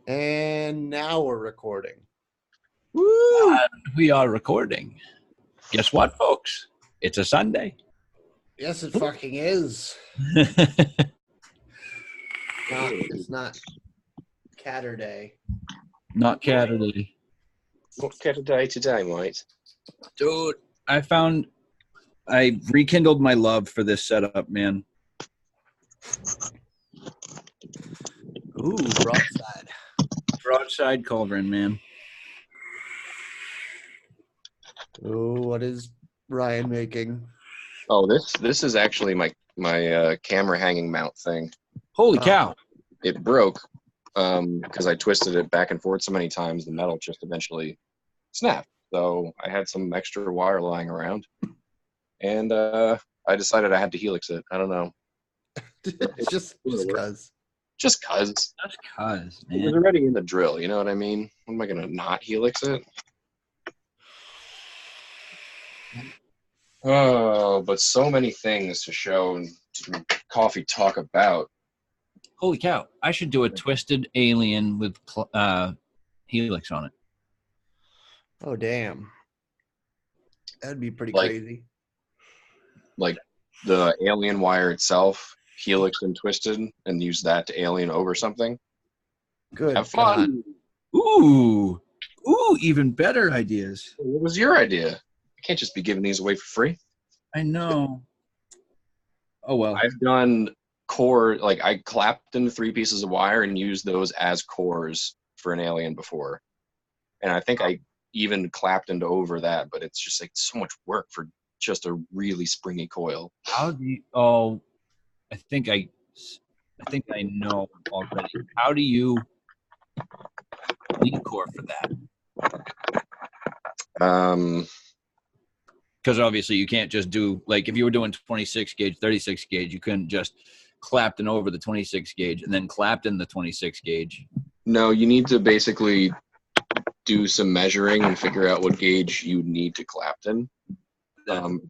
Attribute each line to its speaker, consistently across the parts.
Speaker 1: And now we're recording.
Speaker 2: Woo! And we are recording. Guess what, folks? It's a Sunday.
Speaker 1: Yes, it fucking is. It's not Catterday.
Speaker 2: Not Catterday.
Speaker 3: What Catterday today, mate?
Speaker 2: Dude, I rekindled my love for this setup, man.
Speaker 1: Ooh, broadside.
Speaker 2: Broadside Culverin, man.
Speaker 1: Ooh, what is Ryan making?
Speaker 3: Oh, this is actually my camera hanging mount thing.
Speaker 2: Holy cow.
Speaker 3: It broke because I twisted it back and forth so many times, the metal just eventually snapped. So I had some extra wire lying around, and I decided I had to helix it. I don't know.
Speaker 1: just because.
Speaker 3: Just cuz.
Speaker 2: Just cuz, man.
Speaker 3: It was already in the drill, you know what I mean? When am I going to not helix it? Oh, but so many things to show and to coffee talk about.
Speaker 2: Holy cow. I should do a twisted alien with helix on it.
Speaker 1: Oh, damn. That'd be pretty crazy.
Speaker 3: Like the alien wire itself, helix and twisted, and use that to alien over something.
Speaker 1: Good.
Speaker 3: Have fun.
Speaker 1: God.
Speaker 2: Ooh, even better ideas.
Speaker 3: What was your idea? I can't just be giving these away for free.
Speaker 2: I know. Oh, well.
Speaker 3: I've done core, like I clapped into 3 pieces of wire and used those as cores for an alien before. And I think I even clapped into over that, but it's just like so much work for just a really springy coil.
Speaker 2: How do you, I think I know already. How do you lead core for that? Because obviously you can't just do, like if you were doing 26 gauge, 36 gauge, you couldn't just clapped in over the 26 gauge and then clapped in the 26 gauge.
Speaker 3: No, you need to basically do some measuring and figure out what gauge you need to clap in.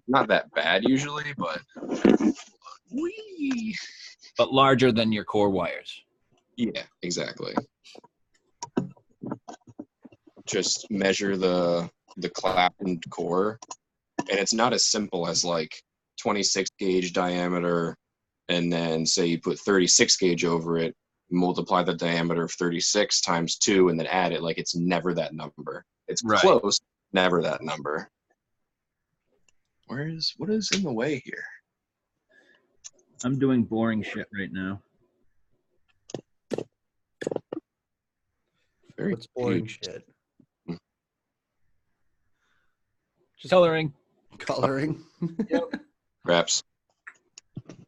Speaker 3: Not that bad usually, but
Speaker 2: but larger than your core wires.
Speaker 3: Yeah, exactly. Just measure the clap and core, and it's not as simple as like 26 gauge diameter, and then say you put 36 gauge over it, multiply the diameter of 36 times 2, and then add it. Like it's never that number. It's close, never that number. What is in the way here?
Speaker 2: I'm doing boring shit right now.
Speaker 1: What's boring shit?
Speaker 2: Just coloring.
Speaker 1: Coloring?
Speaker 2: Yep.
Speaker 3: Wraps.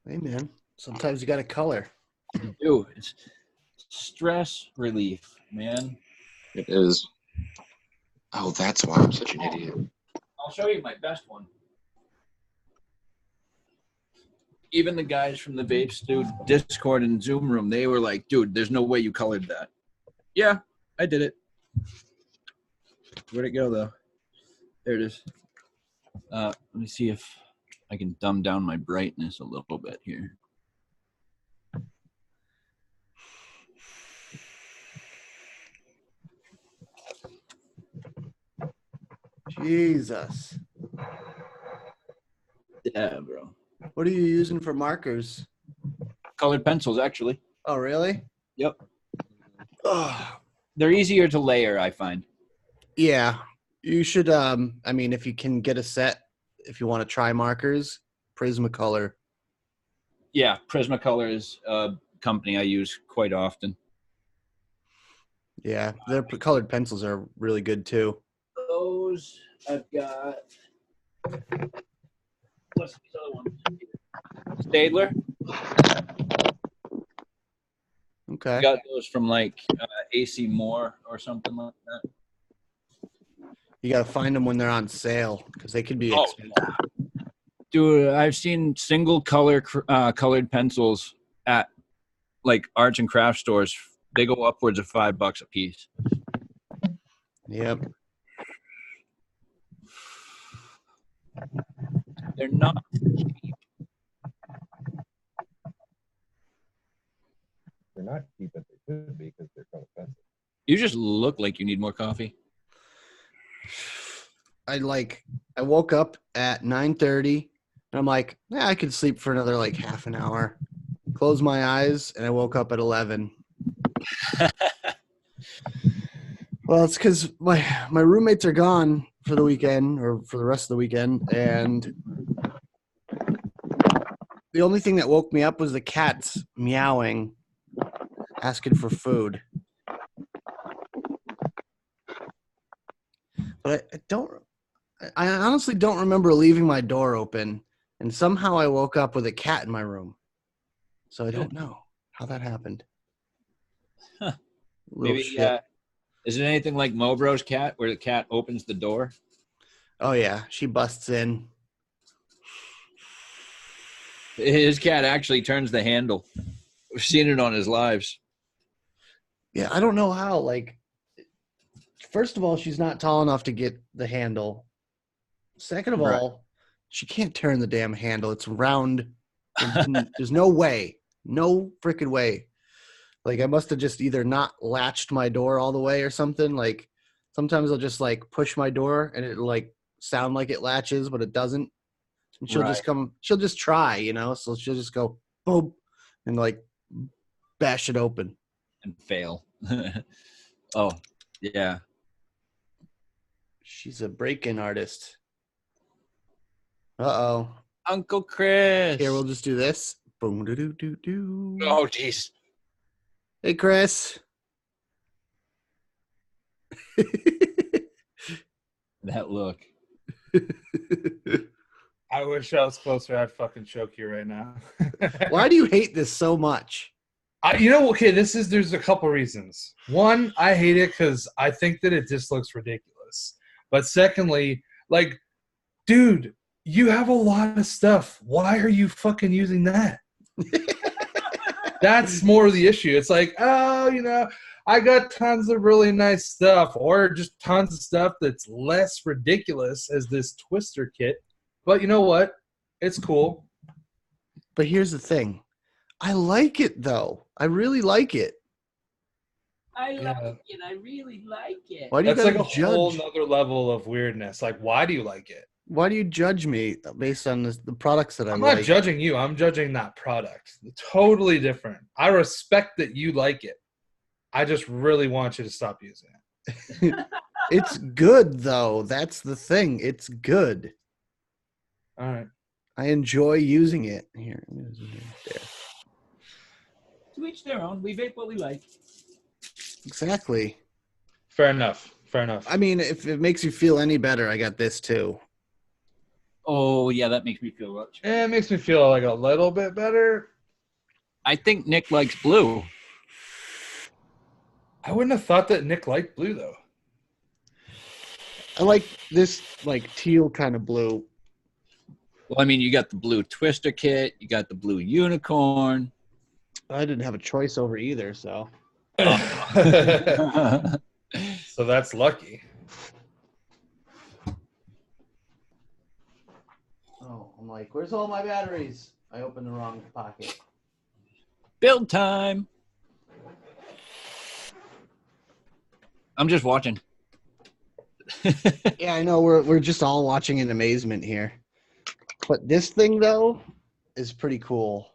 Speaker 1: Hey, man. Sometimes you got to color.
Speaker 2: You do. It's stress relief, man.
Speaker 3: It is. Oh, that's why I'm such an idiot.
Speaker 2: I'll show you my best one. Even the guys from the Vape dude Discord and Zoom room, they were like, dude, there's no way you colored that. Yeah, I did it. Where'd it go, though? There it is. Let me see if I can dumb down my brightness a little bit here.
Speaker 1: Jesus.
Speaker 2: Yeah, bro.
Speaker 1: What are you using for markers?
Speaker 2: Colored pencils, actually.
Speaker 1: Oh, really?
Speaker 2: Yep. Oh, they're easier to layer, I find.
Speaker 1: Yeah. You should, I mean, if you can get a set, if you want to try markers, Prismacolor.
Speaker 2: Yeah, Prismacolor is a company I use quite often.
Speaker 1: Yeah, their colored pencils are really good, too.
Speaker 2: Those I've got. What's these other ones? Stadler.
Speaker 1: Okay.
Speaker 2: Got those from like AC Moore or something like that.
Speaker 1: You got to find them when they're on sale because they could be expensive.
Speaker 2: Dude, I've seen single color colored pencils at like arts and craft stores. They go upwards of $5 a piece.
Speaker 1: Yep.
Speaker 2: They're not cheap.
Speaker 3: They're not cheap, but they could be because they're so expensive.
Speaker 2: You just look like you need more coffee.
Speaker 1: I woke up at 9:30 and I'm like, yeah, I could sleep for another like half an hour. Close my eyes and I woke up at 11. Well, it's because my roommates are gone for the weekend or for the rest of the weekend, and the only thing that woke me up was the cats meowing, asking for food. But I honestly don't remember leaving my door open, and somehow I woke up with a cat in my room. So I don't know how that happened.
Speaker 2: Huh.
Speaker 1: Little
Speaker 2: Maybe,
Speaker 1: shit.
Speaker 2: is it anything like Mobro's cat where the cat opens the door?
Speaker 1: Oh yeah, she busts in.
Speaker 2: His cat actually turns the handle. We've seen it on his lives.
Speaker 1: Yeah, I don't know how. Like, first of all, she's not tall enough to get the handle. Second of
Speaker 2: Right.
Speaker 1: all, she can't turn the damn handle. It's round. There's no way. No freaking way. Like, I must have just either not latched my door all the way or something. Like, sometimes I'll just like push my door and it'll like sound like it latches, but it doesn't. And
Speaker 2: Right.
Speaker 1: she'll just try, So she'll just go boom and like bash it open.
Speaker 2: And fail. Oh, yeah.
Speaker 1: She's a break-in artist. Uh-oh.
Speaker 2: Uncle Chris.
Speaker 1: Here, we'll just do this. Boom, doo doo doo doo.
Speaker 2: Oh, jeez.
Speaker 1: Hey, Chris.
Speaker 2: That look.
Speaker 4: I wish I was closer. I'd fucking choke you right now.
Speaker 1: Why do you hate this so much?
Speaker 4: Okay, there's a couple reasons. One, I hate it because I think that it just looks ridiculous. But secondly, like, dude, you have a lot of stuff. Why are you fucking using that? That's more of the issue. It's like, oh, I got tons of really nice stuff, or just tons of stuff that's less ridiculous as this twister kit. But you know what? It's cool.
Speaker 1: But here's the thing. I like it, though. I really like it.
Speaker 2: I
Speaker 4: Yeah.
Speaker 2: like it. I really like it.
Speaker 1: Why do you
Speaker 4: That's like
Speaker 1: gotta
Speaker 4: a whole
Speaker 1: judge?
Speaker 4: nother level of weirdness. Like, why do you like it?
Speaker 1: Why do you judge me based on the products that I
Speaker 4: I'm
Speaker 1: like?
Speaker 4: not judging you. I'm judging that product. Totally different. I respect that you like it. I just really want you to stop using it.
Speaker 1: It's good, though. That's the thing. It's good.
Speaker 4: All right.
Speaker 1: I enjoy using it. Here, there.
Speaker 2: To each their own. We vape what we like.
Speaker 1: Exactly.
Speaker 4: Fair enough.
Speaker 1: I mean, if it makes you feel any better, I got this too.
Speaker 2: Oh, yeah, that makes me feel much.
Speaker 4: It makes me feel like a little bit better.
Speaker 2: I think Nick likes blue.
Speaker 4: I wouldn't have thought that Nick liked blue, though.
Speaker 1: I like this like teal kind of blue.
Speaker 2: Well, I mean, you got the blue twister kit. You got the blue unicorn.
Speaker 1: I didn't have a choice over either, so.
Speaker 4: So that's lucky.
Speaker 1: Oh, I'm like, where's all my batteries? I opened the wrong pocket.
Speaker 2: Build time. I'm just watching.
Speaker 1: Yeah, I know. We're just all watching in amazement here. But this thing though is pretty cool.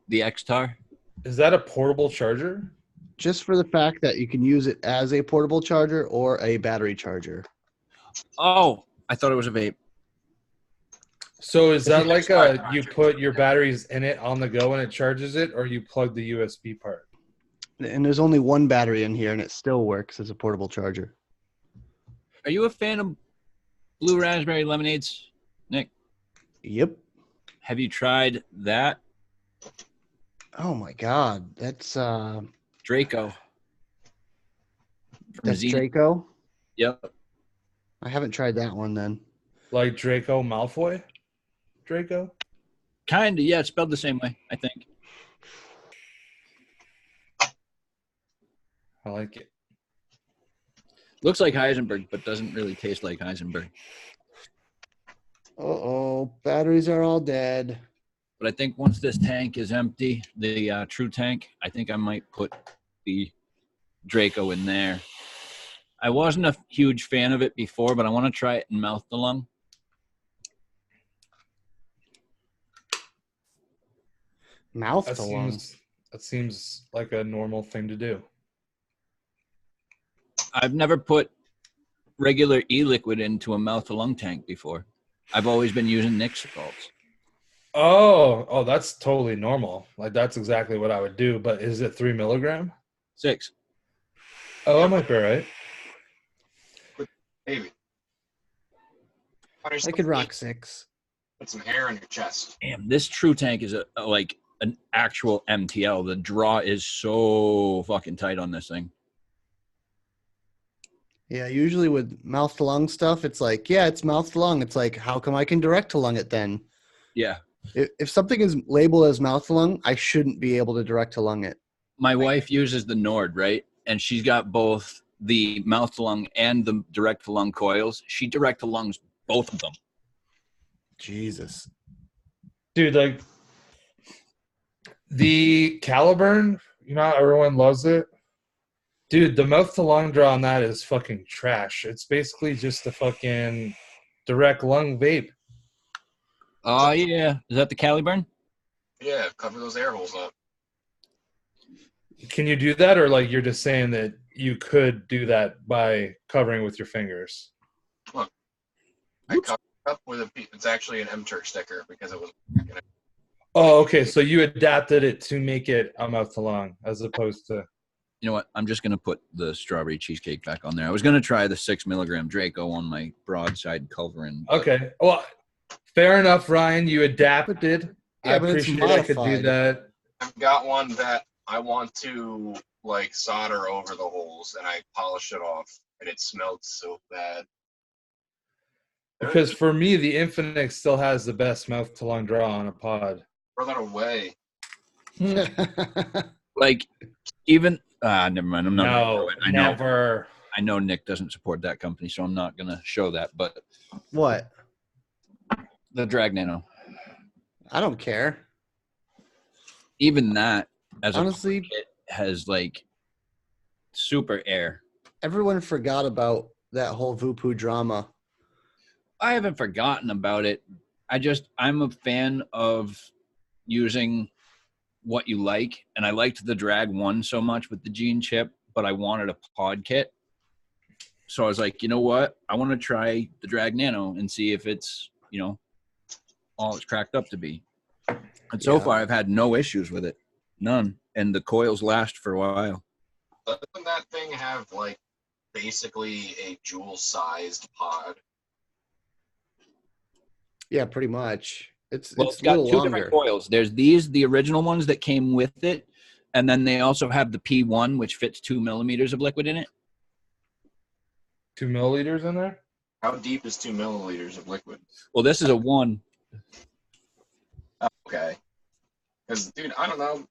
Speaker 2: The X-Tar.
Speaker 4: Is that a portable charger?
Speaker 1: Just for the fact that you can use it as a portable charger or a battery charger.
Speaker 2: Oh, I thought it was a vape.
Speaker 4: So is that like you put your batteries in it on the go and it charges it, or you plug the USB part?
Speaker 1: And there's only one battery in here and it still works as a portable charger.
Speaker 2: Are you a fan of blue raspberry lemonades, Nick?
Speaker 1: Yep.
Speaker 2: Have you tried that?
Speaker 1: Oh my god. That's
Speaker 2: Draco. From
Speaker 1: that's
Speaker 2: Zenith.
Speaker 1: Draco.
Speaker 2: Yep.
Speaker 1: I haven't tried that one then.
Speaker 4: Like Draco Malfoy? Draco?
Speaker 2: Kind of, yeah. It's spelled the same way, I think.
Speaker 4: I like it.
Speaker 2: Looks like Heisenberg, but doesn't really taste like Heisenberg.
Speaker 1: Uh-oh. Batteries are all dead.
Speaker 2: But I think once this tank is empty, the true tank, I think I might put the Draco in there. I wasn't a huge fan of it before, but I want to try it in mouth to lung.
Speaker 1: Mouth
Speaker 4: That
Speaker 1: to lung.
Speaker 4: seems like a normal thing to do.
Speaker 2: I've never put regular e-liquid into a mouth to lung tank before. I've always been using Nick salts.
Speaker 4: Oh, that's totally normal. Like that's exactly what I would do. But is it 3 milligram?
Speaker 2: 6.
Speaker 4: Oh, that might be right.
Speaker 3: Maybe.
Speaker 1: I could rock 6.
Speaker 3: Put some hair on your chest.
Speaker 2: Damn, this True Tank is like an actual MTL. The draw is so fucking tight on this thing.
Speaker 1: Yeah, usually with mouth to lung stuff, it's like, yeah, it's mouth to lung. It's like, how come I can direct to lung it then?
Speaker 2: Yeah.
Speaker 1: If something is labeled as mouth to lung, I shouldn't be able to direct to lung it.
Speaker 2: My wife uses the Nord, right? And she's got both the mouth to lung and the direct to lung coils. She direct to lungs both of them.
Speaker 1: Jesus.
Speaker 4: Dude, like the Caliburn, everyone loves it. Dude, the mouth to lung draw on that is fucking trash. It's basically just a fucking direct lung vape.
Speaker 2: Oh, yeah. Is that the Caliburn?
Speaker 3: Yeah, cover those air holes up.
Speaker 4: Can you do that, or like you're just saying that you could do that by covering with your fingers?
Speaker 3: Look, I covered it up with it's actually an M-Turk sticker because it was.
Speaker 4: Oh, okay. So you adapted it to make it a mouth to lung as opposed to.
Speaker 2: You know what? I'm just going to put the strawberry cheesecake back on there. I was going to try the 6 milligram Draco on my broadside covering.
Speaker 4: Okay. Well, fair enough, Ryan. You adapted.
Speaker 1: Yeah,
Speaker 4: I
Speaker 1: but it's
Speaker 4: appreciate I could do
Speaker 1: modified.
Speaker 4: that.
Speaker 3: I've got one that I want to like solder over the holes, and I polish it off, and it smelled so bad.
Speaker 4: Because for me, the Infinix still has the best mouth to lung draw on a pod.
Speaker 3: Throw that away.
Speaker 2: Like, even never mind. I'm not.
Speaker 4: No,
Speaker 2: I know.
Speaker 4: never.
Speaker 2: I know Nick doesn't support that company, so I'm not going to show that. But
Speaker 1: What?
Speaker 2: the Drag Nano,
Speaker 1: I don't care.
Speaker 2: even that as
Speaker 1: Honestly,
Speaker 2: a kit has like super air.
Speaker 1: everyone forgot about that whole Vupu drama.
Speaker 2: I haven't forgotten about it. I'm a fan of using what you like, and I liked the Drag 1 so much with the gene chip, but I wanted a pod kit. So I was like, you know what? I want to try the Drag Nano and see if it's, all it's cracked up to be. And so far, I've had no issues with it. None. And the coils last for a while.
Speaker 3: Doesn't that thing have like basically a jewel-sized pod?
Speaker 1: Yeah, pretty much. It's
Speaker 2: Well,
Speaker 1: it's
Speaker 2: it's
Speaker 1: a
Speaker 2: got
Speaker 1: little
Speaker 2: two
Speaker 1: longer.
Speaker 2: different coils. There's the original ones that came with it. And then they also have the P1, which fits 2 millimeters of liquid in it.
Speaker 4: 2 milliliters in there?
Speaker 3: How deep is 2 milliliters of liquid?
Speaker 2: Well, this is a 1.
Speaker 3: Okay. Because, dude, I don't know.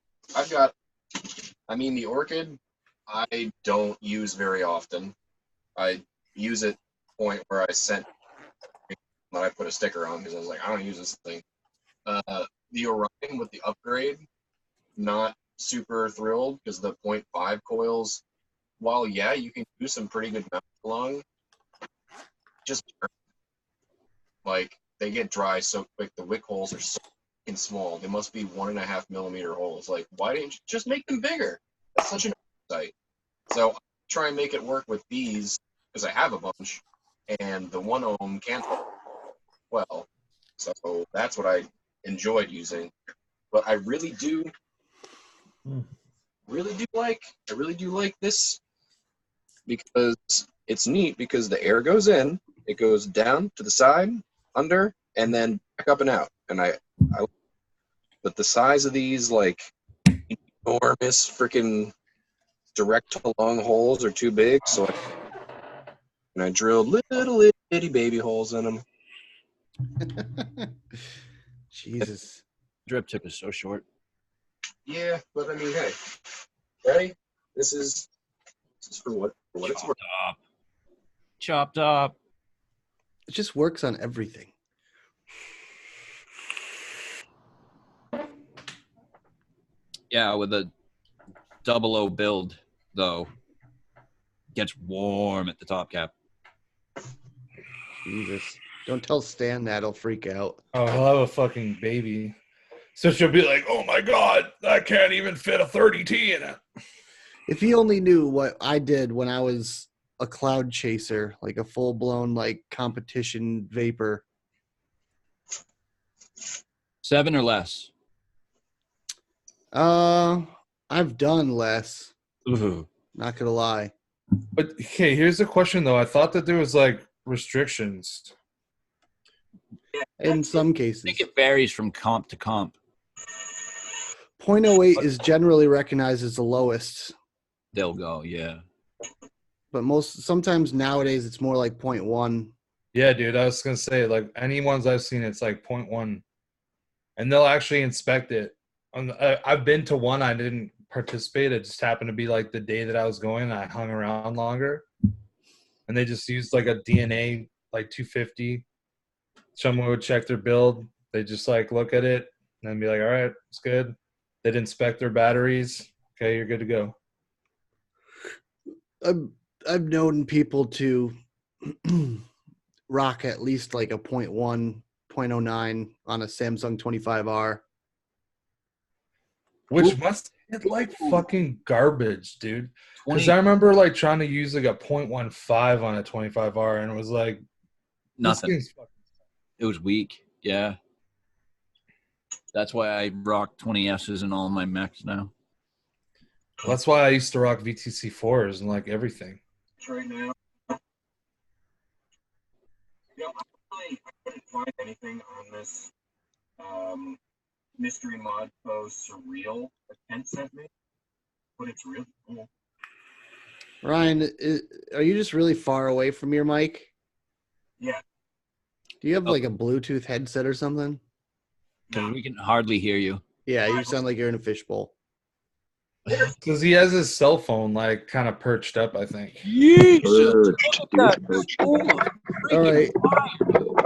Speaker 3: The Orchid, I don't use very often. I use it to the point where I put a sticker on because I was like, I don't use this thing. The Orion with the upgrade, not super thrilled because the 0.5 coils, while, yeah, you can do some pretty good mouth along, just like they get dry so quick. The wick holes are so fucking small. They must be 1.5 millimeter holes. Like, why didn't you just make them bigger? That's such an oversight. So I try and make it work with these because I have a bunch, and the 1 ohm can't well. So that's what I enjoyed using. But I really do like this because it's neat because the air goes in, it goes down to the side, under, and then back up and out. And but the size of these like enormous freaking direct to long holes are too big, so I drilled little itty baby holes in them.
Speaker 1: Jesus.
Speaker 2: Drip tip is so short.
Speaker 3: Yeah, but I mean, hey, ready? This is for what it's worth.
Speaker 2: Chopped up.
Speaker 1: It just works on everything.
Speaker 2: Yeah, with a 00 build, though, gets warm at the top cap.
Speaker 1: Jesus. Don't tell Stan that. He'll freak out.
Speaker 4: Oh, he'll have a fucking baby. So she'll be like, oh my God, I can't even fit a 30T in it.
Speaker 1: If he only knew what I did when I was a cloud chaser, like a full-blown like competition vapor.
Speaker 2: 7 or less.
Speaker 1: I've done less.
Speaker 2: Ooh.
Speaker 1: Not gonna lie.
Speaker 4: But okay, here's the question though. I thought that there was like restrictions.
Speaker 1: In some
Speaker 2: I
Speaker 1: cases,
Speaker 2: think it varies from comp to comp.
Speaker 1: 0.08 is generally recognized as the lowest,
Speaker 2: They'll go, yeah.
Speaker 1: but sometimes nowadays it's more like 0.1.
Speaker 4: Yeah, dude. I was gonna say like any ones I've seen, it's like 0.1, and they'll actually inspect it. I've been to one. I didn't participate. It just happened to be like the day that I was going. And I hung around longer, and they just used like a DNA like 250. Someone would check their build. They just like look at it and then be like, all right, it's good. They'd inspect their batteries. Okay, you're good to go.
Speaker 1: I've known people to rock at least like a 0.1, 0.09 on a Samsung 25R.
Speaker 4: Which must hit like fucking garbage, dude. Because
Speaker 2: 20,
Speaker 4: I remember like trying to use like a 0.15 on a 25R and it was like
Speaker 2: nothing. It was weak. Yeah. That's why I rock 20Ss in all my mechs now.
Speaker 4: That's why I used to rock VTC 4s and like everything.
Speaker 5: Right now. I couldn't find anything on this mystery mod post surreal that Kent sent me, but it's really cool.
Speaker 1: Ryan, are you just really far away from your mic?
Speaker 5: Yeah.
Speaker 1: Do you have like a Bluetooth headset or something?
Speaker 2: We can hardly hear you.
Speaker 1: Yeah, you sound like you're in a fishbowl.
Speaker 4: Because he has his cell phone like kind of perched up, I think.
Speaker 1: All right.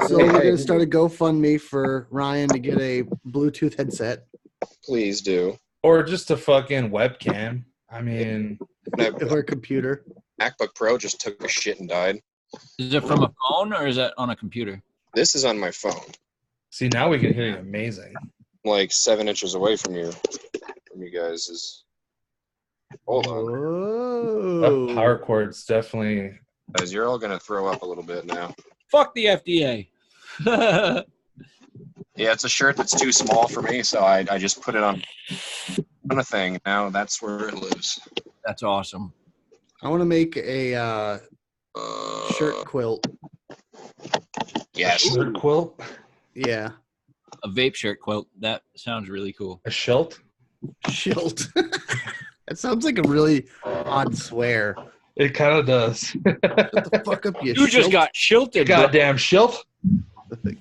Speaker 1: So we're going to start a GoFundMe for Ryan to get a Bluetooth headset.
Speaker 3: Please do.
Speaker 4: Or just a fucking webcam. I mean,
Speaker 1: Or a computer.
Speaker 3: MacBook Pro just took a shit and died.
Speaker 2: Is it from a phone or is that on a computer?
Speaker 3: This is on my phone,
Speaker 4: see, now we can hear you amazing.
Speaker 3: like 7 inches away from you guys. Is hold on,
Speaker 1: Whoa.
Speaker 4: That power cord's definitely.
Speaker 3: guys. You're all gonna throw up a little bit now.
Speaker 2: Fuck the FDA.
Speaker 3: Yeah, it's a shirt that's too small for me, so I just put it on a thing. Now that's where it lives.
Speaker 2: That's awesome.
Speaker 1: I want to make a shirt quilt.
Speaker 3: Yes.
Speaker 4: Shirt quilt?
Speaker 1: Yeah.
Speaker 2: A vape shirt quilt. That sounds really cool.
Speaker 4: A shilt?
Speaker 1: Shilt. That sounds like a really odd swear.
Speaker 4: It kind of does.
Speaker 1: Shut the fuck up, you
Speaker 2: You just
Speaker 1: shilt.
Speaker 2: got shilted, bro.
Speaker 4: Goddamn shilt.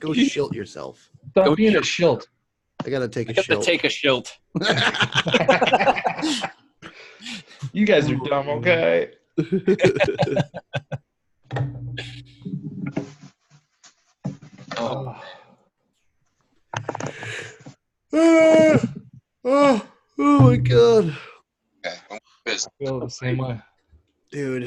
Speaker 1: Go shilt yourself.
Speaker 4: Stop
Speaker 2: Go
Speaker 4: being a
Speaker 2: shilt.
Speaker 4: shilt.
Speaker 1: I gotta take
Speaker 2: I
Speaker 1: a
Speaker 2: got to
Speaker 1: shilt.
Speaker 2: take a shilt.
Speaker 4: You guys are dumb, okay?
Speaker 2: Oh.
Speaker 1: Oh my god.
Speaker 3: Okay.
Speaker 4: I feel the same way.
Speaker 1: Dude.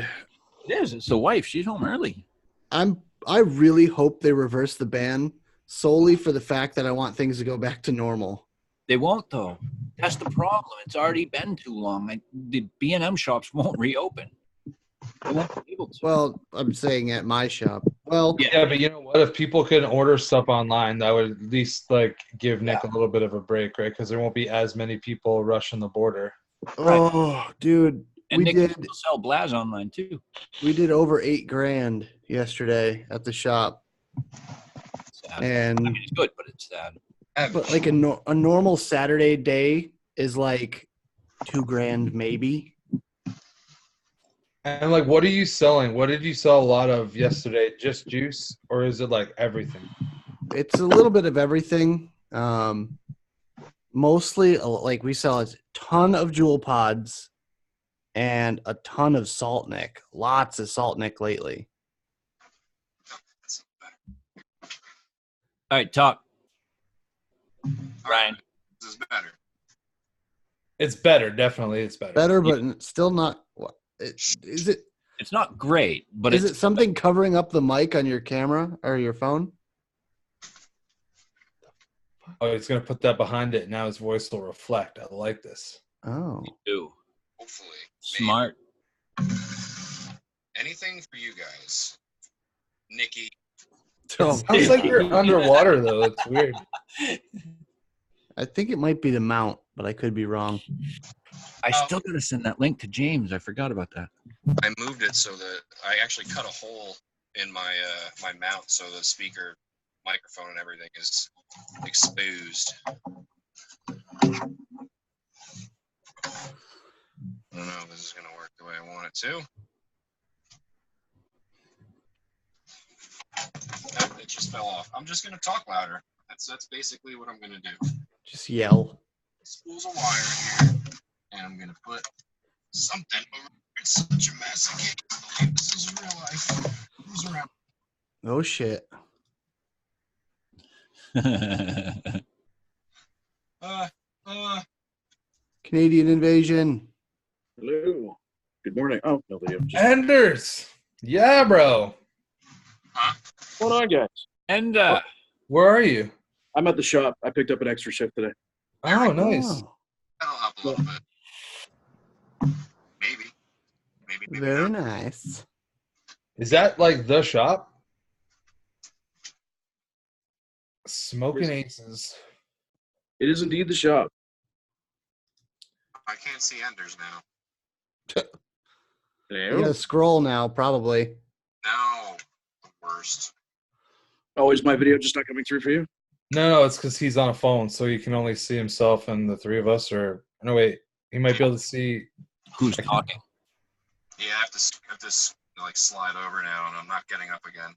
Speaker 2: It is. It's the wife. She's home early.
Speaker 1: I really hope they reverse the ban solely for the fact that I want things to go back to normal.
Speaker 2: They won't, though. That's the problem. It's already been too long. The B&M shops won't reopen. They won't be able to.
Speaker 1: Well, I'm saying at my shop. Well,
Speaker 4: Yeah, but you know what? If people can order stuff online, that would at least like give Nick a little bit of a break, right? Because there won't be as many people rushing the border.
Speaker 1: oh, dude,
Speaker 2: And Nick can still sell Blaz online, too.
Speaker 1: we did over $8,000 yesterday at the shop,
Speaker 2: Sad.
Speaker 1: and
Speaker 2: I mean, it's good, but it's sad.
Speaker 1: but like a normal Saturday day is like $2,000 maybe.
Speaker 4: And like, what are you selling? What did you sell a lot of yesterday? Just juice, or is it like everything?
Speaker 1: It's a little bit of everything. Mostly, like we sell a ton of Jewel Pods and a ton of Salt Nick. Lots of Salt Nick lately.
Speaker 2: All right, talk. Ryan.
Speaker 3: This is better.
Speaker 4: It's better, definitely. It's better.
Speaker 1: Better, but still not. What is it?
Speaker 2: It's not great, but
Speaker 1: Is
Speaker 2: it's
Speaker 1: it something covering up the mic on your camera or your phone?
Speaker 4: Oh, he's gonna put that behind it. Now his voice will reflect. I like this.
Speaker 1: Oh.
Speaker 2: do.
Speaker 3: Hopefully.
Speaker 2: Smart.
Speaker 3: Anything for you guys. Nikki.
Speaker 1: Oh,
Speaker 4: Sounds like you're underwater though. It's weird.
Speaker 1: I think it might be the mount, but I could be wrong.
Speaker 2: I still gotta send that link to James. I forgot about that.
Speaker 3: I moved it so that I actually cut a hole in my my mount so the speaker, microphone, and everything is exposed. I don't know if this is gonna work the way I want it to. Nope, it just fell off. I'm just gonna talk louder. That's basically what I'm gonna do.
Speaker 1: Just yell.
Speaker 3: Spools of wire in here, and I'm gonna put something over. It's such a mess. I can't believe this is real life. Who's around?
Speaker 1: Oh shit. Canadian invasion.
Speaker 6: Hello. Good morning. Oh, no video. Just
Speaker 4: Anders. Yeah, bro.
Speaker 6: what's going on, guys?
Speaker 2: And
Speaker 4: Where are you?
Speaker 6: I'm at the shop. I picked up an extra shift today.
Speaker 4: Oh, nice.
Speaker 1: Oh,
Speaker 3: That'll help a little bit. Maybe. Maybe
Speaker 1: very
Speaker 3: not.
Speaker 1: nice.
Speaker 4: Is that like the shop? Smoking Aces.
Speaker 6: It is indeed the shop.
Speaker 3: I can't see Enders now.
Speaker 1: You gotta scroll now, probably.
Speaker 3: No. The worst.
Speaker 6: Oh, is my video just not coming through for you?
Speaker 4: No, it's because he's on a phone, so he can only see himself and the three of us. Or no, wait, he might be able to see.
Speaker 2: who's talking?
Speaker 3: Yeah, I have to like slide over now, and I'm not getting up again.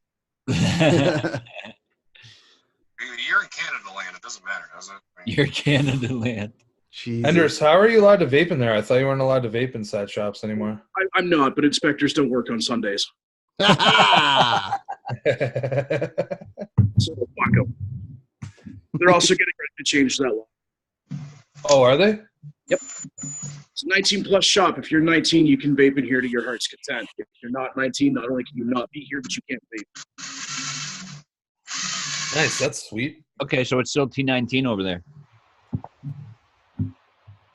Speaker 3: You're in Canada land. It doesn't matter, does it? I mean,
Speaker 2: You're Canada land.
Speaker 1: Jesus.
Speaker 4: Anders, how are you allowed to vape in there? I thought you weren't allowed to vape inside shops anymore.
Speaker 6: I'm not, but inspectors don't work on Sundays.
Speaker 1: Ah!
Speaker 6: So fuck them. They're also getting ready to change that law.
Speaker 4: Oh, are they?
Speaker 6: It's a 19 plus shop. If you're 19, you can vape in here to your heart's content. If you're not 19, not only can you not be here, but you can't vape.
Speaker 4: Nice, that's sweet.
Speaker 2: Okay, so it's still T19 over there.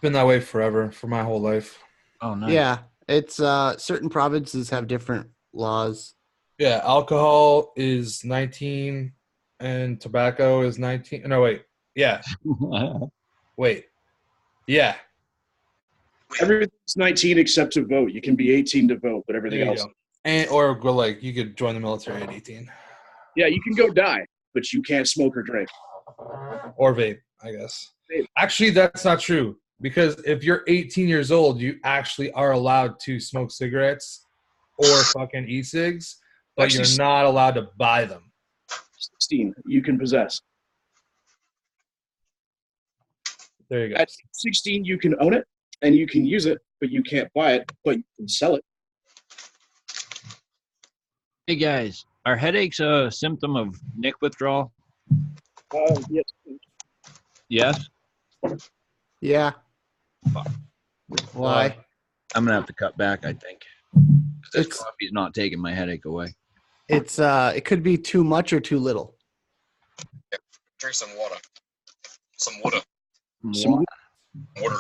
Speaker 4: Been that way forever, for my whole life.
Speaker 2: Oh, nice.
Speaker 1: Yeah, it's certain provinces have different laws.
Speaker 4: Yeah, alcohol is 19 and tobacco is 19. No, wait. Yeah. Wait. Yeah.
Speaker 6: Everything's 19 except to vote. You can be 18 to vote, but everything
Speaker 4: There you
Speaker 6: else.
Speaker 4: go. And or go like you could join the military at 18.
Speaker 6: Yeah, you can go die, but you can't smoke or drink.
Speaker 4: Or vape, I guess.
Speaker 6: Vape.
Speaker 4: Actually, that's not true. Because if you're 18 years old, you actually are allowed to smoke cigarettes or fucking e-cigs, but
Speaker 6: Actually,
Speaker 4: you're not allowed to buy them.
Speaker 6: 16, you can possess.
Speaker 4: There you go.
Speaker 6: At 16, you can own it and you can use it, but you can't buy it, but you can sell it.
Speaker 2: Hey, guys. Are headaches a symptom of Nick withdrawal?
Speaker 6: Yes.
Speaker 2: Yes?
Speaker 1: Yeah. Why?
Speaker 2: I'm going to have to cut back, I think. 'Cause this
Speaker 1: It's-
Speaker 2: coffee's not taking my headache away.
Speaker 1: It's it could be too much or too little.
Speaker 3: drink some water. Some water.
Speaker 6: Some-
Speaker 3: Water.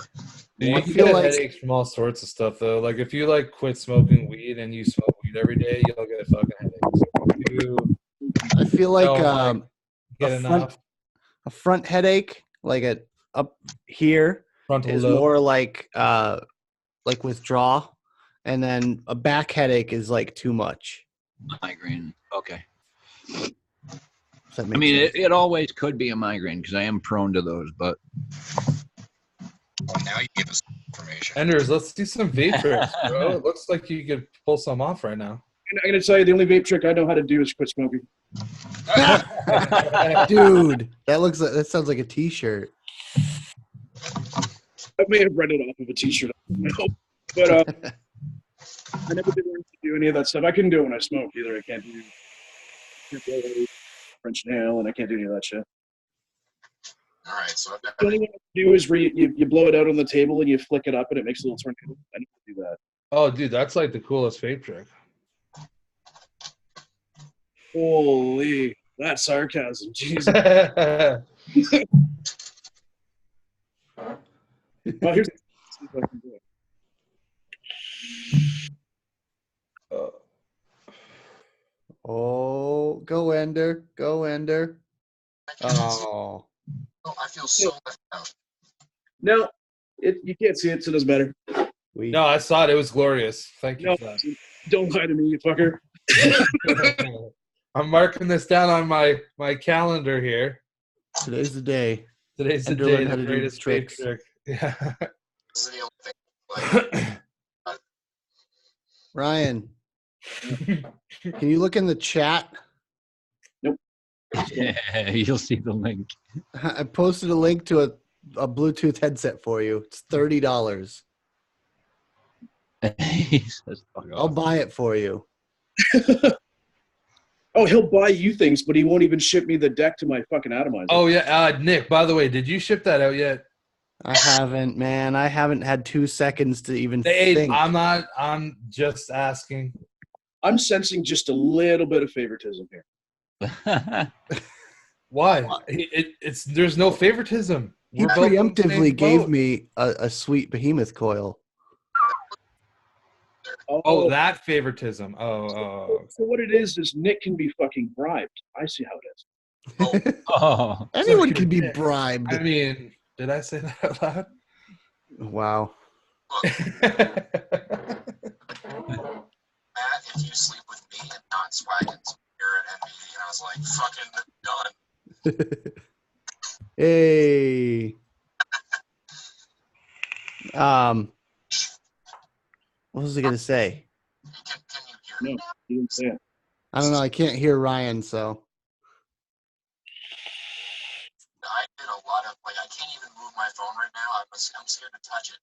Speaker 4: Dude,
Speaker 1: I
Speaker 4: you can
Speaker 1: feel
Speaker 4: get
Speaker 1: like-
Speaker 4: headaches from all sorts of stuff, though. Like, if you, like, quit smoking weed and you smoke weed every day, you'll get a fucking headache. So if you
Speaker 1: I feel like
Speaker 4: don't, get
Speaker 1: a front-
Speaker 4: enough
Speaker 1: a front headache, like a up here,
Speaker 4: frontal
Speaker 1: is
Speaker 4: lobe.
Speaker 1: more like withdrawal, and then a back headache is like too much.
Speaker 2: Migraine. Okay.
Speaker 1: Does that
Speaker 2: I
Speaker 1: make
Speaker 2: mean,
Speaker 1: sense?
Speaker 2: it always could be a migraine because I am prone to those, but
Speaker 3: Well, now you give us information.
Speaker 4: Enders, let's do some vape tricks, bro. It looks like you could pull some off right now.
Speaker 6: I'm going to tell you, the only vape trick I know how to do is quit smoking.
Speaker 1: Dude, that sounds like a T-shirt.
Speaker 6: I may have read it off of a t-shirt. I don't know. But I never did learn to do any of that stuff. I couldn't do it when I smoked either. I can't do French nail, and I can't do any of that shit.
Speaker 3: All right, so I've got
Speaker 6: The only thing I can do is you blow it out on the table and you flick it up and it makes a little tornado. I need to do that.
Speaker 4: Oh, dude, that's like the coolest vape trick.
Speaker 6: Holy, that sarcasm, Jesus. Well, here's see if I can do it.
Speaker 1: Oh, go Ender. Go Ender. Oh.
Speaker 3: I feel so left out.
Speaker 6: No, you can't see it, so it doesn't matter.
Speaker 4: No, I saw it. It was glorious. Thank you
Speaker 6: No,
Speaker 4: for
Speaker 6: don't lie to me, you fucker.
Speaker 4: that. I'm marking this down on my calendar here.
Speaker 1: Today's the day.
Speaker 4: Today's the
Speaker 1: Ender
Speaker 4: day,
Speaker 1: learned how
Speaker 4: the
Speaker 1: to do
Speaker 4: greatest vape
Speaker 1: tricks.
Speaker 4: trick. Yeah.
Speaker 3: This is the only thing. Like,
Speaker 1: Ryan, can you look in the chat?
Speaker 2: You'll see the link.
Speaker 1: I posted a link to a Bluetooth headset for you. It's $30.
Speaker 2: He says, "Fuck
Speaker 1: I'll
Speaker 2: off."
Speaker 1: buy it for you.
Speaker 6: Oh, he'll buy you things, but he won't even ship me the deck to my fucking atomizer.
Speaker 4: Oh yeah, Nick. By the way, did you ship that out yet?
Speaker 1: I haven't, man. I haven't had 2 seconds to even
Speaker 4: Hey,
Speaker 1: think.
Speaker 4: I'm not. I'm just asking.
Speaker 6: I'm sensing just a little bit of favoritism here.
Speaker 4: Why? It's there's no favoritism.
Speaker 1: He
Speaker 4: We're both on the same
Speaker 1: preemptively gave
Speaker 4: boat.
Speaker 1: me a sweet behemoth coil.
Speaker 4: Oh, that favoritism. Oh.
Speaker 6: So what it is Nick can be fucking bribed. I see how it is.
Speaker 2: Oh,
Speaker 1: Anyone
Speaker 4: So
Speaker 1: can be
Speaker 4: you're-
Speaker 1: bribed.
Speaker 4: I mean, did I say that out loud?
Speaker 1: Wow.
Speaker 3: Matt, if you sleep with me and not Swaggins, you're at MBE. And I was like, fucking done.
Speaker 1: Hey. What was I gonna say?
Speaker 3: Can you hear me?
Speaker 6: No, he didn't say it.
Speaker 1: I don't know. I can't hear Ryan, so
Speaker 3: I did a lot of, like, I can't even move my phone right now. I'm scared to touch it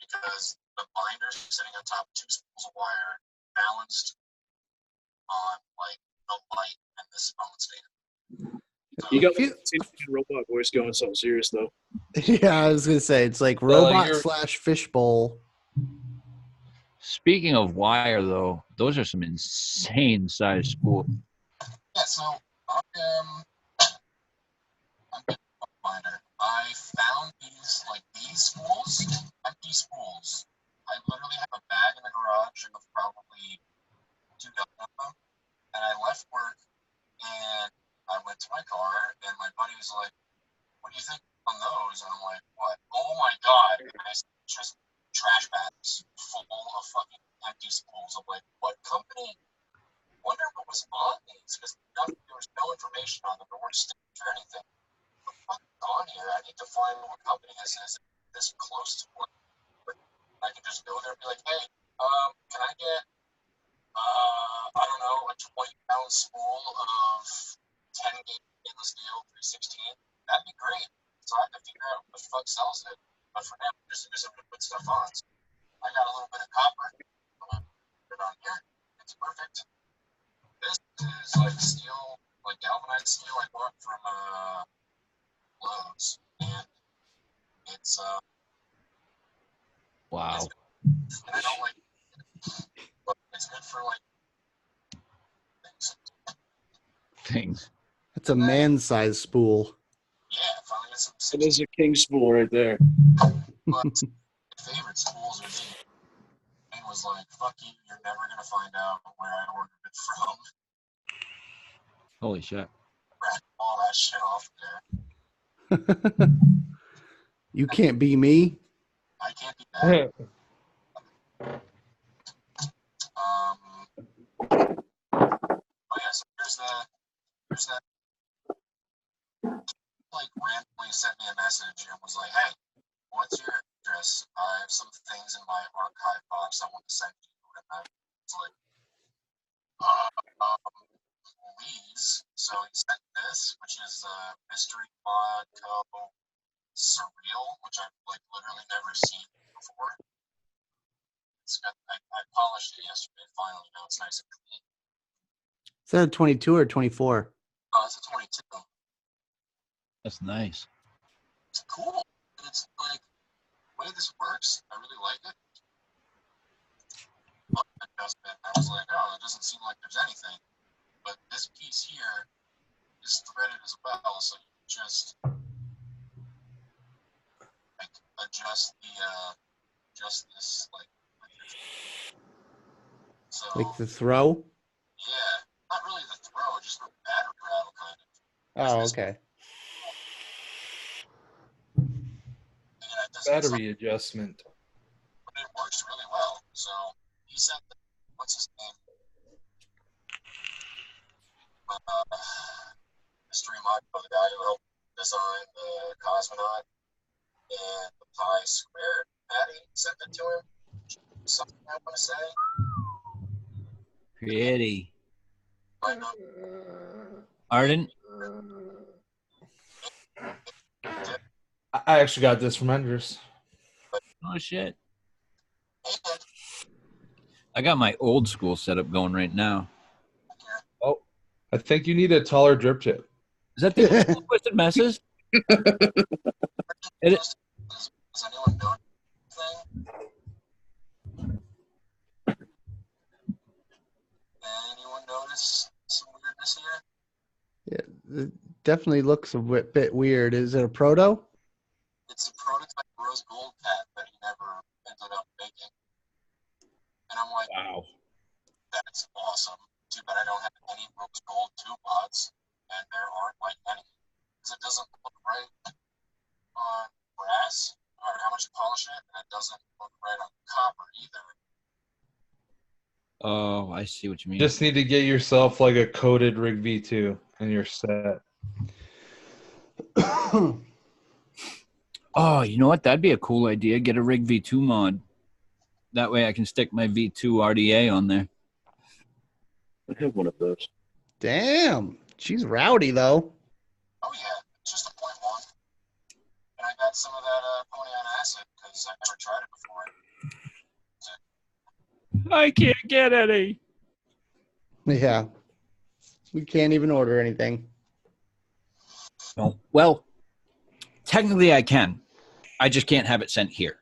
Speaker 3: because the binder's sitting on top of 2 spools of wire balanced on, like, the light and this phone stand. So,
Speaker 6: You got
Speaker 1: Feel-
Speaker 6: like, robot voice going something serious though.
Speaker 1: yeah, I was gonna say it's like
Speaker 4: Well,
Speaker 1: robot
Speaker 4: you're-
Speaker 1: slash fishbowl.
Speaker 2: speaking of wire, though, those are some insane size spools.
Speaker 3: yeah, so I'm getting a binder. I found these spools, empty spools. I literally have a bag in the garage of probably 2 dozen of them. And I left work and I went to my car and my buddy was like, what do you think on those? And I'm like, what? Oh my God. And I just trash bags full of fucking empty spools. I'm like, what company? Wonder what was on these because there was no information on them. There weren't stickers or anything. What the fuck is on here? I need to find what company this is. This close to one. I can just go there and be like, hey, can I get I don't know, a 20-pound spool of 10 gauge stainless steel 316. That'd be great. So I have to figure out what the fuck sells it. But for now, just something to put stuff on. So I got a little bit of copper. I'm gonna put it on here. It's perfect. This is like steel, like galvanized steel I bought from Lowe's, and it's
Speaker 2: Wow.
Speaker 3: and I don't like it, but it's good for like things.
Speaker 2: Things.
Speaker 1: That's a man-sized spool.
Speaker 3: Yeah, finally got some.
Speaker 6: It is a king spool right there.
Speaker 3: But my favorite spools are these. And was like, fuck you, you're never gonna find out where I ordered it from.
Speaker 2: Holy shit.
Speaker 3: Rat all that shit off there.
Speaker 1: You can't be me.
Speaker 3: I can't do that. Oh yeah, so here's that like randomly sent me a message and was like, hey, what's your address? I have some things in my archive box I want to send you. And I was like, please. So he sent this, which is Mystery Mod Co. Surreal, which I've like literally never seen before. It's got, I polished it yesterday. Finally, now it's nice and clean.
Speaker 1: Is that a 22 or 24?
Speaker 3: It's a 22.
Speaker 2: That's nice.
Speaker 3: It's cool. It's like the way this works. I really like it. But I was like, oh, it doesn't seem like there's anything. but this piece here is threaded as well, so you just like adjust this like so
Speaker 1: Like the throw?
Speaker 3: yeah, not really the throw, just the battery rattle kind of.
Speaker 1: Oh, okay.
Speaker 3: Yeah, it doesn't
Speaker 4: Battery adjustment.
Speaker 3: but it works really well. So he said that, what's his name? Mystery Mako, the guy who helped design the cosmonaut and the Pi Squared Patty sent it to him. Something I want to say.
Speaker 2: Pretty.
Speaker 3: I know.
Speaker 2: Arden?
Speaker 4: I actually got this from Enders.
Speaker 2: Oh, shit.
Speaker 3: And
Speaker 2: I got my old school setup going right now.
Speaker 4: Oh, I think you need a taller drip tip.
Speaker 2: Is that the Twisted Messes? It,
Speaker 3: does anyone know anything? Anyone notice some weirdness here?
Speaker 1: Yeah, it definitely looks a bit weird. Is it a proto?
Speaker 3: It's a prototype rose gold cat that he never ended up making. And I'm like,
Speaker 2: wow.
Speaker 3: that's awesome. Too bad I don't have any rose gold tube pods, and there aren't like any. Because it doesn't look right on brass, no matter how much you polish it, and it doesn't look right on copper either.
Speaker 2: Oh, I see what you mean.
Speaker 4: Just need to get yourself like a coated Rig V2 and you're set.
Speaker 2: Oh, you know what? That'd be a cool idea. Get a Rig V2 mod. That way I can stick my V2 RDA on there.
Speaker 6: I have one of those.
Speaker 1: Damn. She's rowdy, though.
Speaker 3: Oh yeah, it's just a .1. And I got some of that pony on acid because I never tried it before.
Speaker 2: I can't get any.
Speaker 1: Yeah. We can't even order anything.
Speaker 2: No. Well, technically I can. I just can't have it sent here.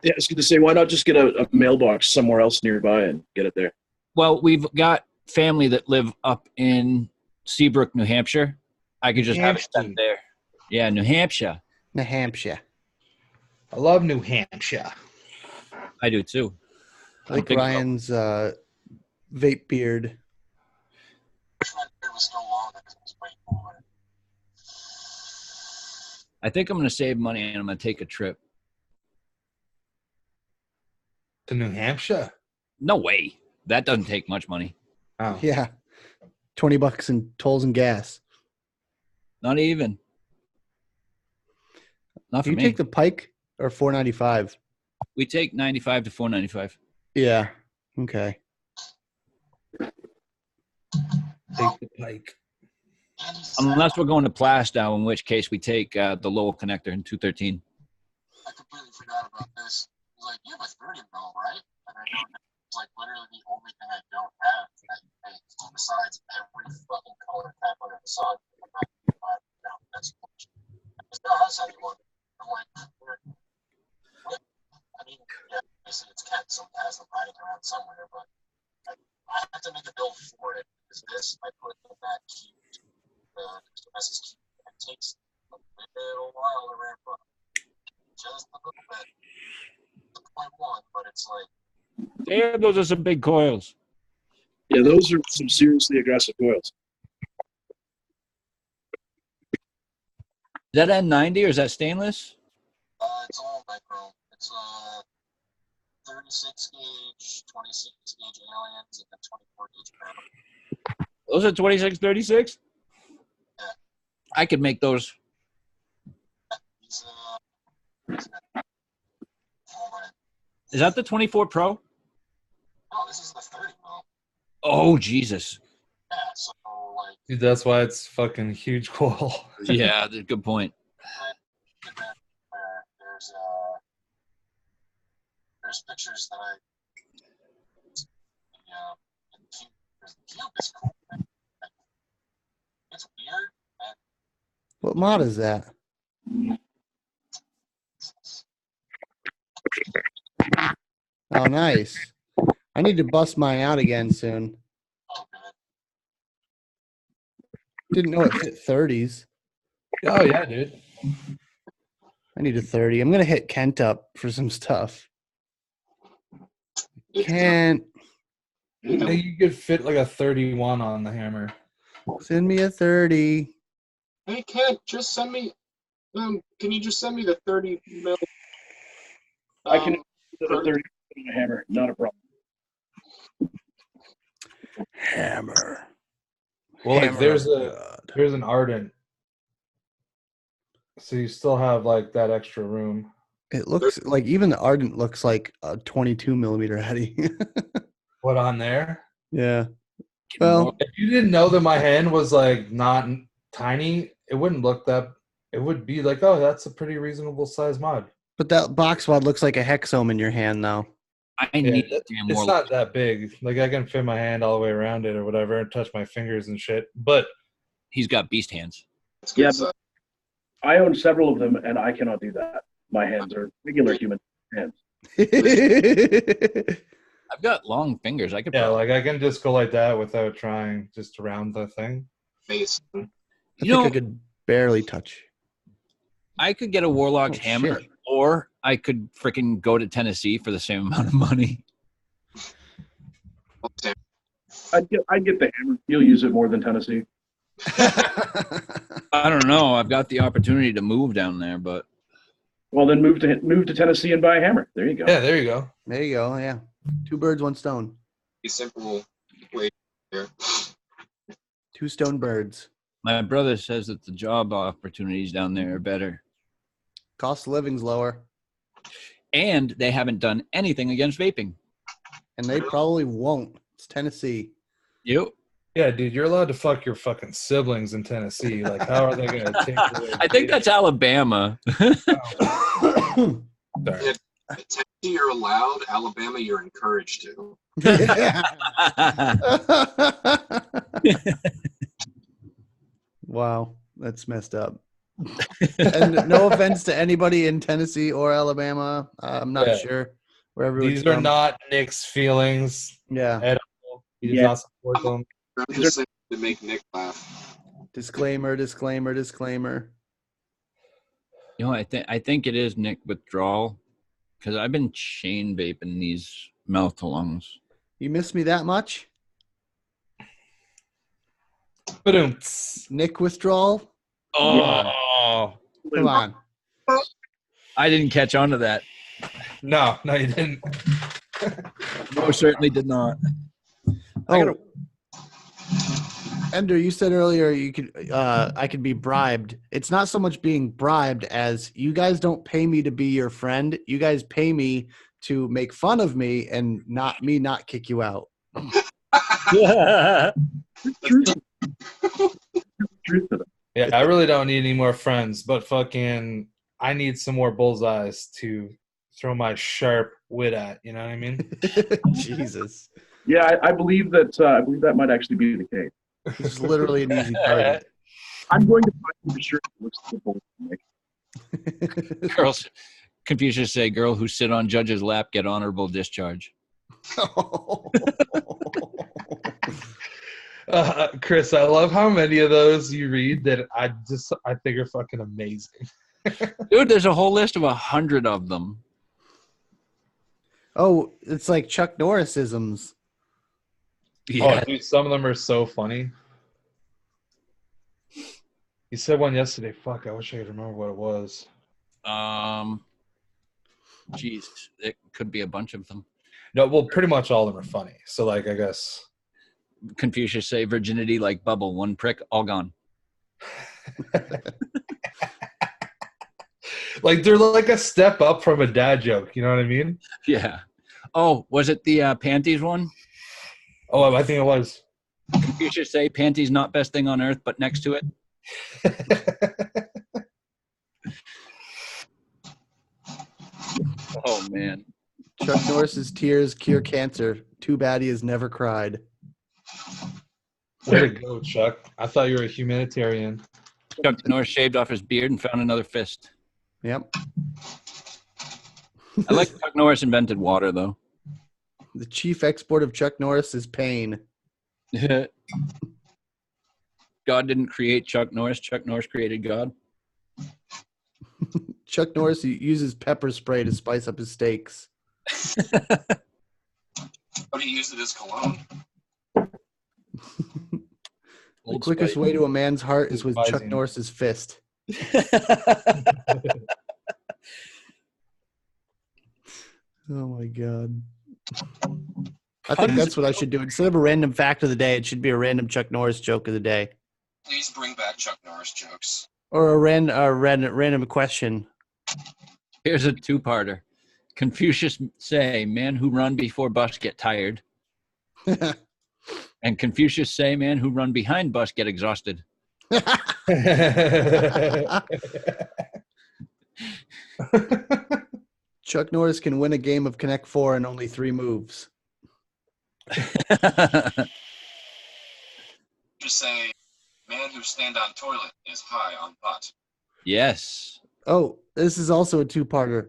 Speaker 6: Yeah, I was going to say, why not just get a mailbox somewhere else nearby and get it there?
Speaker 2: Well, we've got family that live up in Seabrook, New Hampshire. I could just have it sent there. Yeah, New Hampshire.
Speaker 1: New Hampshire.
Speaker 4: I love New Hampshire.
Speaker 2: I do too.
Speaker 1: I like Ryan's vape beard.
Speaker 3: I wish my beard was still long because it was way cooler.
Speaker 2: I think I'm going to save money and I'm going to take a trip.
Speaker 4: To New Hampshire?
Speaker 2: No way. That doesn't take much money.
Speaker 4: Oh.
Speaker 1: Yeah. $20 in tolls and gas.
Speaker 2: Not even. Not
Speaker 1: Do
Speaker 2: for
Speaker 1: you
Speaker 2: me.
Speaker 1: take the Pike or $4.95?
Speaker 2: We take 95 to 495.
Speaker 1: Yeah. Okay.
Speaker 4: Take the Pike.
Speaker 2: Unless we're going to Plastow, in which case we take the Lowell connector in 213.
Speaker 3: I completely forgot about this. It was like, you have a 30 mil, right? And I don't know. It's like literally the only thing I don't have that you make besides every fucking color cap under the sun. I'm not down. That's bullshit. I just don't have anyone. I'm like, what? I mean, yeah, obviously it's Kent, so he has them hiding around somewhere, but I have to make a build for it because this I put in that key, the message key. It takes a little while to ramp up. Just a little bit. The .1, but it's like,
Speaker 2: Damn, those are some big coils.
Speaker 6: Yeah, those are some seriously aggressive coils.
Speaker 2: Is that N90 or is that stainless?
Speaker 3: it's all micro. It's 36 gauge, 26 gauge aliens, and then 24 gauge ground.
Speaker 2: Those are 2636?
Speaker 3: Yeah.
Speaker 2: I could make those.
Speaker 3: These,
Speaker 2: Is that the 24 Pro?
Speaker 3: no, this is the 30 mil.
Speaker 2: Oh, Jesus.
Speaker 3: Yeah, so like,
Speaker 4: Dude, that's why it's fucking huge coil.
Speaker 2: Yeah, that's a good point.
Speaker 3: there's pictures that I in the cube. The cube is cool. It's weird. And
Speaker 1: What mod is that? Oh, nice. I need to bust mine out again soon.
Speaker 3: oh, good.
Speaker 1: Didn't know it fit 30s.
Speaker 4: Oh yeah, dude.
Speaker 1: I need a 30. I'm gonna hit Kent up for some stuff. Can't
Speaker 4: I think you could fit like a 31 on the hammer.
Speaker 1: send me a 30.
Speaker 3: Hey, Kent, just send me. Can you just send me the 30 mil?
Speaker 6: I can do the 30 on a hammer, not a problem.
Speaker 1: Hammer.
Speaker 4: Well, like
Speaker 1: Hammer
Speaker 4: there's
Speaker 1: of God.
Speaker 4: an ardent, so you still have like that extra room.
Speaker 1: It looks like even the Ardent looks like a 22 millimeter heady.
Speaker 4: What on there?
Speaker 1: Yeah. Well,
Speaker 4: If you didn't know that my hand was like not tiny, it wouldn't look that. It would be like, oh, that's a pretty reasonable size mod.
Speaker 1: but that box wad looks like a hexome in your hand now.
Speaker 2: I
Speaker 4: Yeah,
Speaker 2: need to damn
Speaker 4: it's
Speaker 2: more.
Speaker 4: not that big. Like I can fit my hand all the way around it or whatever and touch my fingers and shit. But
Speaker 2: He's got beast hands.
Speaker 3: It's good
Speaker 6: Yeah,
Speaker 3: size.
Speaker 6: I own several of them, and I cannot do that. My hands are regular human hands.
Speaker 2: I've got long fingers. I could
Speaker 4: yeah,
Speaker 2: probably.
Speaker 4: like I can just go like that without trying, just around the thing.
Speaker 3: Face.
Speaker 1: I
Speaker 2: You
Speaker 1: think
Speaker 2: know,
Speaker 1: I could barely touch.
Speaker 2: I could get a Warlock's
Speaker 1: Oh,
Speaker 2: hammer,
Speaker 1: shit.
Speaker 2: or I could freaking go to Tennessee for the same amount of money.
Speaker 6: I'd get the hammer. You'll use it more than Tennessee.
Speaker 2: I don't know. I've got the opportunity to move down there, but
Speaker 6: Well, then move to Tennessee and buy a hammer. There you go.
Speaker 4: Yeah, there you go.
Speaker 1: There you go. Yeah. 2 birds, 1 stone.
Speaker 3: A simple way here.
Speaker 1: 2 stone birds.
Speaker 2: my brother says that the job opportunities down there are better.
Speaker 1: Cost of living's lower.
Speaker 2: And they haven't done anything against vaping.
Speaker 1: And they probably won't. It's Tennessee.
Speaker 2: Yep.
Speaker 4: Yeah, dude, you're allowed to fuck your fucking siblings in Tennessee. Like, how are they going to take away?
Speaker 2: I think that's Alabama.
Speaker 4: Sorry.
Speaker 3: Tennessee, you're allowed. Alabama, you're encouraged to.
Speaker 1: Wow, that's messed up. And no offense to anybody in Tennessee or Alabama. I'm not
Speaker 4: Yeah.
Speaker 1: sure where everyone's
Speaker 4: These are
Speaker 1: from.
Speaker 4: not Nick's feelings
Speaker 1: Yeah.
Speaker 4: at all. He does
Speaker 6: Yeah.
Speaker 4: not support them.
Speaker 3: I'm just saying to make Nick laugh.
Speaker 1: Disclaimer, disclaimer, disclaimer.
Speaker 2: You know, I think it is Nick withdrawal because I've been chain vaping these mouth to lungs.
Speaker 1: You miss me that much?
Speaker 4: But
Speaker 1: Nick withdrawal?
Speaker 2: Oh,
Speaker 1: Come on.
Speaker 2: I didn't catch on to that.
Speaker 4: no, you didn't.
Speaker 2: No, certainly did not.
Speaker 1: Oh, Ender, you said earlier you could I could be bribed. It's not so much being bribed as you guys don't pay me to be your friend. You guys pay me to make fun of me and not kick you out.
Speaker 6: Truth to that.
Speaker 4: Yeah, I really don't need any more friends, but fucking, I need some more bullseyes to throw my sharp wit at. You know what I mean?
Speaker 1: Jesus.
Speaker 6: Yeah, I believe that. I believe that might actually be the case.
Speaker 1: It's literally an easy target.
Speaker 6: I'm going to find a shirt that looks like a Nick.
Speaker 2: Girls, Confucius say, girl who sit on judge's lap get honorable discharge.
Speaker 4: Chris, I love how many of those you read that I think are fucking amazing.
Speaker 2: Dude, there's a whole list of 100 of them.
Speaker 1: Oh, it's like Chuck Norris-isms.
Speaker 2: Yeah.
Speaker 4: Oh, dude, some of them are so funny. You said one yesterday. Fuck, I wish I could remember what it was.
Speaker 2: Jeez, it could be a bunch of them.
Speaker 4: No, well, pretty much all of them are funny. So, like, I guess.
Speaker 2: Confucius say virginity like bubble, one prick, all gone.
Speaker 4: Like, they're like a step up from a dad joke. You know what I mean?
Speaker 2: Yeah. Oh, was it the panties one?
Speaker 4: Oh, I think it was.
Speaker 2: Confucius say panties not best thing on earth, but next to it. Oh man.
Speaker 1: Chuck Norris's tears cure cancer. Too bad he has never cried.
Speaker 4: Way to go, Chuck. I thought you were a humanitarian.
Speaker 2: Chuck Norris shaved off his beard and found another fist.
Speaker 1: Yep.
Speaker 2: I like Chuck Norris invented water though.
Speaker 1: The chief export of Chuck Norris is pain.
Speaker 2: God didn't create Chuck Norris. Chuck Norris created God.
Speaker 1: Chuck Norris uses pepper spray to spice up his steaks.
Speaker 3: But he used it as cologne.
Speaker 1: The
Speaker 2: Old
Speaker 1: quickest
Speaker 2: Spice.
Speaker 1: way to a man's heart is with Chuck
Speaker 4: Spicy.
Speaker 1: Norris's fist. Oh my god. I think that's what I should do. Instead of a random fact of the day, it should be a random Chuck Norris joke of the day.
Speaker 3: Please bring back Chuck Norris jokes.
Speaker 1: Or a random question.
Speaker 2: Here's a two-parter. Confucius say, man who run before bus get tired. And Confucius say, man who run behind bus get exhausted.
Speaker 1: Chuck Norris can win a game of Connect 4 in only 3 moves.
Speaker 3: Just say, man who stand on toilet is high on pot.
Speaker 2: Yes.
Speaker 1: Oh, this is also a two-parter.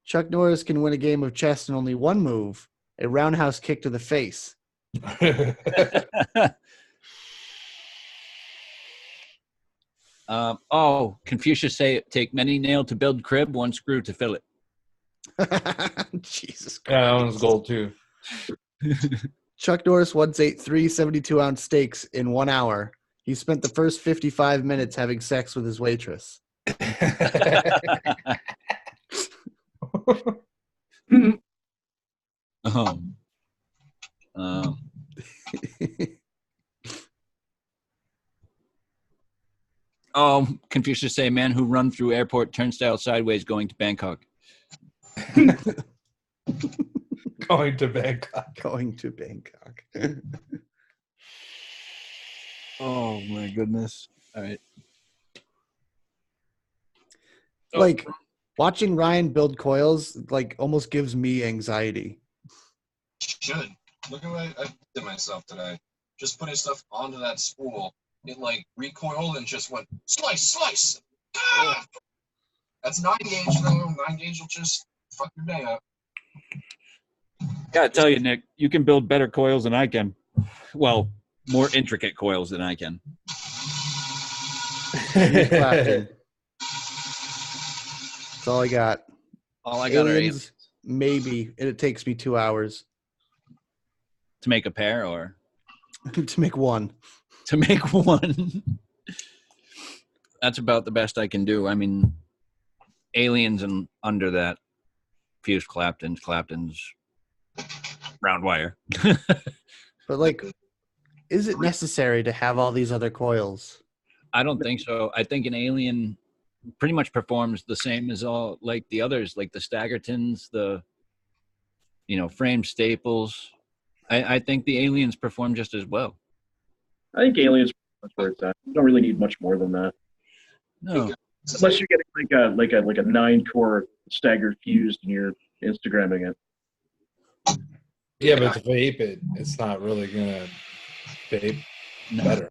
Speaker 1: Chuck Norris can win a game of chess in only 1 move, a roundhouse kick to the face.
Speaker 2: Confucius say, take many nail to build crib, 1 screw to fill it.
Speaker 1: Jesus Christ.
Speaker 4: Yeah, that one's gold too.
Speaker 1: Chuck Norris once ate 3 72-ounce steaks in 1 hour. He spent the first 55 minutes having sex with his waitress.
Speaker 2: Confucius say, man who run through airport turnstile sideways going to Bangkok.
Speaker 4: Going to Bangkok.
Speaker 1: Going to Bangkok.
Speaker 2: Oh my goodness. All right.
Speaker 1: Like, watching Ryan build coils, like, almost gives me anxiety.
Speaker 3: Should. Look at what I did myself today. Just putting stuff onto that spool. It like recoiled and just went slice. Ah! That's 9 gauge though. 9 gauge will just fuck your day up.
Speaker 2: Gotta tell you, Nick, you can build better coils than I can. Well, more intricate coils than I can.
Speaker 1: Clapton. That's all I got.
Speaker 2: All I got are
Speaker 1: Aliens, maybe. And it takes me 2 hours
Speaker 2: to make a pair or
Speaker 1: to make one.
Speaker 2: to make one. That's about the best I can do. I mean, aliens and under that, fused Claptons, round wire.
Speaker 1: But, like, is it necessary to have all these other coils?
Speaker 2: I don't think so. I think an alien pretty much performs the same as all like the others, like the Staggertons, the frame staples. I think the aliens perform just as well.
Speaker 6: I think aliens that's where it's at. You don't really need much more than that,
Speaker 2: No.
Speaker 6: unless you're getting like a 9-core staggered fused and you're Instagramming it.
Speaker 4: Yeah, but to vape it, it's not really gonna vape better.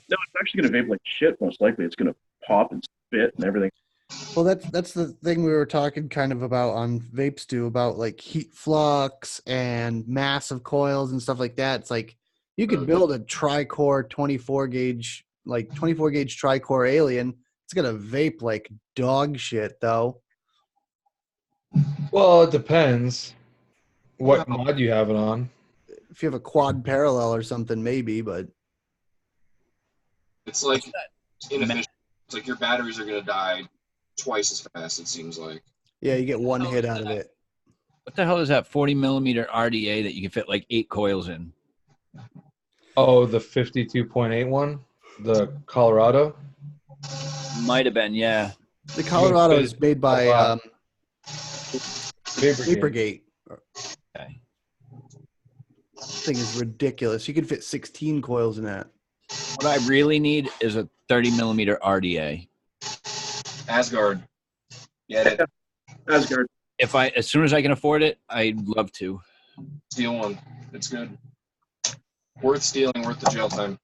Speaker 6: No, it's actually going to vape like shit. Most likely, it's going to pop and spit and everything.
Speaker 1: Well, that's the thing we were talking kind of about on Vape Stew about, like, heat flux and massive coils and stuff like that. It's like you could build a tri-core 24 gauge tri-core alien. It's gonna vape like dog shit though.
Speaker 4: Well, it depends what mod you have it on.
Speaker 1: If you have a quad parallel or something, maybe, but
Speaker 3: It's like inefficient. It's like your batteries are gonna die twice as fast. It seems like.
Speaker 1: yeah, you get one hit out of it.
Speaker 2: What the hell is that 40 millimeter RDA that you can fit like 8 coils in?
Speaker 4: Oh, the 52.8 one, the Colorado.
Speaker 2: Might have been, yeah.
Speaker 1: The Colorado is made by
Speaker 4: Vaporgate.
Speaker 1: Vaporgate.
Speaker 2: Okay.
Speaker 1: Thing is ridiculous. You can fit 16 coils in that.
Speaker 2: What I really need is a 30 millimeter RDA.
Speaker 3: Asgard. Get it.
Speaker 6: Asgard.
Speaker 2: As soon as I can afford it, I'd love to.
Speaker 3: Steal one. It's good. Worth stealing, worth the jail time.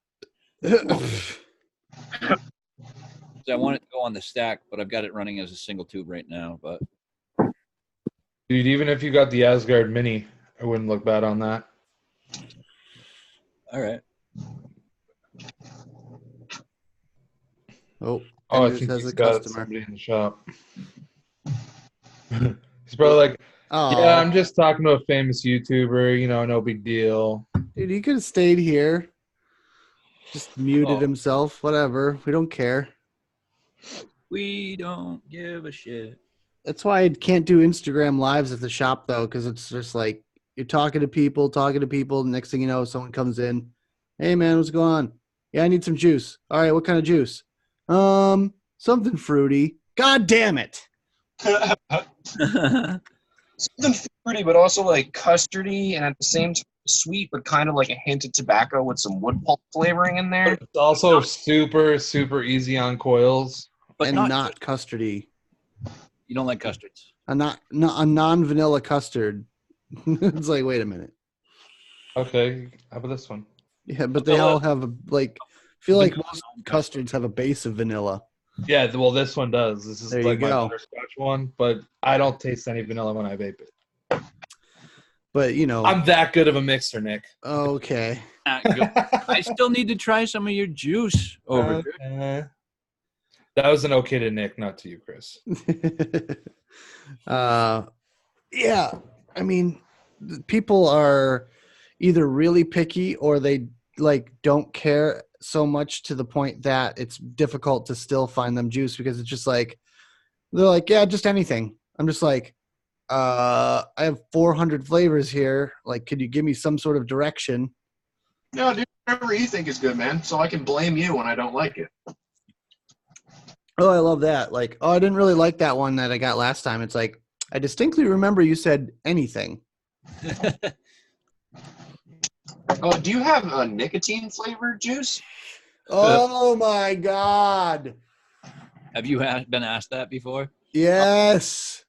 Speaker 2: I want it to go on the stack, but I've got it running as a single tube right now. But
Speaker 4: Dude, even if you got the Asgard Mini, I wouldn't look bad on that.
Speaker 2: all right.
Speaker 1: Oh,
Speaker 4: Oh, I
Speaker 1: Andrews
Speaker 4: think
Speaker 1: has
Speaker 4: he's
Speaker 1: a
Speaker 4: got
Speaker 1: customer.
Speaker 4: somebody in the shop. He's probably like, yeah,
Speaker 1: Oh,
Speaker 4: I'm just talking to a famous YouTuber. You know, no big deal.
Speaker 1: dude, he could have stayed here. Just muted
Speaker 4: Oh.
Speaker 1: himself. Whatever. We don't care.
Speaker 2: We don't give a shit.
Speaker 1: That's why I can't do Instagram lives at the shop though, because it's just like you're talking to people. Next thing you know, someone comes in. Hey man, what's going on? Yeah, I need some juice. All right, what kind of juice? Something fruity. God damn it.
Speaker 3: Something fruity, but also like custardy, and at the same time sweet, but kind of like a hint of tobacco with some wood pulp flavoring in there.
Speaker 4: It's also super, super easy on coils.
Speaker 2: But
Speaker 1: And
Speaker 2: not
Speaker 1: custardy.
Speaker 2: you don't like custards.
Speaker 1: A non-vanilla custard. It's like, wait a minute.
Speaker 4: Okay, how about this one?
Speaker 1: Yeah, but they all have I feel like most custards have a base of vanilla.
Speaker 4: Yeah, well, this one does. This is
Speaker 1: There you
Speaker 4: like my
Speaker 1: go.
Speaker 4: butterscotch one, but I don't taste any vanilla when I vape it.
Speaker 1: But you know,
Speaker 4: I'm that good of a mixer, Nick.
Speaker 1: okay.
Speaker 2: I still need to try some of your juice over here.
Speaker 4: Okay. That was an okay to Nick, not to you, Chris.
Speaker 1: Yeah. I mean, people are either really picky or they like don't care so much to the point that it's difficult to still find them juice because it's just like they're like, yeah, just anything. I'm just like, I have 400 flavors here. Like, could you give me some sort of direction?
Speaker 3: No, dude, whatever you think is good, man. So I can blame you when I don't like it.
Speaker 1: Oh, I love that. Like, oh, I didn't really like that one that I got last time. It's like, I distinctly remember you said anything.
Speaker 3: Oh, do you have a nicotine flavored juice?
Speaker 1: Oh my God.
Speaker 2: Have you been asked that before?
Speaker 1: Yes.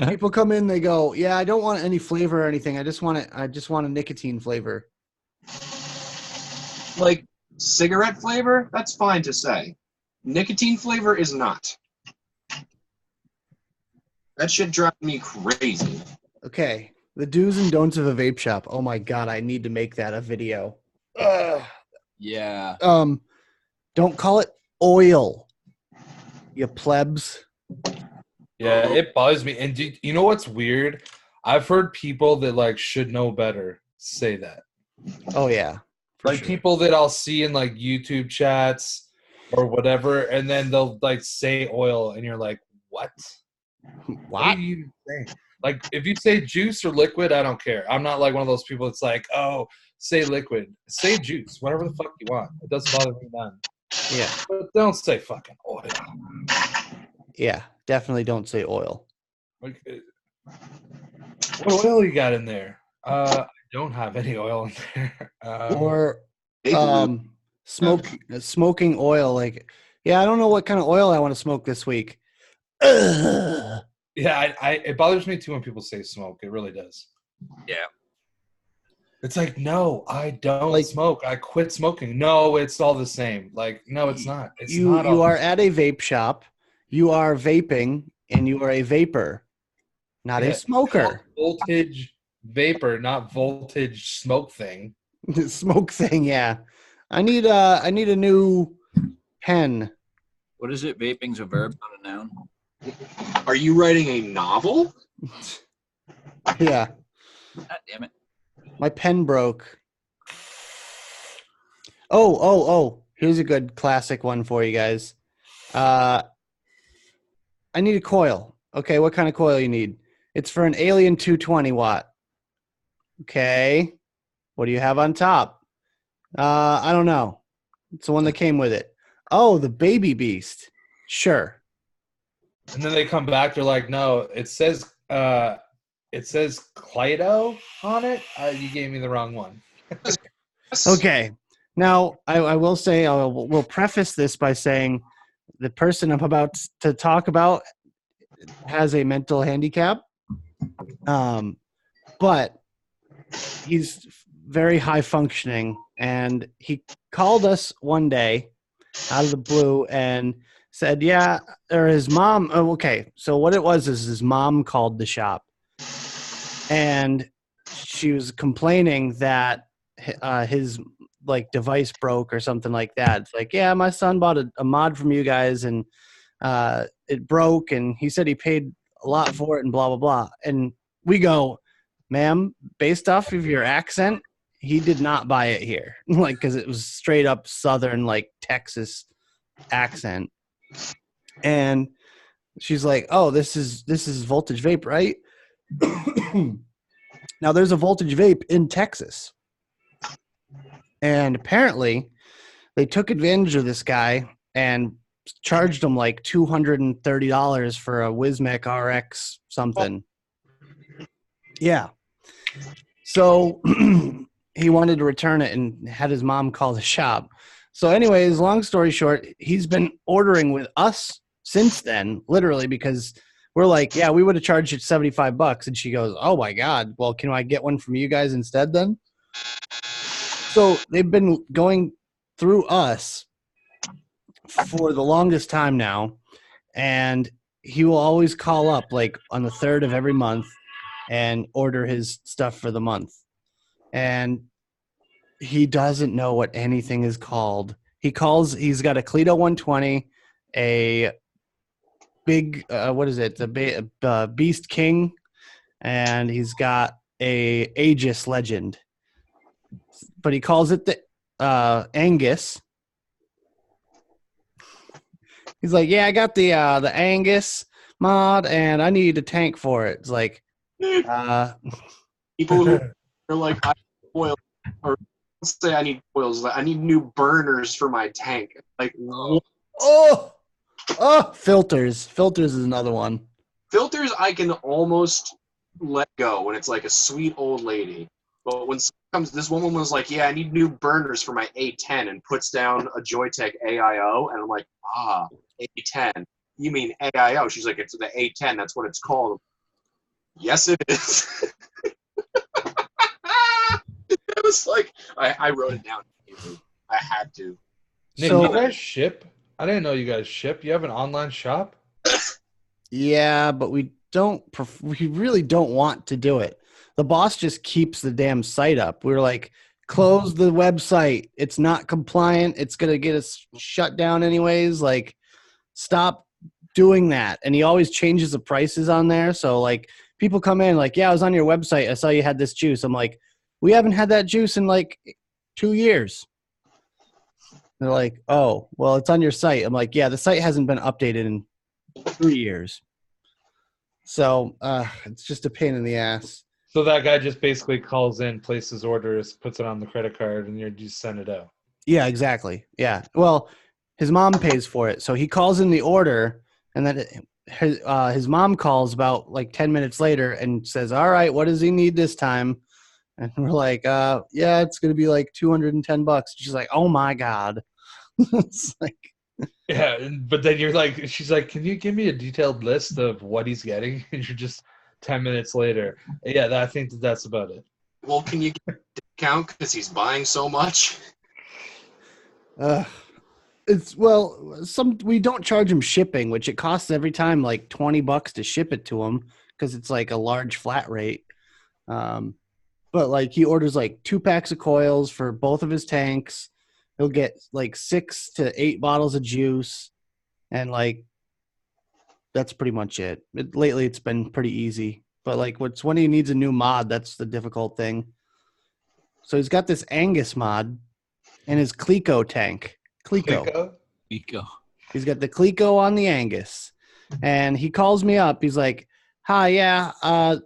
Speaker 1: People come in, they go, yeah, I don't want any flavor or anything. I just want a nicotine flavor.
Speaker 3: Like cigarette flavor? That's fine to say. Nicotine flavor is not. That should drive me crazy.
Speaker 1: Okay. The do's and don'ts of a vape shop. Oh my God, I need to make that a video. Ugh.
Speaker 2: Yeah.
Speaker 1: Don't call it oil, you plebs.
Speaker 4: Yeah, it bothers me. And you know what's weird? I've heard people that like should know better say that.
Speaker 1: Oh yeah.
Speaker 4: Like
Speaker 1: sure.
Speaker 4: people that I'll see in like YouTube chats or whatever, and then they'll like say oil, and you're like, what? What are you even saying? Like, if you say juice or liquid, I don't care. I'm not like one of those people that's like, oh, say liquid. Say juice, whatever the fuck you want. It doesn't bother me none.
Speaker 1: Yeah.
Speaker 4: But don't say fucking oil.
Speaker 1: Yeah, definitely don't say oil.
Speaker 4: Like, what oil you got in there? I don't have any oil in there.
Speaker 1: Or smoking oil. Like, yeah, I don't know what kind of oil I want to smoke this week. Ugh.
Speaker 4: Yeah, it bothers me too when people say smoke. It really does.
Speaker 2: Yeah.
Speaker 4: It's like, no, I don't smoke. I quit smoking. No, it's all the same. Like, no, it's not. It's not.
Speaker 1: You are at a vape shop. You are vaping, and you are a vapor, not a smoker.
Speaker 4: Voltage vapor, not voltage smoke thing.
Speaker 1: Smoke thing, yeah. I need a new pen.
Speaker 2: What is it? Vaping's a verb, not a noun.
Speaker 3: Are you writing a novel?
Speaker 1: Yeah.
Speaker 2: God damn it.
Speaker 1: My pen broke. Oh. Here's a good classic one for you guys. I need a coil. Okay, what kind of coil you need? It's for an Alien 220 watt. Okay. What do you have on top? I don't know. It's the one that came with it. Oh, the Baby Beast. Sure.
Speaker 4: And then they come back. They're like, no, it says Clydo on it. You gave me the wrong one.
Speaker 1: Okay. Now, I will say, we'll preface this by saying the person I'm about to talk about has a mental handicap. But he's very high functioning, and he called us one day out of the blue and said, yeah, or his mom. Oh, okay. So what it was is his mom called the shop, and she was complaining that his like device broke or something like that. It's like, yeah, my son bought a mod from you guys and it broke, and he said he paid a lot for it and blah blah blah. And we go, ma'am, based off of your accent, he did not buy it here, like because it was straight up Southern, like Texas accent. And she's like, oh, this is Voltage Vape, right? Now there's a Voltage Vape in Texas, and apparently they took advantage of this guy and charged him like $230 for a Wismec RX something. Yeah. So he wanted to return it and had his mom call the shop. So anyways, long story short, he's been ordering with us since then, literally, because we're like, yeah, we would have charged you $75. And she goes, oh my God, well, can I get one from you guys instead then? So they've been going through us for the longest time now. And he will always call up like on the 3rd of every month and order his stuff for the month. And he doesn't know what anything is called. He's got a Cleto 120, a big, what is it? The Beast King, and he's got a Aegis Legend. But he calls it the Angus. He's like, yeah, I got the Angus mod, and I need a tank for it. It's like,
Speaker 3: People who are like, I need oil, or let's say I need oils, like I need new burners for my tank. Like, what?
Speaker 1: Filters. Filters is another one.
Speaker 3: Filters I can almost let go when it's like a sweet old lady. But when this woman was like, yeah, I need new burners for my A10, and puts down a Joytech AIO, and I'm like, A10. You mean AIO? She's like, it's the A10. That's what it's called. Yes, it is. It was like, I wrote it down. I had to.
Speaker 4: Nick,
Speaker 1: So-
Speaker 4: you guys ship? I didn't know you guys ship. You have an online shop?
Speaker 1: Yeah, but we really don't want to do it. The boss just keeps the damn site up. We were like, close the website. It's not compliant. It's going to get us shut down anyways. Like, stop doing that. And he always changes the prices on there. So, like, people come in like, yeah, I was on your website. I saw you had this juice. I'm like, we haven't had that juice in like 2 years. They're like, oh, well, it's on your site. I'm like, yeah, the site hasn't been updated in 3 years. So it's just a pain in the ass.
Speaker 4: So that guy just basically calls in, places orders, puts it on the credit card, and you just send it out.
Speaker 1: Yeah, exactly. Yeah. Well, his mom pays for it. So he calls in the order, and then his mom calls about like 10 minutes later and says, all right, what does he need this time? And we're like, yeah, it's going to be like $210. She's like, oh my God. It's like,
Speaker 4: Yeah, but then you're like, she's like, can you give me a detailed list of what he's getting? And you're just 10 minutes later. Yeah, I think that's about it.
Speaker 3: Well, can you get a discount because he's buying so much?
Speaker 1: we don't charge him shipping, which it costs every time like $20 to ship it to him because it's like a large flat rate. But like he orders like 2 packs of coils for both of his tanks. He'll get like 6 to 8 bottles of juice, and like that's pretty much it. Lately, it's been pretty easy. But like, when he needs a new mod, that's the difficult thing. So he's got this Angus mod and his Clico tank. Clico.
Speaker 2: Nico.
Speaker 1: He's got the Clico on the Angus, and he calls me up. He's like, "Hi, yeah,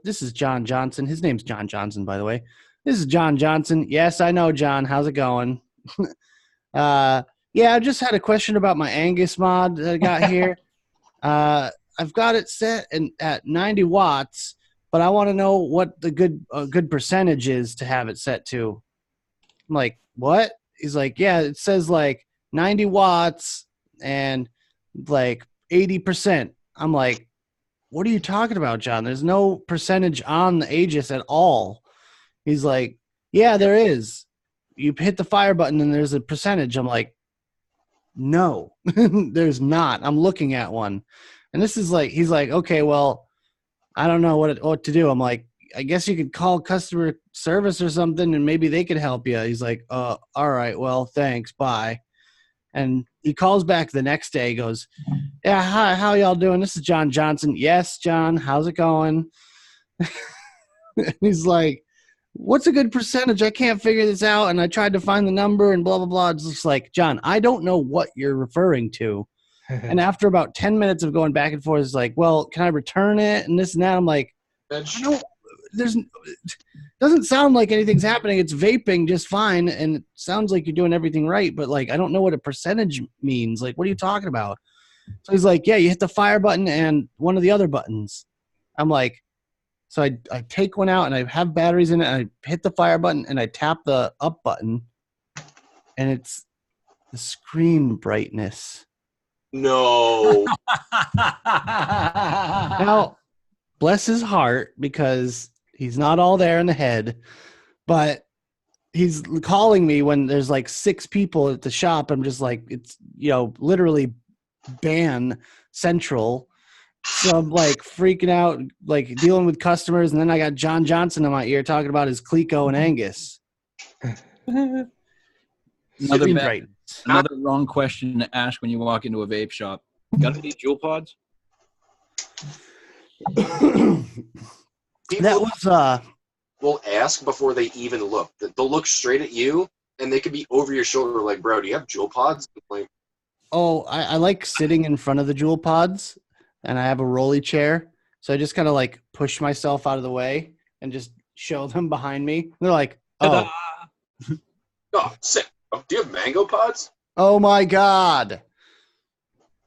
Speaker 1: this is John Johnson. His name's John Johnson, by the way. This is John Johnson. Yes, I know, John. How's it going? Yeah, I just had a question about my Angus mod that I got here. I've got it set at 90 watts, but I want to know what the good percentage is to have it set to." I'm like, what? He's like, yeah, it says like 90 watts and like 80%. I'm like, what are you talking about, John? There's no percentage on the Aegis at all. He's like, yeah, there is. You hit the fire button and there's a percentage. I'm like, no, there's not. I'm looking at one. And this is like, he's like, okay, well, I don't know what to do. I'm like, I guess you could call customer service or something and maybe they could help you. He's like, all right, well, thanks, bye. And he calls back the next day, goes, yeah, hi, how y'all doing? This is John Johnson. Yes, John, how's it going? And he's like, what's a good percentage? I can't figure this out. And I tried to find the number and blah, blah, blah. It's just like, John, I don't know what you're referring to. And after about 10 minutes of going back and forth, it's like, well, can I return it? And this and that. I'm like, I don't, doesn't sound like anything's happening. It's vaping just fine. And it sounds like you're doing everything right. But like, I don't know what a percentage means. Like, what are you talking about? So he's like, yeah, you hit the fire button and one of the other buttons. I'm like, so I take one out and I have batteries in it and I hit the fire button and I tap the up button and it's the screen brightness.
Speaker 3: No.
Speaker 1: Now, bless his heart because he's not all there in the head, but he's calling me when there's like 6 people at the shop. I'm just like, it's, literally ban central. So I'm like freaking out, like dealing with customers. And then I got John Johnson in my ear talking about his Clico and Angus.
Speaker 2: Another wrong question to ask when you walk into a vape shop. Got any jewel pods?
Speaker 3: People will ask before they even look. They'll look straight at you, and they could be over your shoulder like, bro, do you have jewel pods? Like,
Speaker 1: oh, I like sitting in front of the jewel pods, and I have a rolly chair. So I just kind of like push myself out of the way and just show them behind me. They're like, oh.
Speaker 3: Oh, sick. Oh, do you have mango pods?
Speaker 1: Oh, my God.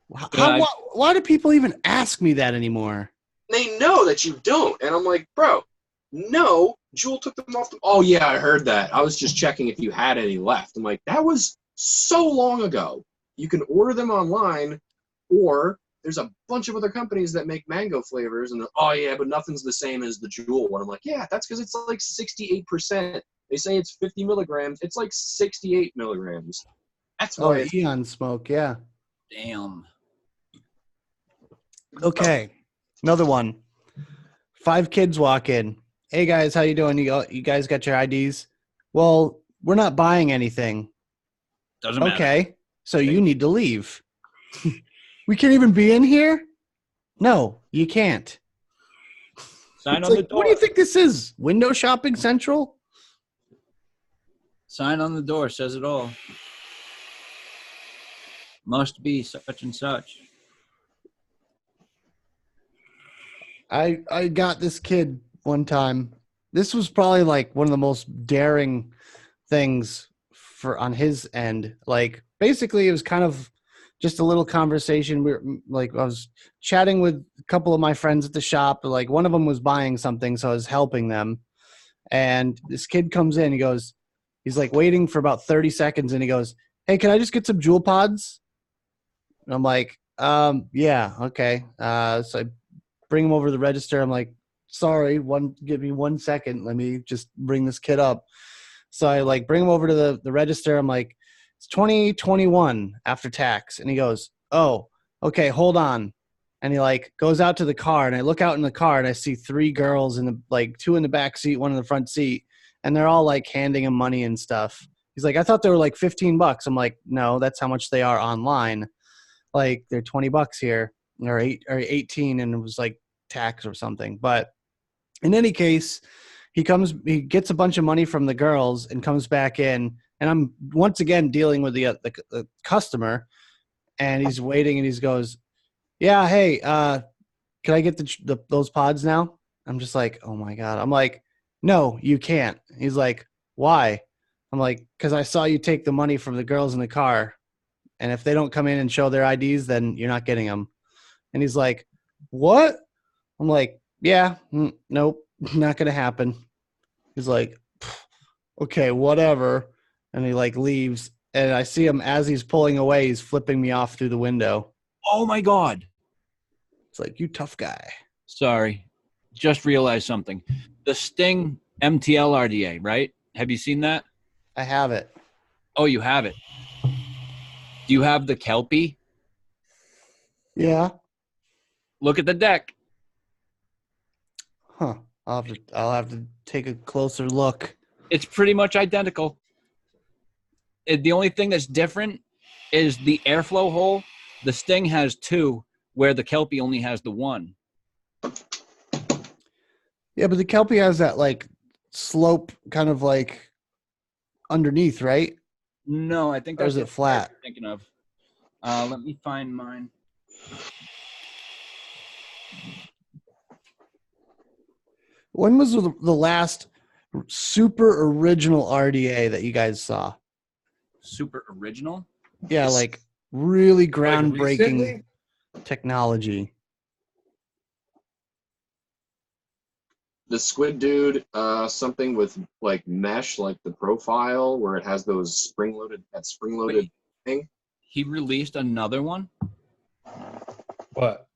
Speaker 1: Why do people even ask me that anymore?
Speaker 3: They know that you don't. And I'm like, bro, no. Jewel took them off. Oh, yeah, I heard that. I was just checking if you had any left. I'm like, that was so long ago. You can order them online, or there's a bunch of other companies that make mango flavors. And oh, yeah, but nothing's the same as the Jewel one. I'm like, yeah, that's because it's like 68%. They say it's 50 milligrams. It's like 68 milligrams. That's why it's
Speaker 1: Eon smoke, yeah.
Speaker 2: Damn.
Speaker 1: Okay, another one. 5 kids walk in. Hey, guys, how you doing? You guys got your IDs? Well, we're not buying anything.
Speaker 2: Doesn't matter.
Speaker 1: Okay, so you need to leave. We can't even be in here? No, you can't.
Speaker 2: Sign on the door.
Speaker 1: What do you think this is? Window shopping central?
Speaker 2: Sign on the door says it all. Must be such and such.
Speaker 1: I got this kid one time. This was probably like one of the most daring things on his end. Like basically it was kind of just a little conversation. I was chatting with a couple of my friends at the shop. Like one of them was buying something, so I was helping them. And this kid comes in, he's like waiting for about 30 seconds and he goes, hey, can I just get some jewel pods? And I'm like, yeah, okay. So I bring him over to the register. I'm like, sorry, give me 1 second. Let me just bring this kid up. So I like bring him over to the register. I'm like, it's 2021 after tax. And he goes, oh, okay, hold on. And he like goes out to the car and I look out in the car and I see 3 girls like 2 in the back seat, 1 in the front seat. And they're all like handing him money and stuff. He's like, I thought they were like $15. I'm like, no, that's how much they are online. Like they're $20 here or 18 and it was like tax or something. But in any case, he gets a bunch of money from the girls and comes back in. And I'm once again dealing with the customer and he's waiting and he goes, yeah, hey, can I get those pods now? I'm just like, oh my God. I'm like, no, you can't. He's like, why? I'm like, because I saw you take the money from the girls in the car. And if they don't come in and show their IDs, then you're not getting them. And he's like, what? I'm like, yeah, nope, not going to happen. He's like, okay, whatever. And he like leaves. And I see him as he's pulling away, he's flipping me off through the window.
Speaker 2: Oh my God.
Speaker 1: It's like, you tough guy.
Speaker 2: Sorry. Just realized something. The Sting MTL RDA, right? Have you seen that?
Speaker 1: I have it.
Speaker 2: Oh, you have it. Do you have the Kelpie?
Speaker 1: Yeah.
Speaker 2: Look at the deck.
Speaker 1: Huh. I'll have to take a closer look.
Speaker 2: It's pretty much identical. The only thing that's different is the airflow hole. The Sting has 2, where the Kelpie only has the 1.
Speaker 1: Yeah, but the Kelpie has that like slope kind of like underneath, right?
Speaker 2: No, I think
Speaker 1: Or
Speaker 2: that's
Speaker 1: is it flat?
Speaker 2: I'm thinking of. Let me find mine.
Speaker 1: When was the last super original RDA that you guys saw?
Speaker 2: Super original.
Speaker 1: Yeah, like really
Speaker 4: Like
Speaker 1: groundbreaking
Speaker 4: recently?
Speaker 1: technology.
Speaker 3: The Squid Dude, something with like mesh, like the profile where it has those spring-loaded
Speaker 2: Wait.
Speaker 3: thing.
Speaker 2: He released another one.
Speaker 4: What?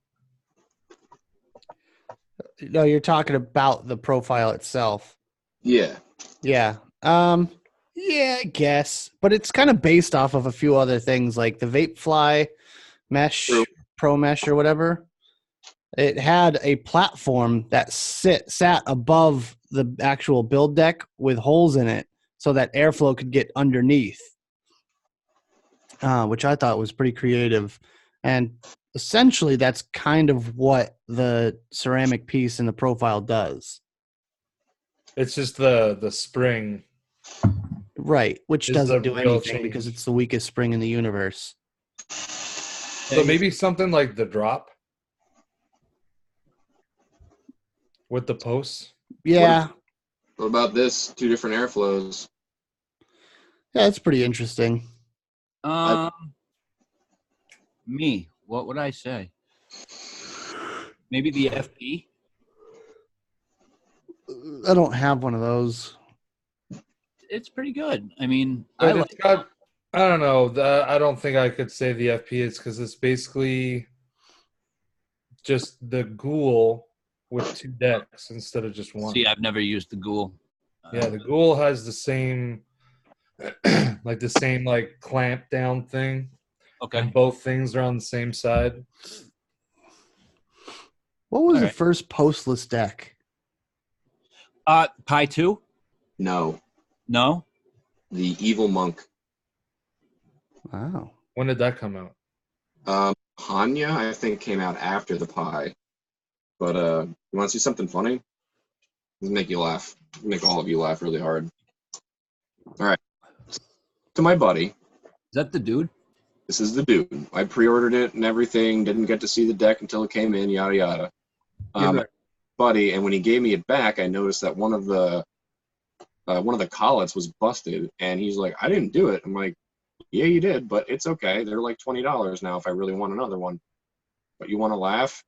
Speaker 1: No, you're talking about the profile itself.
Speaker 3: Yeah.
Speaker 1: Yeah. Yeah, I guess. But it's kind of based off of a few other things like the Vape Fly mesh,
Speaker 3: True.
Speaker 1: Pro Mesh or whatever. It had a platform that sat above the actual build deck with holes in it so that airflow could get underneath, which I thought was pretty creative. And essentially, that's kind of what the ceramic piece in the profile does.
Speaker 4: It's just the spring.
Speaker 1: Right, which
Speaker 4: Is the
Speaker 1: doesn't do
Speaker 4: real
Speaker 1: anything because
Speaker 4: change.
Speaker 1: it's the weakest spring in the universe.
Speaker 4: So maybe something like the drop with the posts.
Speaker 1: Yeah,
Speaker 3: What about this? 2 different airflows.
Speaker 1: yeah, it's pretty interesting.
Speaker 2: Me. What would I say? Maybe the FP.
Speaker 1: I don't have one of those.
Speaker 2: It's pretty good. I mean,
Speaker 4: But it's got, I don't know. I don't think I could say the FP is because it's basically just the ghoul with 2 decks instead of just one.
Speaker 2: See, I've never used the Ghoul.
Speaker 4: Yeah, the ghoul has the same, like the same like clamp down thing.
Speaker 2: Okay.
Speaker 4: And both things are on the same side.
Speaker 1: What was
Speaker 2: All
Speaker 1: the
Speaker 2: right.
Speaker 1: first postless deck?
Speaker 2: Pi 2?
Speaker 3: No,
Speaker 2: No.
Speaker 3: the Evil Monk.
Speaker 1: Wow.
Speaker 4: When did that come out?
Speaker 3: Hanya, I think, came out after the Pi. But you want to see something funny? It'll make you laugh. It'll make all of you laugh really hard. All right. To my buddy.
Speaker 2: Is that the dude?
Speaker 3: This is the dude. I pre-ordered it and everything. Didn't get to see the deck until it came in. Yada yada.
Speaker 2: Right.
Speaker 3: Buddy, and when he gave me it back, I noticed that one of the collets was busted, and he's like, "I didn't do it." I'm like, "Yeah, you did, but it's okay. They're like $20 now if I really want another one." But you want to laugh?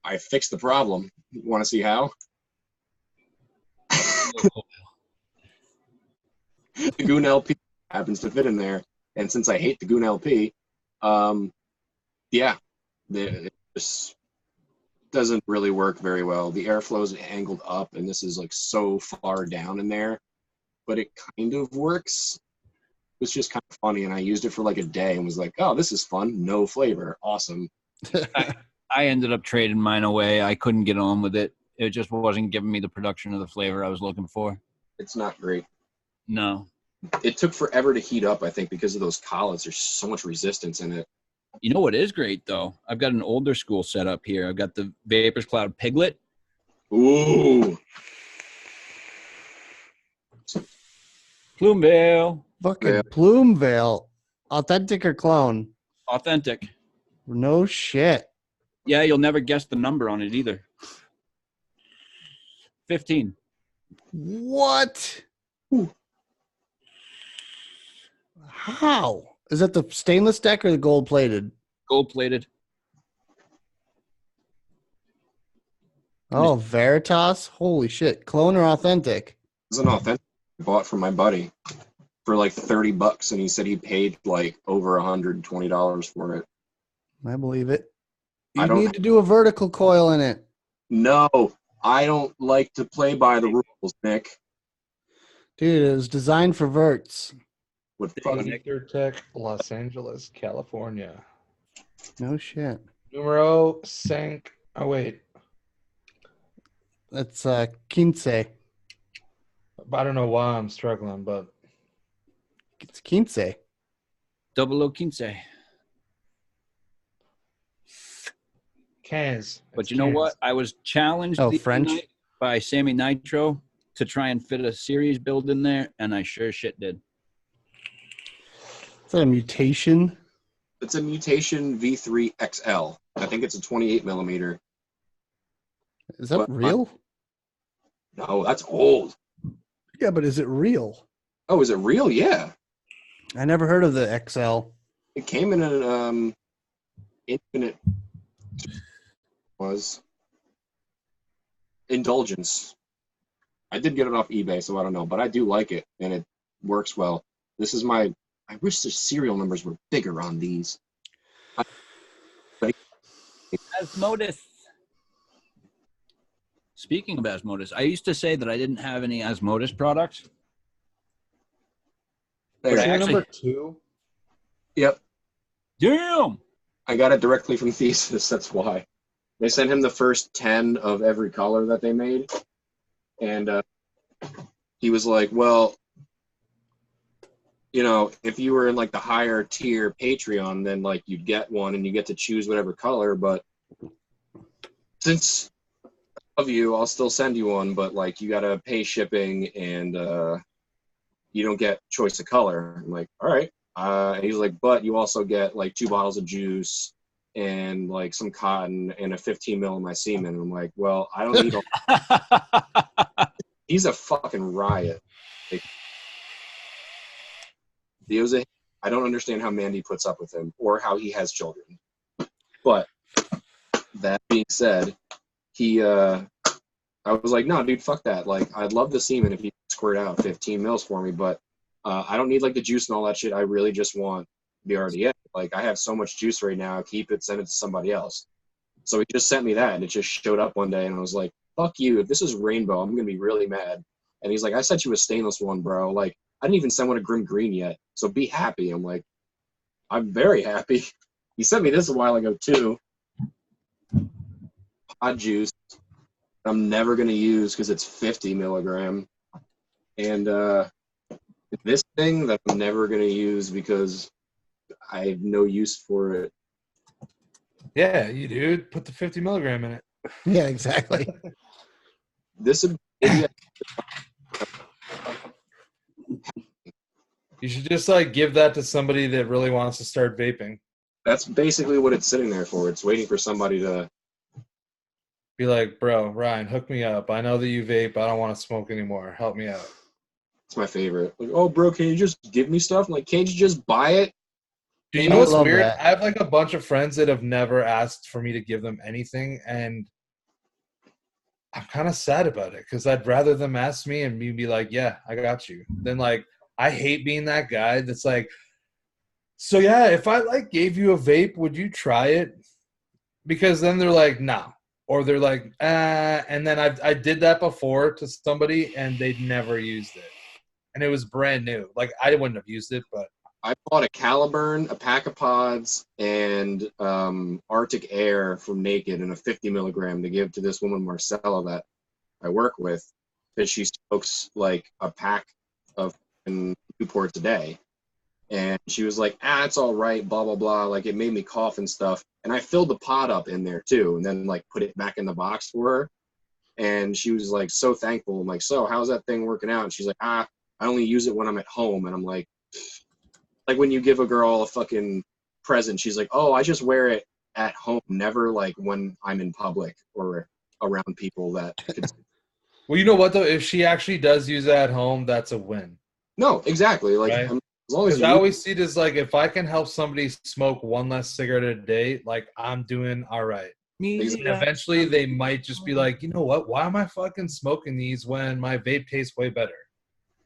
Speaker 3: I fixed the problem. You want to see how? The Goon LP happens to fit in there, and since I hate the Goon LP, yeah, it just doesn't really work very well. The airflow is angled up, and this is like so far down in there, but it kind of works. It's just kind of funny, and I used it for like a day and was like, "Oh, this is fun. No flavor, awesome."
Speaker 2: I ended up trading mine away. I couldn't get on with it. It just wasn't giving me the production of the flavor I was looking for.
Speaker 3: It's not great.
Speaker 2: No.
Speaker 3: It took forever to heat up, I think, because of those collets. There's so much resistance in it.
Speaker 2: You know what is great, though? I've got an older school set up here. I've got the Vapors Cloud Piglet.
Speaker 3: Ooh.
Speaker 2: Plumevale.
Speaker 1: Fucking
Speaker 3: Yeah.
Speaker 1: Plumevale. Authentic or clone?
Speaker 2: Authentic.
Speaker 1: No shit.
Speaker 2: Yeah, you'll never guess the number on it either. 15.
Speaker 1: What? How? Is that the stainless deck or the gold plated?
Speaker 2: Gold plated.
Speaker 1: Oh, Veritas? Holy shit. Clone or authentic?
Speaker 3: It's an authentic I bought from my buddy for like $30, and he said he paid like over $120 for it.
Speaker 1: I believe it.
Speaker 3: I
Speaker 1: You
Speaker 3: don't-
Speaker 1: need to do a vertical coil in it.
Speaker 3: No, I don't like to play by the rules, Nick.
Speaker 1: Dude, it was designed for verts.
Speaker 3: What fucking
Speaker 4: Ether Tech, Los Angeles, California.
Speaker 1: No shit.
Speaker 4: Numero cinq. Oh wait.
Speaker 1: That's quince.
Speaker 4: I don't know why I'm struggling, but
Speaker 1: It's quince.
Speaker 2: Double O Quince.
Speaker 4: cans.
Speaker 2: But
Speaker 4: It's
Speaker 2: you know
Speaker 4: cans.
Speaker 2: what? I was challenged
Speaker 1: Oh,
Speaker 2: the other
Speaker 1: French?
Speaker 2: night by Sammy Nitro to try and fit a series build in there, and I sure shit did.
Speaker 1: Is that a mutation?
Speaker 3: It's a Mutation V3 XL. I think it's a 28 millimeter.
Speaker 1: Is that
Speaker 3: But-
Speaker 1: real?
Speaker 3: No, that's old.
Speaker 1: Yeah, but is it real?
Speaker 3: Oh, is it real? Yeah.
Speaker 1: I never heard of the XL.
Speaker 3: It came in an infinite was indulgence. I did get it off eBay, so I don't know, but I do like it and it works well. This is my. I wish the serial numbers were bigger on these.
Speaker 2: Asmodus. Speaking of Asmodus, I used to say that I didn't have any Asmodus products.
Speaker 3: There.
Speaker 2: I actually-
Speaker 4: number 2?
Speaker 3: Yep,
Speaker 2: Damn.
Speaker 3: I got it directly from Thesis. That's why they sent him the first 10 of every color that they made, and he was like, "Well, you know, if you were in like the higher tier Patreon, then like you'd get one and you get to choose whatever color. But since I love you, I'll still send you one. But like you gotta pay shipping and you don't get choice of color." I'm like, "All right." And he's like, "But you also get like 2 bottles of juice and like some cotton and a 15 mil of my semen." I'm like, "Well, I don't need all." He's a fucking riot. Like, Dio's I don't understand how Mandy puts up with him or how he has children. But that being said, I was like, "No, dude, fuck that. Like, I'd love the semen if you squirt out 15 mils for me, but I don't need like the juice and all that shit. I really just want the RDA. Like, I have so much juice right now. Keep it, send it to somebody else." So he just sent me that, and it just showed up one day, and I was like, "Fuck you. If this is rainbow, I'm gonna be really mad." And he's like, "I sent you a stainless one, bro. Like, I didn't even send one a Grim Green yet, so be happy." I'm like, "I'm very happy." He sent me this a while ago too. Pod juice. I'm never gonna use because it's 50 milligram, and this thing that I'm never gonna use because I have no use for it.
Speaker 4: Yeah, you do. Put the 50 milligram in it.
Speaker 1: Yeah, exactly.
Speaker 3: This idiot,
Speaker 4: You should just like give that to somebody that really wants to start vaping.
Speaker 3: that's basically what it's sitting there for. It's waiting for somebody to.
Speaker 4: Be like, "Bro, Ryan, hook me up. I know that you vape. I don't want to smoke anymore. Help me out."
Speaker 3: It's my favorite. Like, "Oh, bro, can you just give me stuff?" I'm like, "Can't you just buy it?"
Speaker 4: Do you
Speaker 1: I
Speaker 4: know what's
Speaker 1: love
Speaker 4: weird?
Speaker 1: that.
Speaker 4: I have like a bunch of friends that have never asked for me to give them anything, and I'm kind of sad about it because I'd rather them ask me and me be like, "Yeah, I got you," than like I hate being that guy that's like, "So yeah, if I like gave you a vape, would you try it?" Because then they're like, "No," or they're like, and then I did that before to somebody and they'd never used it, and it was brand new. Like I wouldn't have used it, but
Speaker 3: I bought a Caliburn, a pack of pods, and Arctic Air from Naked and a 50 milligram to give to this woman, Marcella, that I work with, because she smokes like a pack of Newports a day. And she was like, "It's all right, blah, blah, blah." Like, it made me cough and stuff. And I filled the pod up in there too, and then like put it back in the box for her. And she was like so thankful. I'm like, "So how's that thing working out?" And she's like, I only use it when I'm at home." And I'm like when you give a girl a fucking present, she's like, "Oh, I just wear it at home, never like when I'm in public or around people that could."
Speaker 4: well, you know what though? If she actually does use it at home, that's a win.
Speaker 3: No, exactly. Like,
Speaker 4: Right.
Speaker 3: as long as
Speaker 4: Because
Speaker 3: you
Speaker 4: I always see it as like, if I can help somebody smoke one less cigarette a day, like I'm doing all right. And eventually they might just be like, "You know what? Why am I fucking smoking these when my vape tastes way better?"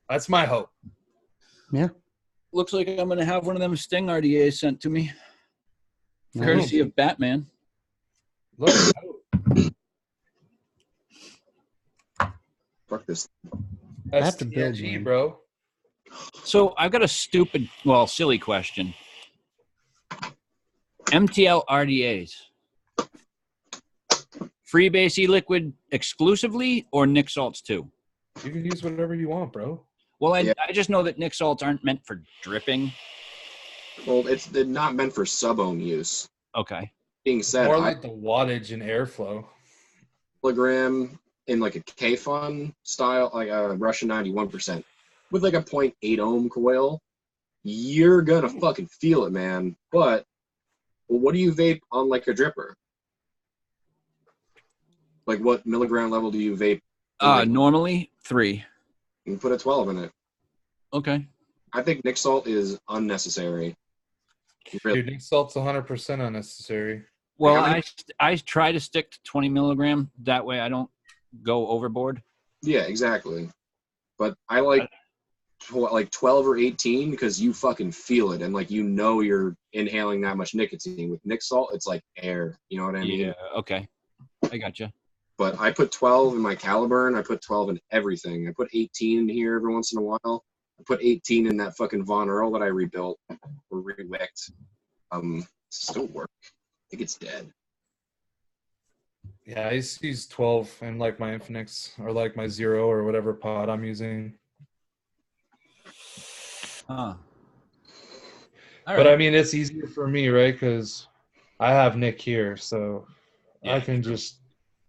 Speaker 4: That's my hope.
Speaker 1: Yeah.
Speaker 2: Looks like I'm going to have one of them Sting RDAs sent to me,
Speaker 1: Nice.
Speaker 2: courtesy of Batman.
Speaker 4: Look,
Speaker 3: fuck this.
Speaker 1: I
Speaker 4: that's
Speaker 1: have to build
Speaker 4: TNG,
Speaker 1: one.
Speaker 4: bro.
Speaker 2: So I've got a stupid, well, silly question. MTL RDAs. Freebase e-liquid exclusively or Nick salts too?
Speaker 4: You can use whatever you want, bro.
Speaker 2: Well,
Speaker 3: Yeah.
Speaker 2: I just know that Nick salts aren't meant for dripping.
Speaker 3: Well, they're not meant for sub-ohm use.
Speaker 2: Okay.
Speaker 3: Being said,
Speaker 4: More
Speaker 3: I
Speaker 4: like the wattage and airflow.
Speaker 3: milligram in like a K-Fun style, like a Russian 91%, with like a 0.8 ohm coil, you're gonna fucking feel it, man. But well, what do you vape on like a dripper? Like what milligram level do you vape?
Speaker 2: Normally 3.
Speaker 3: You can put a 12 in it.
Speaker 2: Okay.
Speaker 3: I think Nick Salt is unnecessary. Really.
Speaker 4: Dude, Nick salt's 100% unnecessary.
Speaker 2: Well,
Speaker 3: How many-
Speaker 2: I try to stick to 20 milligram. That way I don't go overboard.
Speaker 3: Yeah, exactly. But I like 12 or 18 because you fucking feel it and like you know you're inhaling that much nicotine. With Nick Salt, it's like air. You know what I mean?
Speaker 2: Yeah. Okay. I gotcha.
Speaker 3: But I put 12 in my Caliburn. I put 12 in everything. I put 18 in here every once in a while. I put 18 in that fucking Von Earl that I rebuilt or re-wicked. Still work. I think it's dead.
Speaker 4: Yeah, I used to use 12 in like my Infinix or like my Zero or whatever pod I'm using.
Speaker 2: Huh.
Speaker 4: But I mean, it's easier for me, right? Because I have Nick here, so I
Speaker 2: Yeah,
Speaker 4: can just,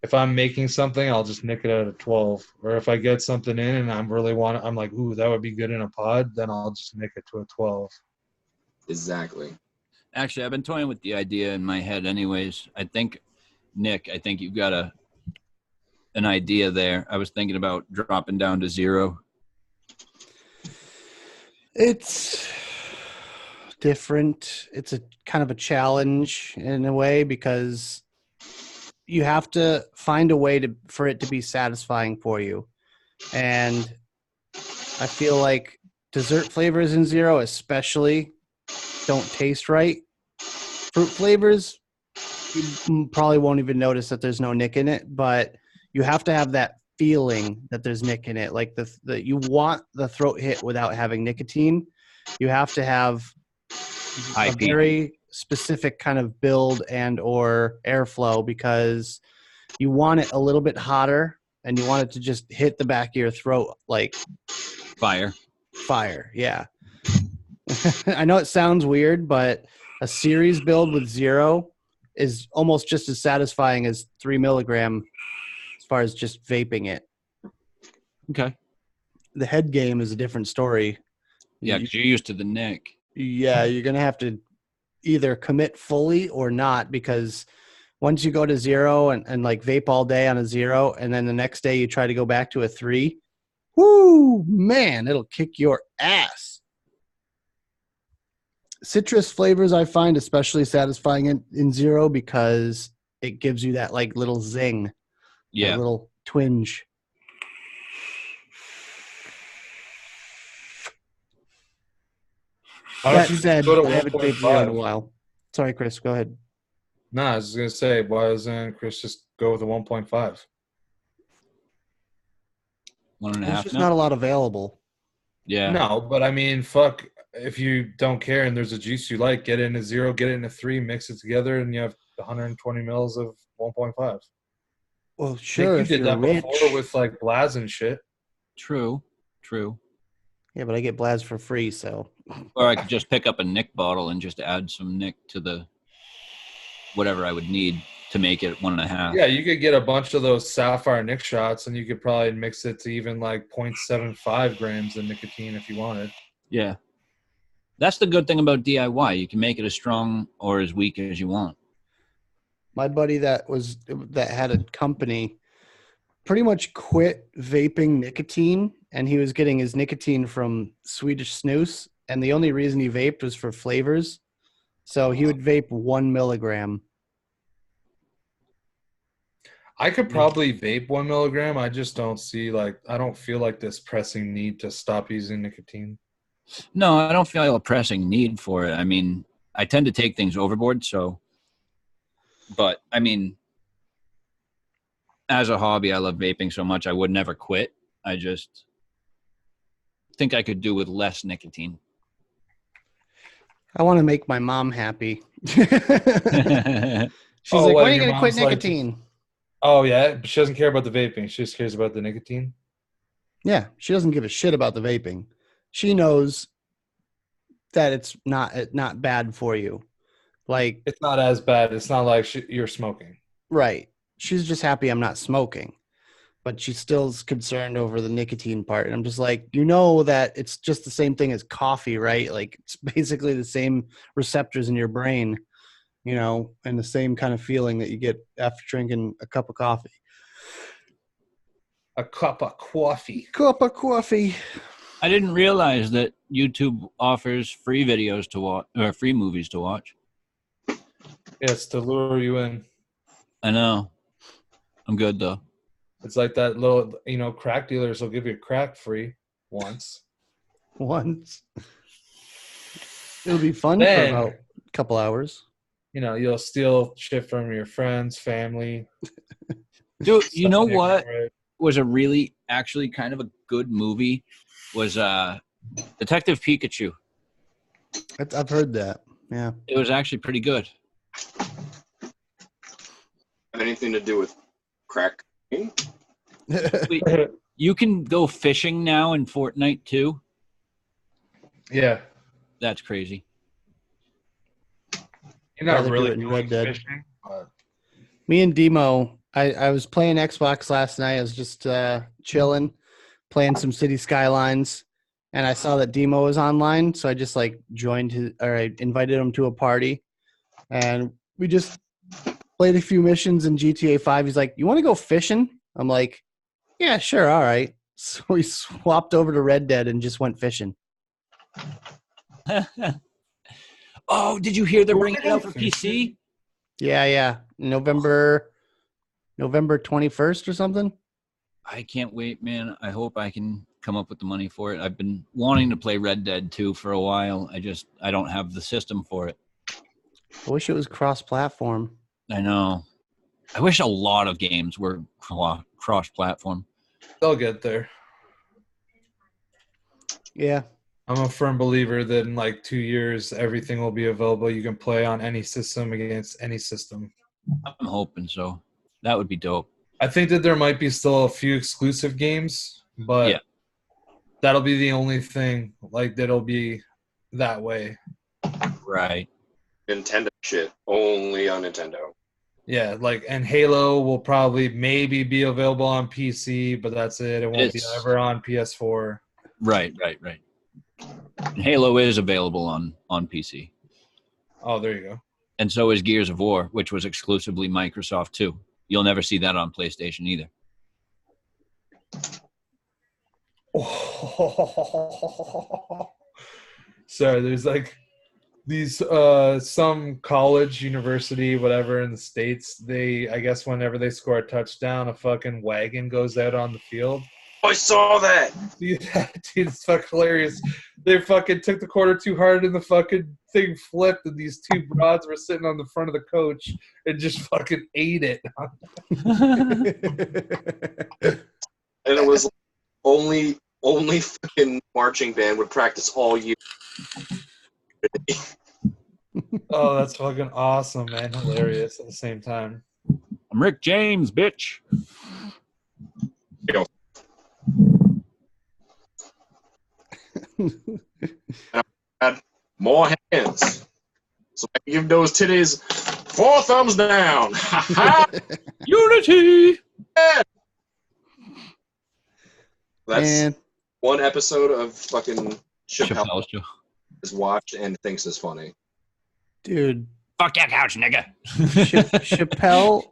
Speaker 4: if I'm making something, I'll just nick it at a 12. Or if I get something in and I'm like, ooh, that would be good in a pod, then I'll just nick it to a 12.
Speaker 3: Exactly.
Speaker 2: Actually, I've been toying with the idea in my head anyways. I think, Nick, you've got an idea there. I was thinking about dropping down to 0.
Speaker 1: It's different. It's a kind of a challenge in a way because you have to find a way for it to be satisfying for you. And I feel like dessert flavors in 0 especially don't taste right. Fruit flavors, you probably won't even notice that there's no nick in it, but you have to have that feeling that there's nick in it. Like the you want the throat hit without having nicotine. You have to have a
Speaker 2: peak.
Speaker 1: very specific kind of build and or airflow because you want it a little bit hotter and you want it to just hit the back of your throat like
Speaker 2: Fire.
Speaker 1: Yeah. I know it sounds weird, but a series build with 0 is almost just as satisfying as 3 milligram as far as just vaping it.
Speaker 2: Okay.
Speaker 1: The head game is a different story.
Speaker 2: Yeah, because you're used to the Nick.
Speaker 1: Yeah, you're going to have to either commit fully or not because once you go to 0 and like vape all day on a 0 and then the next day you try to go back to a 3, whoo, man, it'll kick your ass. Citrus flavors I find especially satisfying in 0 because it gives you that like little zing,
Speaker 2: Yeah.
Speaker 1: that little twinge. That said, I haven't vaped 0 in a while. Sorry, Chris, go ahead.
Speaker 4: No, I was just going to say, why doesn't Chris just go with a 1.5?
Speaker 2: 1.5.
Speaker 1: There's just not a lot available.
Speaker 2: Yeah.
Speaker 4: No, but I mean, fuck, if you don't care and there's a juice you like, get it in a 0, get it in a 3, mix it together, and you have 120 mils of 1.5.
Speaker 1: Well, sure,
Speaker 4: you
Speaker 1: if
Speaker 4: did
Speaker 1: you're
Speaker 4: that
Speaker 1: rich.
Speaker 4: before with like Blaz and shit.
Speaker 2: True.
Speaker 1: Yeah, but I get Blaz for free, so.
Speaker 2: Or I could just pick up a Nick bottle and just add some Nick to the whatever I would need to make it 1.5.
Speaker 4: Yeah, you could get a bunch of those Sapphire Nick shots, and you could probably mix it to even like 0.75 grams of nicotine if you wanted.
Speaker 2: Yeah. That's the good thing about DIY. You can make it as strong or as weak as you want.
Speaker 1: My buddy that had a company pretty much quit vaping nicotine, and he was getting his nicotine from Swedish snus, and the only reason he vaped was for flavors. So he would vape 1 milligram.
Speaker 4: I could probably vape 1 milligram. I just don't I don't feel like this pressing need to stop using nicotine.
Speaker 2: No, I don't feel a pressing need for it. I mean, I tend to take things overboard, but I mean, as a hobby, I love vaping so much I would never quit. I just think I could do with less nicotine.
Speaker 1: I want to make my mom happy. She's like, when are you going to quit nicotine?
Speaker 4: Oh yeah, but she doesn't care about the vaping. She just cares about the nicotine.
Speaker 1: Yeah, she doesn't give a shit about the vaping. She knows that it's not bad for you. Like,
Speaker 4: It's not as bad. It's not like you're smoking.
Speaker 1: right. She's just happy I'm not smoking, but she still's concerned over the nicotine part. And I'm just like, you know that it's just the same thing as coffee, right? Like, it's basically the same receptors in your brain, you know, and the same kind of feeling that you get after drinking a cup of coffee.
Speaker 4: A cup of coffee.
Speaker 1: Cup of coffee.
Speaker 2: I didn't realize that YouTube offers free videos to watch or free movies to watch.
Speaker 4: Yes, to lure you in.
Speaker 2: I know. I'm good though.
Speaker 4: It's like that little, crack dealers will give you crack free once.
Speaker 1: Once. It'll be fun
Speaker 4: Then,
Speaker 1: for about a couple hours.
Speaker 4: You'll steal shit from your friends, family.
Speaker 2: Dude, you know what
Speaker 4: Right.
Speaker 2: was a really actually kind of a good movie was Detective Pikachu.
Speaker 1: I've heard that. Yeah.
Speaker 2: It was actually pretty good.
Speaker 3: Have anything to do with crack?
Speaker 2: Wait, you can go fishing now in Fortnite too?
Speaker 4: Yeah.
Speaker 2: That's crazy.
Speaker 4: You're not
Speaker 1: Rather do
Speaker 4: really
Speaker 1: it in
Speaker 4: doing
Speaker 1: Red Dead.
Speaker 4: fishing, but
Speaker 1: Me and Demo, I was playing Xbox last night. I was just chilling, playing some City Skylines, and I saw that Demo was online, so I just I invited him to a party, and we just played a few missions in GTA 5. He's like, "You want to go fishing?" I'm like, "Yeah, sure, all right." So we swapped over to Red Dead and just went fishing.
Speaker 2: Oh, did you hear they're
Speaker 4: Where
Speaker 2: bringing it
Speaker 4: did I
Speaker 2: out for
Speaker 4: fish
Speaker 2: PC?
Speaker 1: Yeah, November 21st or something.
Speaker 2: I can't wait, man. I hope I can come up with the money for it. I've been wanting to play Red Dead 2 for a while. I don't have the system for it.
Speaker 1: I wish it was cross-platform.
Speaker 2: I know. I wish a lot of games were cross-platform.
Speaker 4: they'll get there.
Speaker 1: Yeah.
Speaker 4: I'm a firm believer that in like 2 years, everything will be available. You can play on any system against any system.
Speaker 2: I'm hoping so. That would be dope.
Speaker 4: I think that there might be still a few exclusive games, but
Speaker 2: Yeah.
Speaker 4: that'll be the only thing like that'll be that way.
Speaker 2: Right.
Speaker 3: Nintendo shit only on Nintendo.
Speaker 4: Yeah, and Halo will probably maybe be available on PC, but that's it. It won't be ever on PS4.
Speaker 2: Right. Halo is available on PC.
Speaker 4: Oh, there you go.
Speaker 2: And so is Gears of War, which was exclusively Microsoft too. You'll never see that on PlayStation either.
Speaker 4: So there's like these some college, university, whatever in the States, they I guess whenever they score a touchdown, a fucking wagon goes out on the field.
Speaker 3: I saw that.
Speaker 4: Dude, it's fucking hilarious. They fucking took the quarter too hard and the fucking thing flipped and these two broads were sitting on the front of the coach and just fucking ate it.
Speaker 3: And it was only fucking marching band would practice all year.
Speaker 4: Oh, that's fucking awesome, man. Hilarious at the same time.
Speaker 2: I'm Rick James, bitch.
Speaker 3: More hands. So I can give those titties 4 thumbs down.
Speaker 2: Unity.
Speaker 3: That's
Speaker 1: And
Speaker 3: one episode of fucking Chappelle
Speaker 2: Chappelle's show.
Speaker 3: is watched and thinks is funny.
Speaker 1: dude,
Speaker 2: Fuck that couch, nigga.
Speaker 1: Chappelle,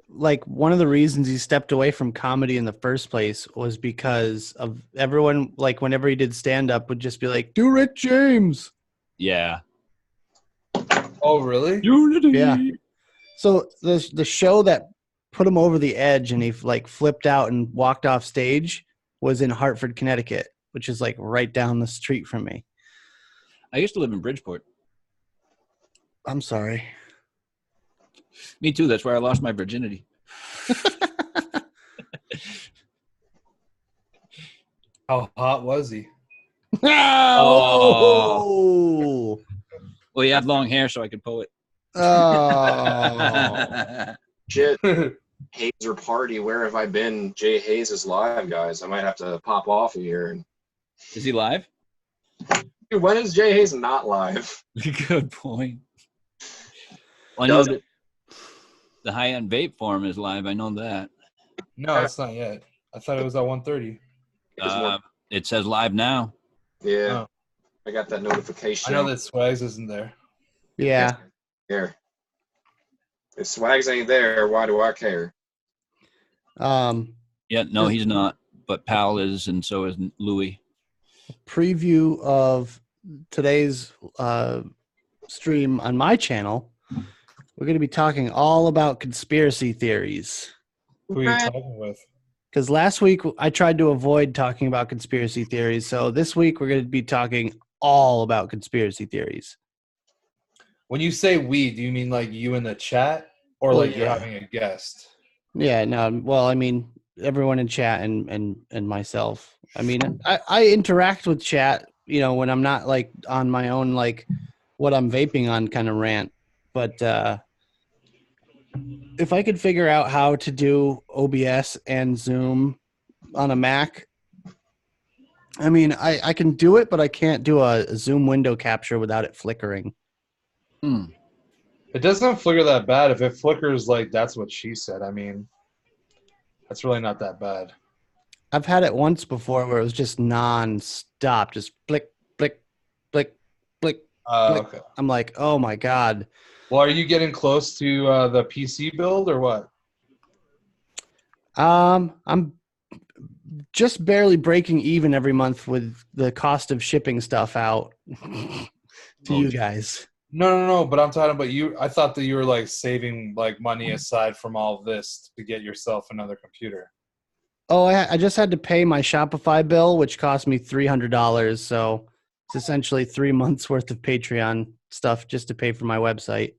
Speaker 1: like one of the reasons he stepped away from comedy in the first place was because of everyone, like whenever he did stand up would just be like, do Rick James.
Speaker 2: Yeah.
Speaker 4: Oh, really?
Speaker 2: Unity.
Speaker 1: Yeah. So the show that put him over the edge and he like flipped out and walked off stage was in Hartford, Connecticut, which is like right down the street from me.
Speaker 2: I used to live in Bridgeport.
Speaker 1: I'm sorry.
Speaker 2: Me too. That's where I lost my virginity.
Speaker 4: How hot was he?
Speaker 1: Oh.
Speaker 2: Well, he had long hair, so I could pull it.
Speaker 1: Oh.
Speaker 3: Shit. Hazer party. Where have I been? Jay Hayes is live, guys. I might have to pop off here.
Speaker 2: Is he live?
Speaker 3: Dude, when is Jay Hayes not live?
Speaker 2: Good point. Well, I know that the high-end vape forum is live. I know that.
Speaker 4: No, it's not yet. I thought it was at 1:30.
Speaker 2: It says live now.
Speaker 3: Yeah,
Speaker 4: Oh.
Speaker 3: I got that notification.
Speaker 4: I know that Swags isn't there.
Speaker 1: Yeah.
Speaker 3: Here. If Swags ain't there, why do I care?
Speaker 2: Yeah, no, he's not. But Pal is, and so is Louis.
Speaker 1: Preview of today's stream on my channel. We're going to be talking all about conspiracy theories.
Speaker 4: Who are you talking with?
Speaker 1: Because last week I tried to avoid talking about conspiracy theories. So this week we're going to be talking all about conspiracy theories.
Speaker 4: When you say we, do you mean like you in the chat or
Speaker 1: Well,
Speaker 4: like you're
Speaker 1: yeah.
Speaker 4: having a guest?
Speaker 1: Yeah, no, well, I mean, everyone in chat and myself. I mean, I interact with chat, you know, when I'm not like on my own, like what I'm vaping on kind of rant. But if I could figure out how to do OBS and Zoom on a Mac, I mean, I can do it, but I can't do a Zoom window capture without it flickering.
Speaker 4: It doesn't flicker that bad. If it flickers like that's what she said, I mean, that's really not that bad.
Speaker 1: I've had it once before where it was just non-stop, just flick, flick, flick, flick, flick.
Speaker 4: Okay.
Speaker 1: I'm like, oh my God.
Speaker 4: Well, are you getting close to the PC build or what?
Speaker 1: I'm just barely breaking even every month with the cost of shipping stuff out to you guys.
Speaker 4: No. But I'm talking about you. I thought that you were like saving like money aside from all of this to get yourself another computer.
Speaker 1: Oh, I just had to pay my Shopify bill, which cost me $300. So it's essentially 3 months worth of Patreon stuff just to pay for my website.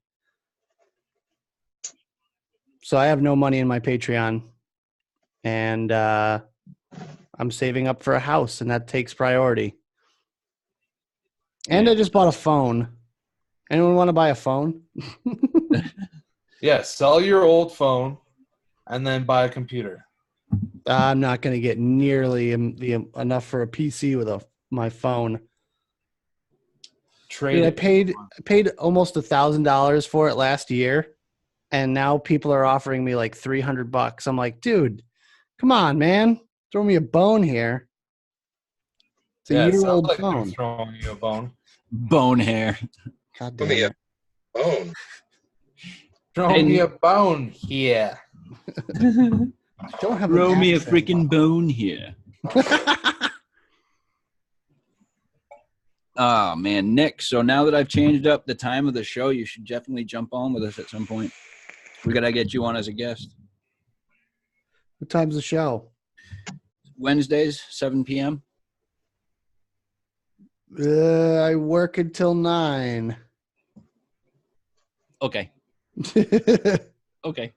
Speaker 1: So I have no money in my Patreon, and I'm saving up for a house, and that takes priority. And
Speaker 2: Yeah.
Speaker 1: I just bought a phone. Anyone want to buy a phone?
Speaker 4: Yeah, sell your old phone and then buy a computer.
Speaker 1: I'm not going to get nearly enough for a PC with my phone.
Speaker 4: Trade
Speaker 1: Dude, I
Speaker 4: it.
Speaker 1: paid almost $1,000 for it last year, and now people are offering me like $300. I'm like, dude, come on, man, throw me a bone here. It's a
Speaker 4: Yeah, it sounds
Speaker 1: year-old
Speaker 4: like
Speaker 1: phone.
Speaker 4: they're throwing you a bone.
Speaker 2: Bone hair.
Speaker 1: God
Speaker 3: Give
Speaker 1: damn
Speaker 3: me
Speaker 1: it.
Speaker 3: a phone.
Speaker 4: Throw me a bone here.
Speaker 1: Don't have
Speaker 2: Throw
Speaker 1: an
Speaker 2: me a
Speaker 1: accent.
Speaker 2: freaking bone here. Oh, man, Nick. So now that I've changed up the time of the show, you should definitely jump on with us at some point. We got to get you on as a guest.
Speaker 1: What time's the show?
Speaker 2: Wednesdays, 7 p.m.
Speaker 1: I work until 9.
Speaker 2: Okay. Okay.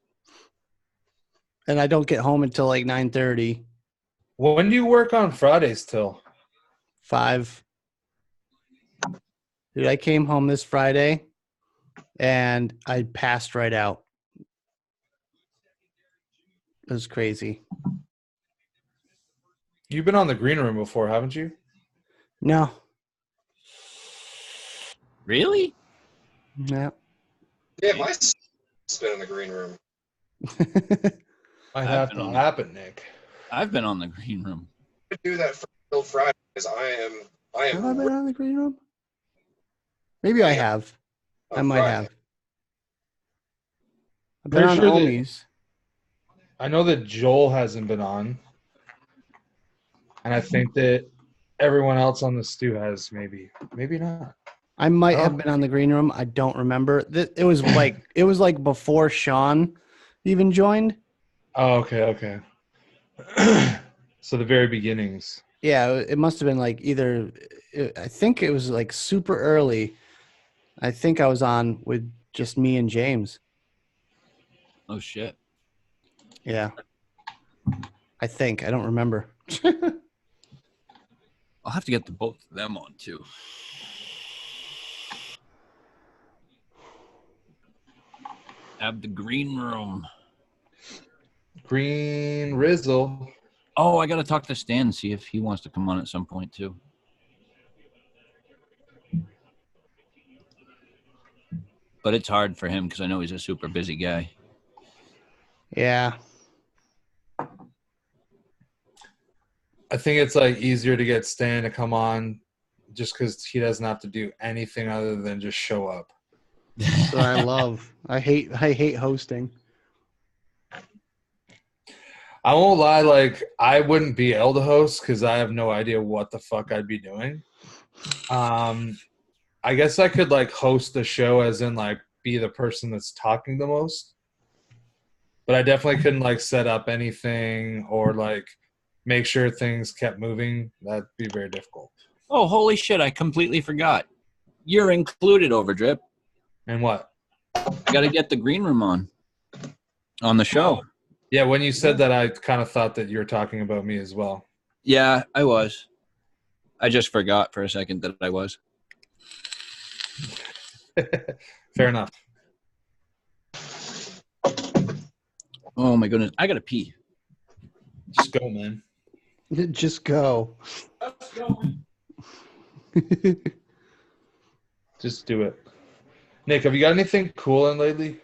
Speaker 1: And I don't get home until like 9:30.
Speaker 4: When do you work on Fridays till?
Speaker 1: 5. Dude, I came home this Friday and I passed right out. It was crazy.
Speaker 4: You've been on the green room before, haven't you?
Speaker 1: No.
Speaker 2: Really?
Speaker 1: No.
Speaker 3: Yeah, my spin in the green room.
Speaker 4: Might
Speaker 2: I've
Speaker 4: have
Speaker 2: been
Speaker 4: to
Speaker 2: on-
Speaker 4: happen, Nick.
Speaker 2: I've been on the green room.
Speaker 3: I do that for till Friday because I
Speaker 1: Have I
Speaker 3: am
Speaker 1: been on the green room? Maybe I have. I might have. I've been
Speaker 4: Pretty
Speaker 1: on
Speaker 4: sure that-
Speaker 1: Omi's.
Speaker 4: I know that Joel hasn't been on. And I think that everyone else on the stew has maybe. Maybe not.
Speaker 1: I might
Speaker 4: Oh.
Speaker 1: have been on the green room. I don't remember. It was like before Sean even joined.
Speaker 4: Oh, okay. So the very beginnings.
Speaker 1: Yeah, it must have been like I think it was like super early. I think I was on with just me and James.
Speaker 2: Oh, shit.
Speaker 1: Yeah. I think. I don't remember.
Speaker 2: I'll have to get the both of them on, too. Have the green room.
Speaker 4: Green Rizzle.
Speaker 2: Oh, I got to talk to Stan, see if he wants to come on at some point, too. But it's hard for him because I know he's a super busy guy.
Speaker 1: Yeah.
Speaker 4: I think it's like easier to get Stan to come on just because he doesn't have to do anything other than just show up.
Speaker 1: That's what I love. I hate hosting.
Speaker 4: I won't lie, like I wouldn't be able to host because I have no idea what the fuck I'd be doing. I guess I could like host the show as in like be the person that's talking the most. But I definitely couldn't like set up anything or like make sure things kept moving. That'd be very difficult.
Speaker 2: Oh, holy shit, I completely forgot. You're included, Overdrip.
Speaker 4: And what?
Speaker 2: I got to get the green room on the show.
Speaker 4: Yeah, when you said that, I kind of thought that you were talking about me as well.
Speaker 2: Yeah, I was. I just forgot for a second that I was.
Speaker 4: Fair enough.
Speaker 2: Oh, my goodness. I got to pee.
Speaker 4: Just go, man.
Speaker 1: Just go.
Speaker 4: Just do it. Nick, have you got anything cool in lately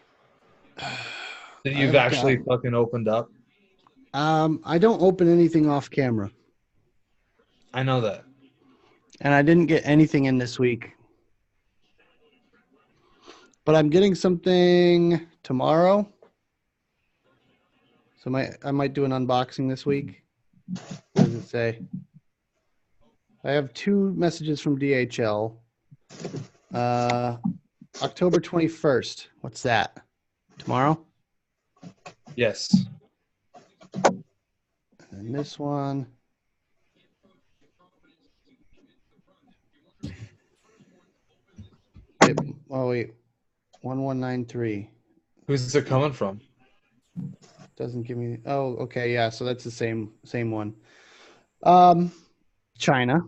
Speaker 4: that you've actually fucking opened up?
Speaker 1: I don't open anything off camera.
Speaker 4: I know that.
Speaker 1: And I didn't get anything in this week. But I'm getting something tomorrow. So I might do an unboxing this week. What does it say? I have 2 messages from DHL. October 21st. What's that? Tomorrow?
Speaker 4: Yes.
Speaker 1: And this one. Oh, wait. 1193.
Speaker 4: Who's it coming from?
Speaker 1: Doesn't give me. Oh, okay. Yeah. So that's the same one. China.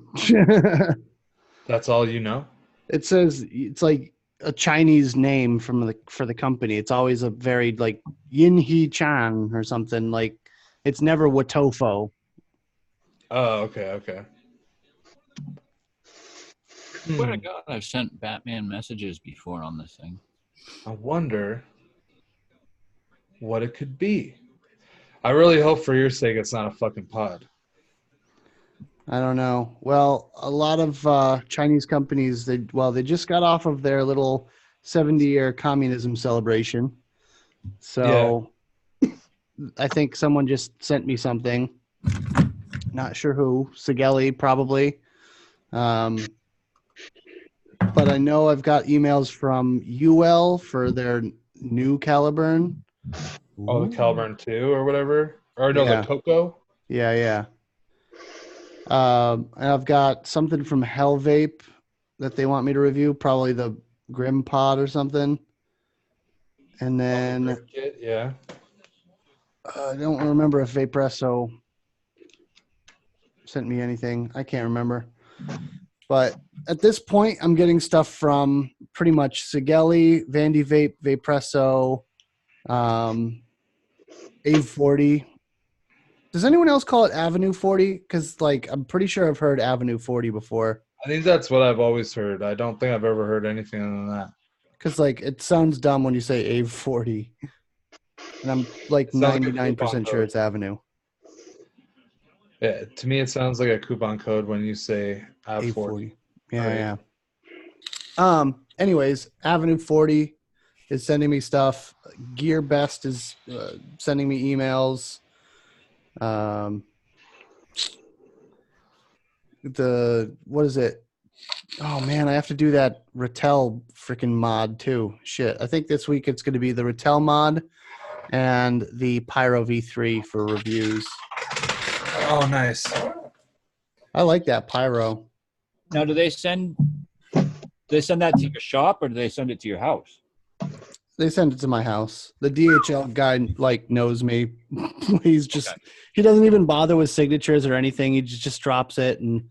Speaker 4: That's all you know?
Speaker 1: It says it's like a Chinese name for the company. It's always a very like Yin He Chan or something. Like it's never Watofo.
Speaker 4: Oh, okay.
Speaker 2: Swear to God, I've sent Batman messages before on this thing.
Speaker 4: I wonder what it could be. I really hope for your sake it's not a fucking pod.
Speaker 1: I don't know. Well, a lot of Chinese companies, they just got off of their little 70-year communism celebration. So I think someone just sent me something. Not sure who. Sigelli, probably. But I know I've got emails from UL for their new Caliburn.
Speaker 4: Oh, the Caliburn 2 or whatever? Or no,
Speaker 1: Yeah.
Speaker 4: the Coco?
Speaker 1: Yeah. And I've got something from Hell Vape that they want me to review, probably the Grim Pod or something. And then
Speaker 4: Yeah.
Speaker 1: I don't remember if Vapresso sent me anything. I can't remember. But at this point, I'm getting stuff from pretty much Sigelli, Vandy Vape, Vapresso, Ave 40. Does anyone else call it Avenue 40? Because, like, I'm pretty sure I've heard Avenue 40 before.
Speaker 4: I think that's what I've always heard. I don't think I've ever heard anything other than that.
Speaker 1: Because, like, it sounds dumb when you say Ave 40. And I'm, like,
Speaker 4: Sounds like a
Speaker 1: 99%
Speaker 4: coupon
Speaker 1: sure
Speaker 4: code.
Speaker 1: it's Avenue.
Speaker 4: Yeah, to me it sounds like a coupon code when you say
Speaker 1: Ave
Speaker 4: 40.
Speaker 1: 40. Yeah,
Speaker 4: Right.
Speaker 1: yeah. Anyways, Avenue 40 is sending me stuff. Gear Best is sending me emails. What is it? Oh man, I have to do that Rattel freaking mod too. Shit. I think this week it's going to be the Rattel mod and the Pyro V3 for reviews.
Speaker 4: Oh, nice.
Speaker 1: I like that Pyro.
Speaker 2: Now, do they send that to your shop or do they send it to your house?
Speaker 1: They send it to my house. The DHL guy like knows me. He doesn't even bother with signatures or anything. He just drops it, and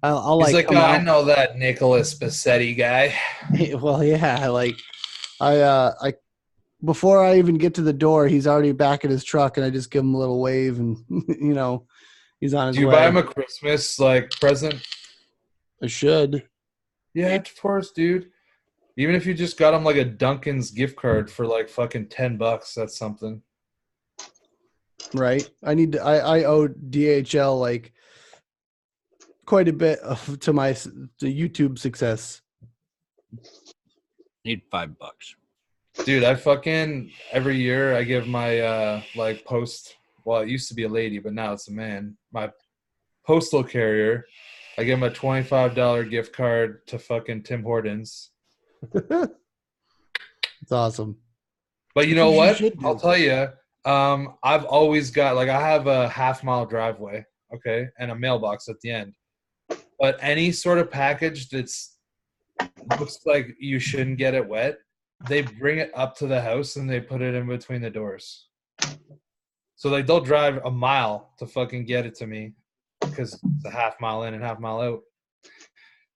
Speaker 1: I'll
Speaker 4: He's
Speaker 1: like
Speaker 4: like,
Speaker 1: come
Speaker 4: I
Speaker 1: out.
Speaker 4: know that Nicholas Bassetti guy.
Speaker 1: Well, yeah, like I before I even get to the door, he's already back in his truck, and I just give him a little wave, and he's on his
Speaker 4: Do you
Speaker 1: way.
Speaker 4: buy him a Christmas present?
Speaker 1: I should.
Speaker 4: Yeah, of course, dude. Even if you just got him like a Dunkin's gift card for like fucking $10, that's something.
Speaker 1: Right. I owe DHL like quite a bit to my YouTube success.
Speaker 2: Need $5.
Speaker 4: Dude, I fucking every year I give my post. Well, it used to be a lady, but now it's a man. My postal carrier. I give him a $25 gift card to fucking Tim Hortons.
Speaker 1: It's awesome.
Speaker 4: But you
Speaker 1: That's
Speaker 4: know
Speaker 1: what you
Speaker 4: what?
Speaker 1: should do.
Speaker 4: I'll tell you. I've always got I have a half-mile driveway, okay, and a mailbox at the end. But any sort of package that's looks like you shouldn't get it wet, they bring it up to the house and they put it in between the doors. So they'll drive a mile to fucking get it to me because it's a half mile in and half mile out.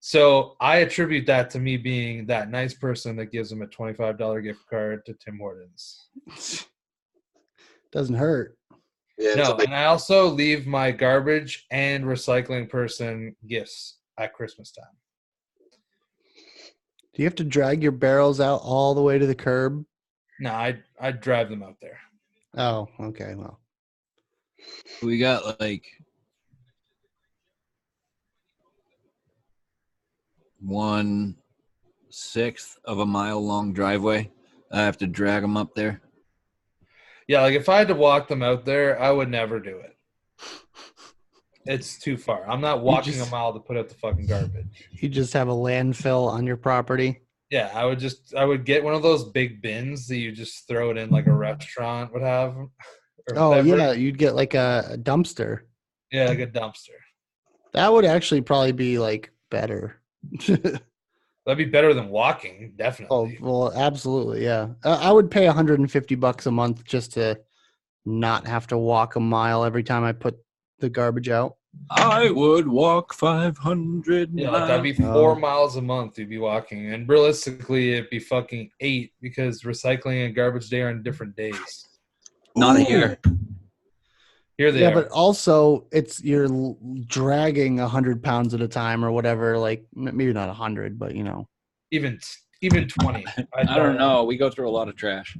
Speaker 4: So I attribute that to me being that nice person that gives them a $25 gift card to Tim Hortons.
Speaker 1: Doesn't hurt.
Speaker 3: Yeah,
Speaker 4: No, and I also leave my garbage and recycling person gifts at Christmas time.
Speaker 1: Do you have to drag your barrels out all the way to the curb?
Speaker 4: No, I drive them out there.
Speaker 1: Oh, okay. Well,
Speaker 2: We got like 1/6 of a mile long driveway. I have to drag them up there.
Speaker 4: Yeah, like if I had to walk them out there, I would never do it. It's too far. I'm not walking a mile to put out the fucking garbage.
Speaker 1: you just have a landfill on your property.
Speaker 4: Yeah, I would get one of those big bins that you just throw it in like a restaurant would have. Or
Speaker 1: Oh,
Speaker 4: whatever.
Speaker 1: yeah. You'd get like a dumpster.
Speaker 4: Yeah, like a dumpster.
Speaker 1: That would actually probably be like better.
Speaker 4: That'd be better than walking,
Speaker 1: Oh,
Speaker 4: definitely.
Speaker 1: well, absolutely. Yeah. I would pay $150 a month just to not have to walk a mile every time I put the garbage out.
Speaker 2: I would walk 500
Speaker 4: Yeah,
Speaker 2: miles.
Speaker 4: that'd be 4 miles a month you'd be walking. And realistically, it'd be fucking 8 because recycling and garbage day are on different days.
Speaker 2: Not here.
Speaker 4: Here they
Speaker 1: Yeah,
Speaker 4: are.
Speaker 1: but also you're dragging 100 pounds at a time or whatever. Like maybe not 100, but
Speaker 4: Even 20.
Speaker 2: I don't know. We go through a lot of trash.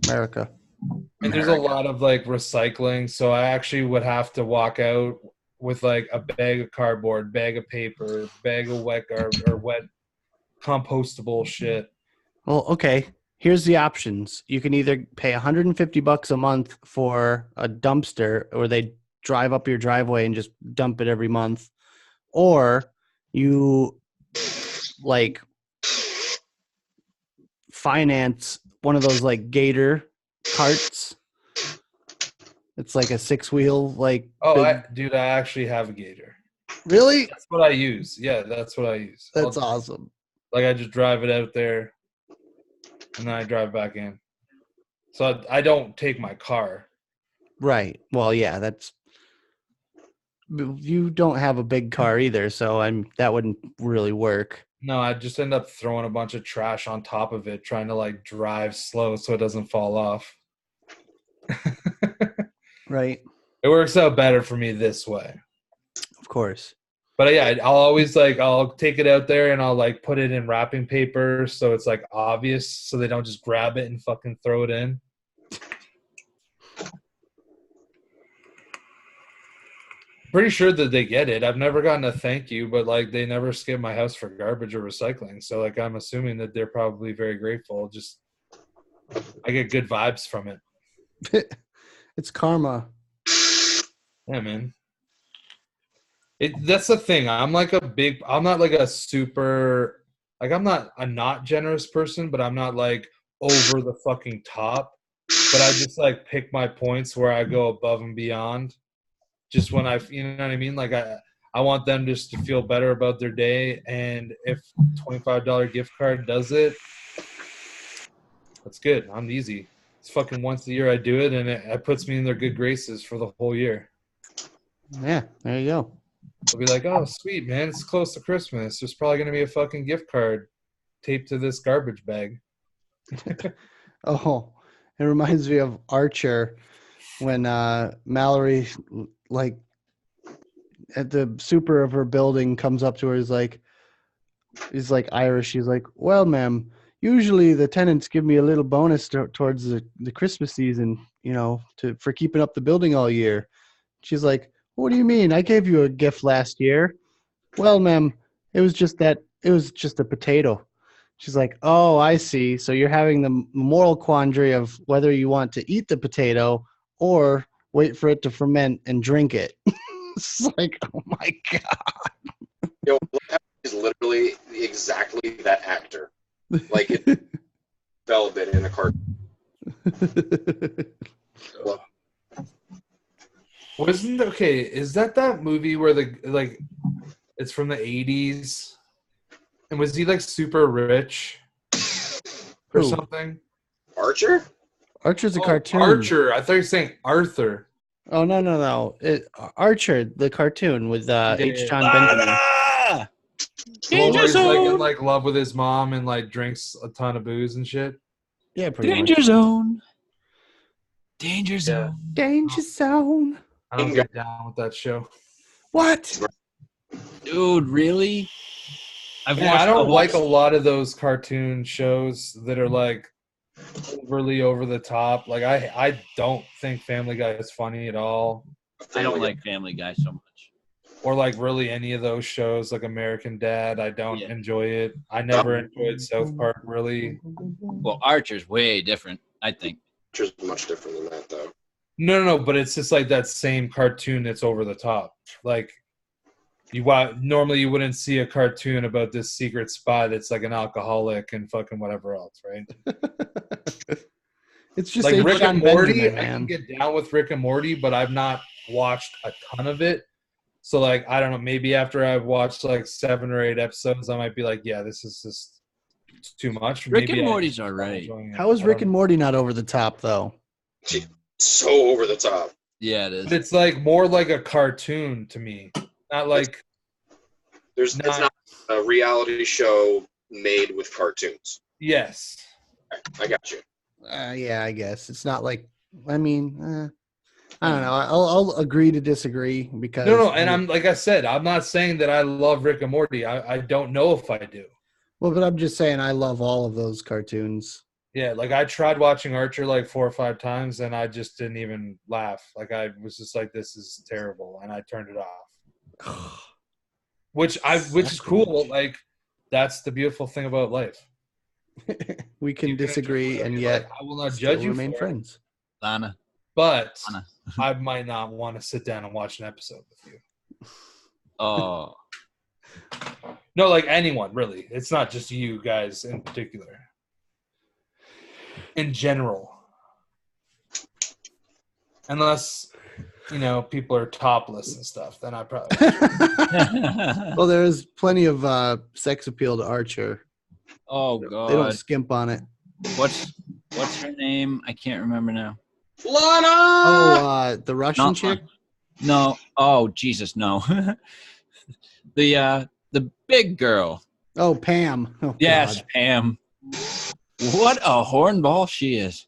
Speaker 1: America.
Speaker 4: And there's a lot of recycling, so I actually would have to walk out with a bag of cardboard, bag of paper, bag of wet wet compostable shit.
Speaker 1: Well, okay. Here's the options. You can either pay $150 a month for a dumpster, or they drive up your driveway and just dump it every month, or you finance one of those Gator carts. It's like a 6-wheel
Speaker 4: Dude, I actually have a Gator.
Speaker 1: Really?
Speaker 4: That's what I use. Yeah, that's what I use.
Speaker 1: That's awesome.
Speaker 4: I just drive it out there and then I drive back in. So I don't take my car.
Speaker 1: Right. Well, yeah, you don't have a big car either, so that wouldn't really work.
Speaker 4: No, I just end up throwing a bunch of trash on top of it, trying to drive slow so it doesn't fall off.
Speaker 1: Right.
Speaker 4: It works out better for me this way.
Speaker 1: Of course.
Speaker 4: But yeah, I'll always I'll take it out there and I'll put it in wrapping paper so it's obvious so they don't just grab it and fucking throw it in. Pretty sure that they get it. I've never gotten a thank you, but they never skip my house for garbage or recycling. So I'm assuming that they're probably very grateful. Just I get good vibes from it.
Speaker 1: It's karma.
Speaker 4: Yeah, man. That's the thing. I'm not a super, I'm not a not generous person, but I'm not over the fucking top. But I just pick my points where I go above and beyond. Just when you know what I mean? I want them just to feel better about their day. And if $25 gift card does it, that's good. I'm easy. It's fucking once a year I do it, and it puts me in their good graces for the whole year.
Speaker 1: Yeah, there you go.
Speaker 4: They'll be like, oh, sweet, man. It's close to Christmas. There's probably going to be a fucking gift card taped to this garbage bag.
Speaker 1: Oh, it reminds me of Archer when Mallory, like, at the super of her building comes up to her. He's like Irish. He's like, well, ma'am, usually the tenants give me a little bonus towards the Christmas season, for keeping up the building all year. She's like, what do you mean? I gave you a gift last year. Well, ma'am, it was just a potato. She's like, oh, I see. So you're having the moral quandary of whether you want to eat the potato or wait for it to ferment and drink it. It's like, oh my God.
Speaker 3: Yo, is literally exactly that actor. Like it velvet in a cartoon.
Speaker 4: Is that movie where it's from the 80s? And was he like super rich or
Speaker 1: Who?
Speaker 4: something?
Speaker 3: Archer?
Speaker 1: Archer's a cartoon.
Speaker 4: Archer. I thought you were saying Arthur.
Speaker 1: Oh, no. Archer, the cartoon with H. John Benjamin.
Speaker 4: Well, where he's like in like love with his mom and like drinks a ton of booze and shit.
Speaker 1: Yeah, pretty
Speaker 2: Danger
Speaker 1: much.
Speaker 2: Zone. Danger Zone.
Speaker 1: Danger Zone.
Speaker 4: I don't get down with that show.
Speaker 1: What?
Speaker 2: Dude, really?
Speaker 4: I don't like a lot of those cartoon shows that are like overly over the top. Like I don't think Family Guy is funny at all.
Speaker 2: I don't like Family Guy so much.
Speaker 4: Or like really any of those shows, like American Dad. I don't enjoy it. I never enjoyed South Park really.
Speaker 2: Well, Archer's way different, I think.
Speaker 3: Archer's much different than that, though.
Speaker 4: No, but it's just like that same cartoon that's over the top. Like normally you wouldn't see a cartoon about this secret spy that's like an alcoholic and fucking whatever else, right?
Speaker 1: It's just
Speaker 4: like
Speaker 1: H.
Speaker 4: Rick
Speaker 1: John
Speaker 4: and Morty.
Speaker 1: Benjamin,
Speaker 4: I
Speaker 1: man.
Speaker 4: can get down with Rick and Morty, but I've not watched a ton of it. So like I don't know, maybe after I've watched like 7 or 8 episodes, I might be like, yeah, this is just too much.
Speaker 2: Rick and Morty's all right.
Speaker 1: How is Rick and Morty not over the top though?
Speaker 3: So over the top.
Speaker 2: Yeah, it is.
Speaker 4: But it's like more like a cartoon to me, not like.
Speaker 3: It's not a reality show made with cartoons.
Speaker 4: Yes.
Speaker 3: I got you.
Speaker 1: Yeah, I guess it's not like. I mean, I don't know. I'll agree to disagree because
Speaker 4: No, and I'm like I said, I'm not saying that I love Rick and Morty. I don't know if I do.
Speaker 1: Well, but I'm just saying I love all of those cartoons.
Speaker 4: Yeah, like I tried watching Archer like 4 or 5 times, and I just didn't even laugh. Like I was just like, "This is terrible," and I turned it off. Which is cool. Like that's the beautiful thing about life.
Speaker 1: We can disagree, and yet
Speaker 4: I will not judge you.
Speaker 1: Remain friends.
Speaker 2: Lana.
Speaker 4: But I might not want to sit down and watch an episode with you.
Speaker 2: Oh.
Speaker 4: No, like anyone, really. It's not just you guys in particular. In general. Unless, people are topless and stuff, then I probably
Speaker 1: Well, there's plenty of sex appeal to Archer.
Speaker 2: Oh, God.
Speaker 1: They don't skimp on it.
Speaker 2: What's her name? I can't remember now.
Speaker 3: Lana!
Speaker 1: Oh, the Russian chick?
Speaker 2: No. Oh, Jesus, no. The big girl.
Speaker 1: Oh, Pam. Oh,
Speaker 2: yes,
Speaker 1: God.
Speaker 2: Pam. What a hornball she is.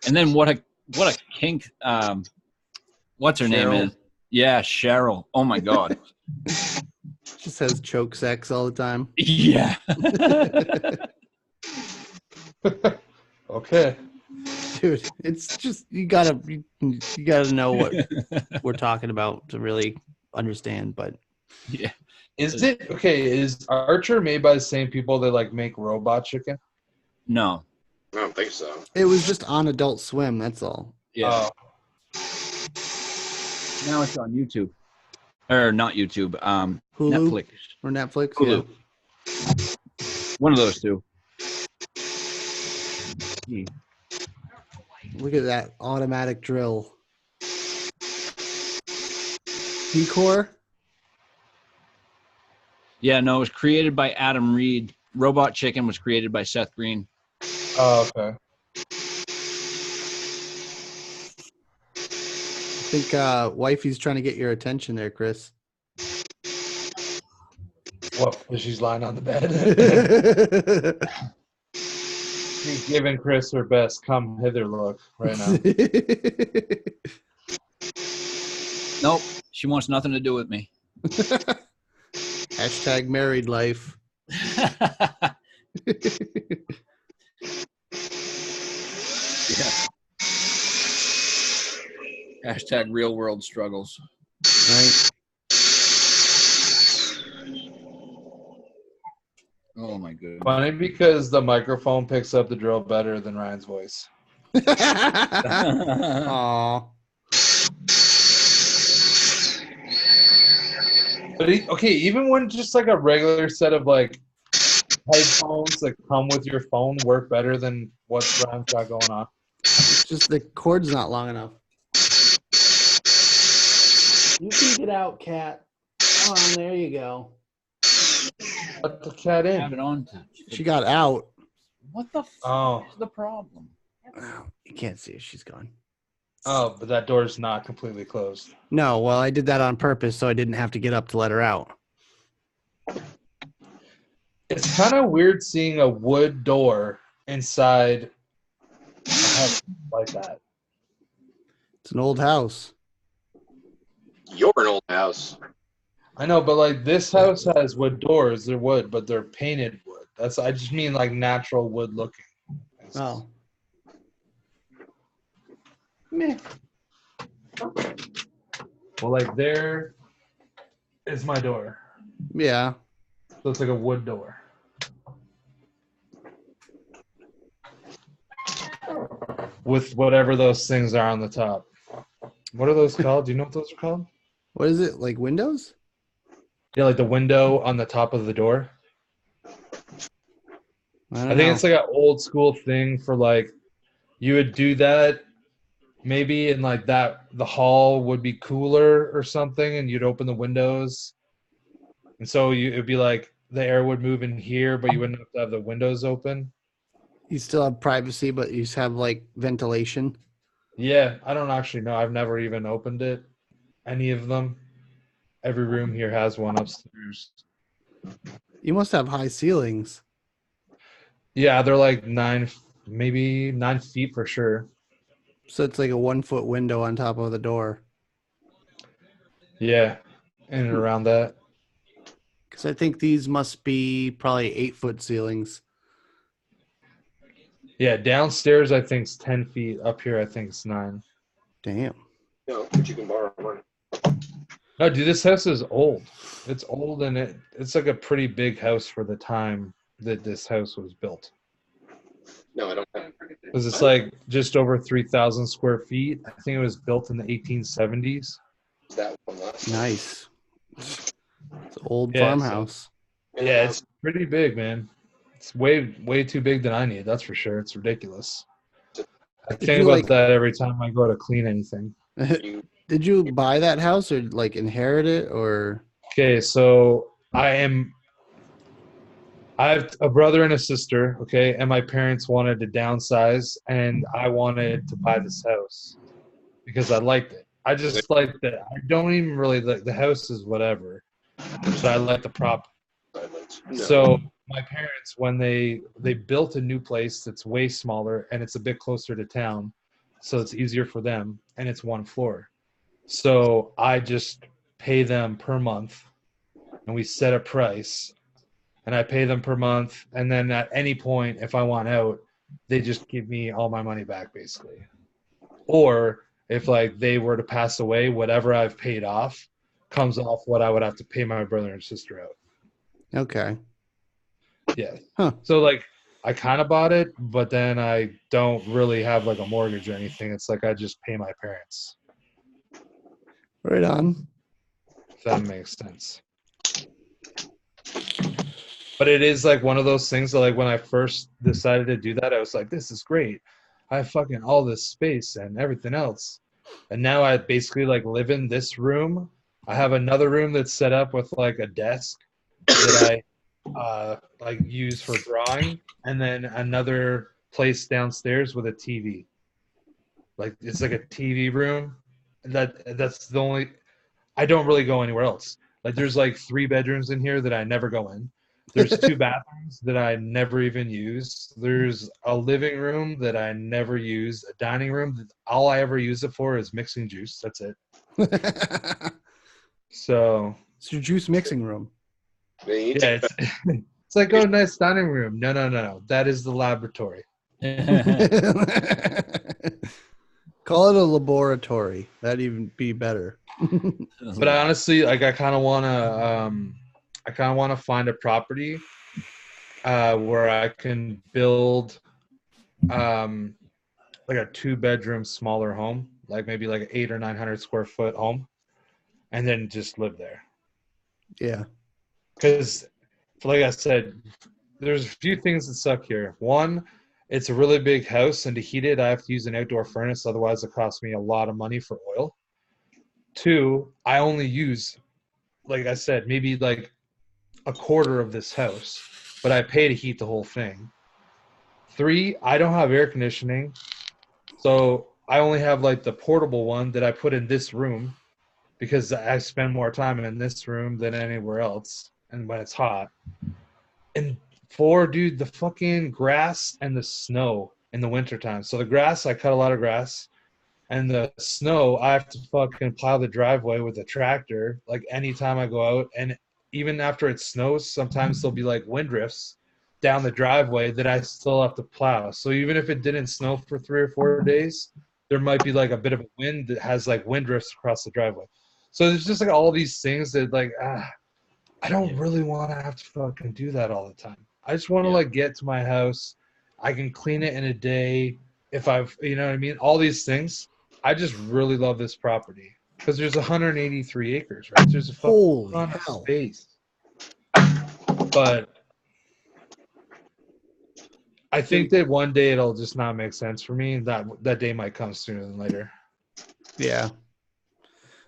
Speaker 2: And then what a kink. What's her name is? Yeah, Cheryl. Oh my God.
Speaker 1: Just has choke sex all the time.
Speaker 2: Yeah.
Speaker 4: Okay.
Speaker 1: Dude, it's just you gotta know what we're talking about to really understand. But
Speaker 2: yeah.
Speaker 4: Is Archer made by the same people that like make Robot Chicken?
Speaker 2: No.
Speaker 3: I don't think so.
Speaker 1: it was just on Adult Swim. That's all.
Speaker 2: Yeah. Now it's on YouTube. Or not YouTube.
Speaker 1: Hulu
Speaker 2: Netflix.
Speaker 1: or Netflix.
Speaker 2: Hulu.
Speaker 1: Yeah.
Speaker 2: One of those two.
Speaker 1: Look at that automatic drill. Decor?
Speaker 2: Yeah, no, it was created by Adam Reed. Robot Chicken was created by Seth Green.
Speaker 4: Oh, okay.
Speaker 1: I think wifey's trying to get your attention there, Chris.
Speaker 4: What? She's lying on the bed. She's giving Chris her best come hither look right now.
Speaker 2: Nope. She wants nothing to do with me.
Speaker 1: Hashtag married life.
Speaker 2: Hashtag real world struggles.
Speaker 1: Right.
Speaker 2: Oh my goodness.
Speaker 4: Funny because the microphone picks up the drill better than Ryan's voice.
Speaker 1: Aw.
Speaker 4: But okay, even when just like a regular set of like headphones that come with your phone work better than what Ryan's got going on.
Speaker 1: It's just the cord's not long enough. You can get out, cat. Come on, there you go.
Speaker 4: Let the cat
Speaker 2: Have it
Speaker 4: in.
Speaker 2: on.
Speaker 1: She got out.
Speaker 2: What the
Speaker 4: Oh.
Speaker 2: is the problem?
Speaker 1: Oh, you can't see it. She's gone.
Speaker 4: Oh, but that door's not completely closed.
Speaker 1: No, well, I did that on purpose so I didn't have to get up to let her out.
Speaker 4: It's kind of weird seeing a wood door inside a house like that.
Speaker 1: It's an old house.
Speaker 3: You're an old house.
Speaker 4: I know, but like this house has wood doors. They're wood, but they're painted wood. I just mean like natural wood looking.
Speaker 1: Oh. Meh.
Speaker 4: Well, like there is my door.
Speaker 1: Yeah.
Speaker 4: So it's like a wood door. With whatever those things are on the top. What are those called? Do you know what those are called?
Speaker 1: What is it? Like windows?
Speaker 4: Yeah, like the window on the top of the door.
Speaker 1: I
Speaker 4: I think it's like an old school thing for like you would do that maybe in like that the hall would be cooler or something and you'd open the windows. And so it'd be like the air would move in here, but you wouldn't have to have the windows open.
Speaker 1: You still have privacy, but you just have like ventilation.
Speaker 4: Yeah, I don't actually know. I've never even opened it. Any of them. Every room here has one upstairs.
Speaker 1: You must have high ceilings.
Speaker 4: Yeah, they're like maybe 9 feet for sure.
Speaker 1: So it's like a 1 foot window on top of the door.
Speaker 4: Yeah, in and around that.
Speaker 1: Because I think these must be probably 8 foot ceilings.
Speaker 4: Yeah, downstairs I think it's 10 feet. Up here I think it's 9.
Speaker 1: Damn.
Speaker 3: No, but you can borrow one.
Speaker 4: No, dude, this house is old. It's old and it's like a pretty big house for the time that this house was built.
Speaker 3: No, I don't have.
Speaker 4: Because it's like just over 3,000 square feet. I think it was built in the 1870s.
Speaker 3: That one last.
Speaker 1: Nice. It's an old
Speaker 4: Yeah,
Speaker 1: farmhouse.
Speaker 4: Yeah, it's pretty big, man. It's way too big than I need. That's for sure. It's ridiculous. I
Speaker 1: Did
Speaker 4: think
Speaker 1: you,
Speaker 4: about
Speaker 1: like-
Speaker 4: that every time I go to clean anything.
Speaker 3: You,
Speaker 1: Did you buy that house or like inherit it or?
Speaker 4: Okay, so I have a brother and a sister, okay, and my parents wanted to downsize, and I wanted to buy this house because I liked it. I just liked it. I don't even really like the house is whatever, but I like the prop.
Speaker 3: no.
Speaker 4: So my parents, when they built a new place that's way smaller and it's a bit closer to town, so it's easier for them, and it's 1 floor. So I just pay them per month, and we set a price. And I pay them per month, and then at any point, if I want out, they just give me all my money back, basically. Or if like they were to pass away, whatever I've paid off comes off what I would have to pay my brother and sister out.
Speaker 1: Okay.
Speaker 4: Yeah.
Speaker 1: Huh.
Speaker 4: So like I kind of bought it, but then I don't really have like a mortgage or anything. It's like I just pay my parents.
Speaker 1: Right on.
Speaker 4: If that makes sense. But it is like one of those things that like when I first decided to do that, I was like, this is great. I have fucking all this space and everything else. And now I basically like live in this room. I have another room that's set up with like a desk that I like use for drawing, and then another place downstairs with a TV. Like it's like a TV room. That's the only I don't really go anywhere else. Like there's like 3 bedrooms in here that I never go in. There's 2 bathrooms that I never even use. There's a living room that I never use. A dining room that all I ever use it for is mixing juice. That's it. So
Speaker 1: It's your juice mixing room.
Speaker 3: They need
Speaker 4: yeah,
Speaker 3: to-
Speaker 4: it's like, oh, nice dining room. No. That is the laboratory.
Speaker 1: Call it a laboratory. That'd even be better.
Speaker 4: But I honestly, like, I kind of want to find a property where I can build like a 2-bedroom smaller home, like maybe like an 800 or 900 square foot home, and then just live there.
Speaker 1: Yeah.
Speaker 4: Because, like I said, there's a few things that suck here. One, it's a really big house, and to heat it, I have to use an outdoor furnace. Otherwise, it costs me a lot of money for oil. 2, I only use, like I said, maybe like a quarter of this house, but I pay to heat the whole thing. 3, I don't have air conditioning, so I only have like the portable one that I put in this room because I spend more time in this room than anywhere else, and when it's hot. And 4, dude, the fucking grass and the snow in the wintertime. So the grass, I cut a lot of grass. And the snow, I have to fucking plow the driveway with a tractor, like anytime I go out. And even after it snows, sometimes there'll be like wind drifts down the driveway that I still have to plow. So even if it didn't snow for 3 or 4 days, there might be like a bit of a wind that has like wind drifts across the driveway. So there's just like all these things that like, I don't really want to have to fucking do that all the time. I just want to like get to my house. I can clean it in a day if I've, you know what I mean? All these things. I just really love this property because there's 183 acres, right? There's a fucking
Speaker 1: Holy
Speaker 4: ton of
Speaker 1: hell.
Speaker 4: space. But I think that one day it'll just not make sense for me. That day might come sooner than later.
Speaker 1: Yeah.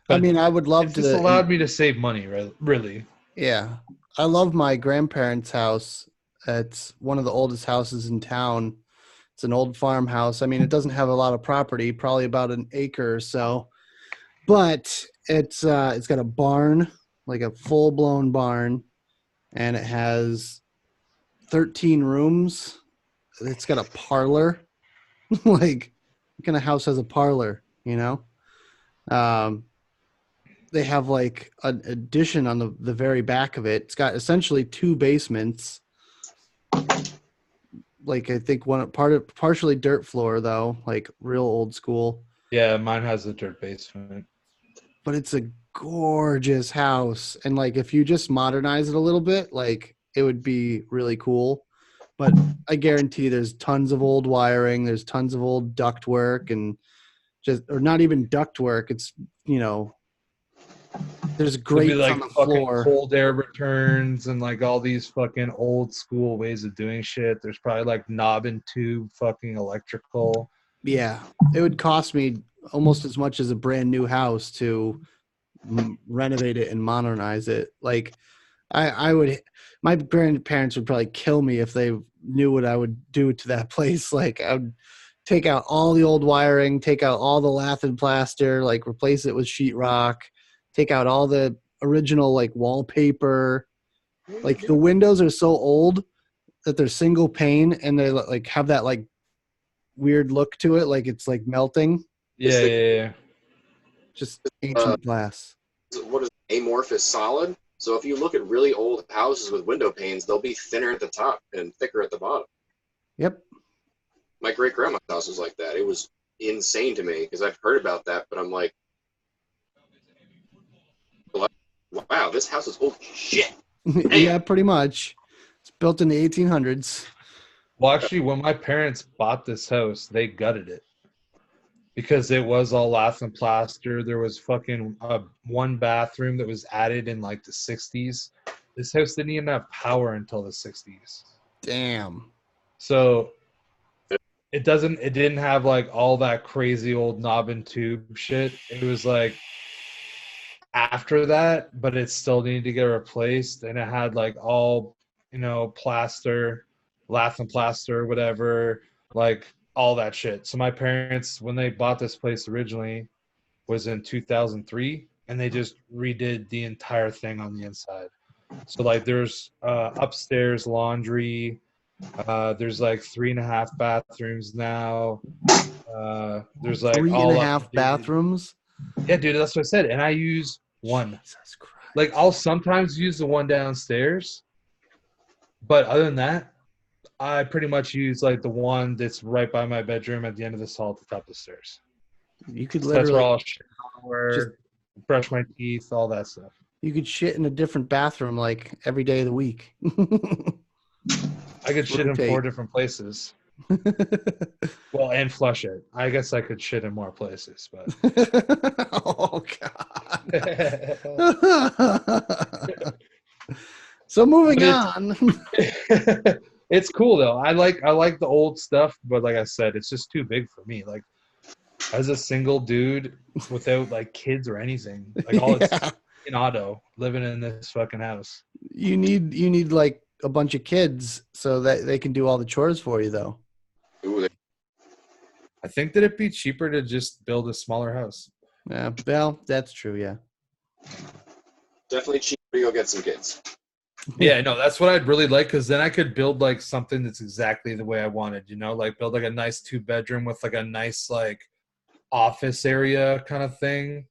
Speaker 4: But
Speaker 1: I mean, I would love
Speaker 4: it's
Speaker 1: to.
Speaker 4: just allowed me to save money, really.
Speaker 1: Yeah. I love my grandparents' house. It's one of the oldest houses in town. It's an old farmhouse. I mean, it doesn't have a lot of property, probably about an acre or so. But it's got a barn, like a full-blown barn, and it has 13 rooms. It's got a parlor. Like, what kind of house has a parlor, you know? They have like an addition on the very back of it. It's got essentially 2 basements. Like I think partially dirt floor though, like real old school.
Speaker 4: Yeah, mine has a dirt basement.
Speaker 1: But it's a gorgeous house, and like if you just modernize it a little bit, like it would be really cool. But I guarantee there's tons of old wiring, there's tons of old duct work, and just or not even duct work. It's there's
Speaker 4: There'll be
Speaker 1: grates
Speaker 4: like
Speaker 1: on the
Speaker 4: fucking
Speaker 1: floor.
Speaker 4: cold air returns and like all these fucking old school ways of doing shit. There's probably like knob and tube fucking electrical.
Speaker 1: Yeah, it would cost me almost as much as a brand new house to renovate it and modernize it. Like I would, my grandparents would probably kill me if they knew what I would do to that place. Like I would take out all the old wiring, take out all the lath and plaster, like replace it with sheetrock, take out all the original like wallpaper. Like the windows are so old that they're single pane and they like have that like weird look to it, like it's like melting.
Speaker 4: Yeah.
Speaker 1: Just ancient glass.
Speaker 3: what is amorphous solid. So if you look at really old houses with window panes, they'll be thinner at the top and thicker at the bottom.
Speaker 1: Yep.
Speaker 3: My great grandma's house was like that. It was insane to me because I've heard about that, but I'm like, wow, this house is old shit.
Speaker 1: Yeah, pretty much. It's built in the 1800s.
Speaker 4: Well, actually, when my parents bought this house, they gutted it because it was all lath and plaster. There was fucking one bathroom that was added in like the 60s. This house didn't even have power until the 60s.
Speaker 1: Damn.
Speaker 4: So it didn't have like all that crazy old knob and tube shit. It was like after that, but it still needed to get replaced. And it had like all, plaster, lath and plaster, whatever, like all that shit. So my parents, when they bought this place originally, was in 2003, and they just redid the entire thing on the inside. So like there's upstairs laundry. There's like 3.5 bathrooms now. There's like
Speaker 1: Three and a
Speaker 4: all
Speaker 1: half
Speaker 4: updated.
Speaker 1: bathrooms.
Speaker 4: Yeah, dude, that's what I said. And I use one.
Speaker 1: Jesus Christ.
Speaker 4: Like I'll sometimes use the one downstairs, but other than that, I pretty much use like the one that's right by my bedroom at the end of this hall at the top of the stairs.
Speaker 1: You could
Speaker 4: So that's where
Speaker 1: literally
Speaker 4: I'll shower, brush my teeth, all that stuff.
Speaker 1: you could shit in a different bathroom like every day of the week.
Speaker 4: I could shit in 4
Speaker 1: Rotate.
Speaker 4: different places. Well, and flush it. I guess I could shit in more places, but
Speaker 1: Oh God. So moving on.
Speaker 4: it's cool though. I like the old stuff, but like I said, it's just too big for me. Like as a single dude without like kids or anything, like all it's
Speaker 1: Yeah.
Speaker 4: in auto living in this fucking house.
Speaker 1: You need like a bunch of kids so that they can do all the chores for you though.
Speaker 3: Ooh,
Speaker 4: I think that it'd be cheaper to just build a smaller house.
Speaker 1: Yeah, well, that's true, yeah.
Speaker 3: definitely cheaper to go get some kids.
Speaker 4: Yeah, no, that's what I'd really like because then I could build like something that's exactly the way I wanted, you know, like build like a nice 2-bedroom with like a nice like office area kind of thing.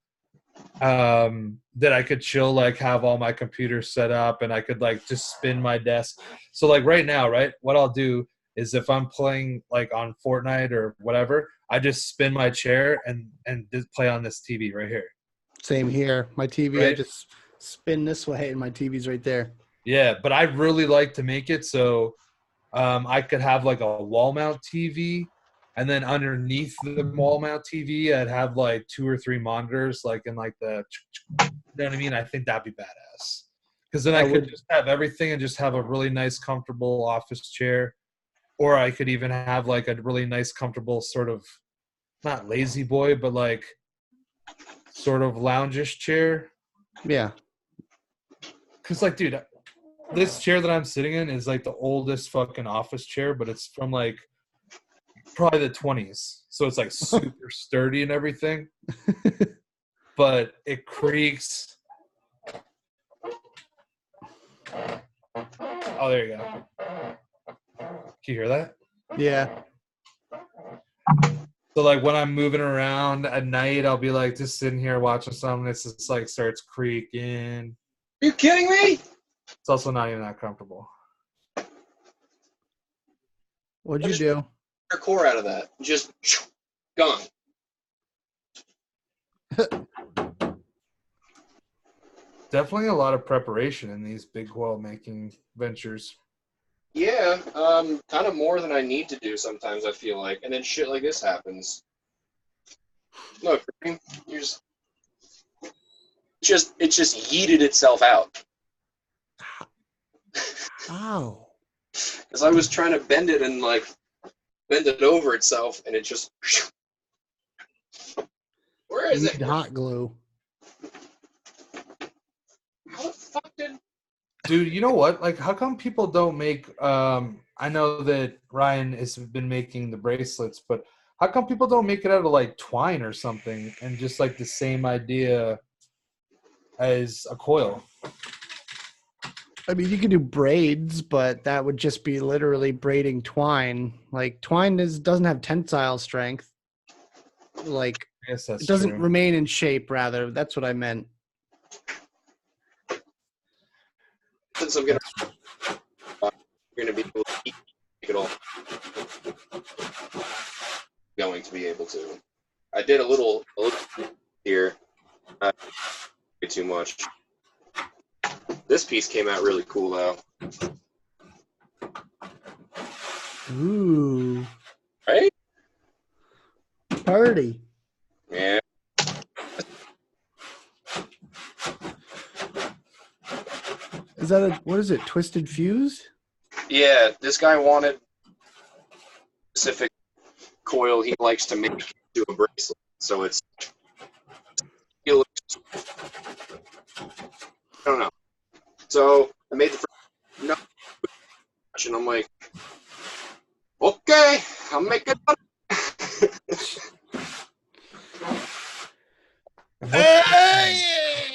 Speaker 4: That I could chill, like have all my computers set up and I could like just spin my desk. So like right now, right, what I'll do is if I'm playing like on Fortnite or whatever, I just spin my chair and just play on this TV right here.
Speaker 1: Same here. My TV, I
Speaker 4: Right?
Speaker 1: just spin this way and my TV's right there.
Speaker 4: Yeah, but I really like to make it so I could have like a wall mount TV, and then underneath the wall mount TV, I'd have like 2 or 3 monitors, like in like the, you know what I mean? I think that'd be badass. Because then I
Speaker 1: That
Speaker 4: could
Speaker 1: would-
Speaker 4: just have everything and just have a really nice, comfortable office chair, or I could even have like a really nice, comfortable sort of not lazy boy, but like sort of loungish chair.
Speaker 1: Yeah.
Speaker 4: Because like, dude, this chair that I'm sitting in is like the oldest fucking office chair, but it's from like probably the 20s. So it's like super sturdy and everything. But it creaks. Oh, there you go. Can you hear that?
Speaker 1: Yeah.
Speaker 4: So like when I'm moving around at night, I'll be like just sitting here watching something. It's just like starts creaking.
Speaker 3: Are you kidding me?
Speaker 4: It's also not even that comfortable.
Speaker 1: What'd you do?
Speaker 3: Your core out of that. Just gone.
Speaker 4: Definitely a lot of preparation in these big coil making ventures.
Speaker 3: Yeah, kind of more than I need to do sometimes, I feel like. And then shit like this happens. Look, you're it just yeeted itself out.
Speaker 1: Ow.
Speaker 3: Because I was trying to bend it and like bend it over itself, and it just. Where is
Speaker 1: You
Speaker 3: it?
Speaker 1: need hot glue.
Speaker 3: How the fuck did?
Speaker 4: Dude, you know what? Like, how come people don't make? I know that Ryan has been making the bracelets, but how come people don't make it out of like twine or something, and just like the same idea as a coil?
Speaker 1: I mean, you could do braids, but that would just be literally braiding twine. Like twine doesn't have tensile strength. Like
Speaker 4: I guess that's
Speaker 1: it doesn't
Speaker 4: true.
Speaker 1: remain in shape. Rather, that's what I meant.
Speaker 3: Since I'm gonna, you're gonna be able to make it all. Going to be able to. I did a little here. Not too much. This piece came out really cool though.
Speaker 1: Ooh,
Speaker 3: Right?
Speaker 1: party.
Speaker 3: Yeah.
Speaker 1: Is that what is it? Twisted fuse?
Speaker 3: Yeah, this guy wanted a specific coil he likes to make to a bracelet. So it's I don't know. So I made the first and I'm like, okay, I'll make it.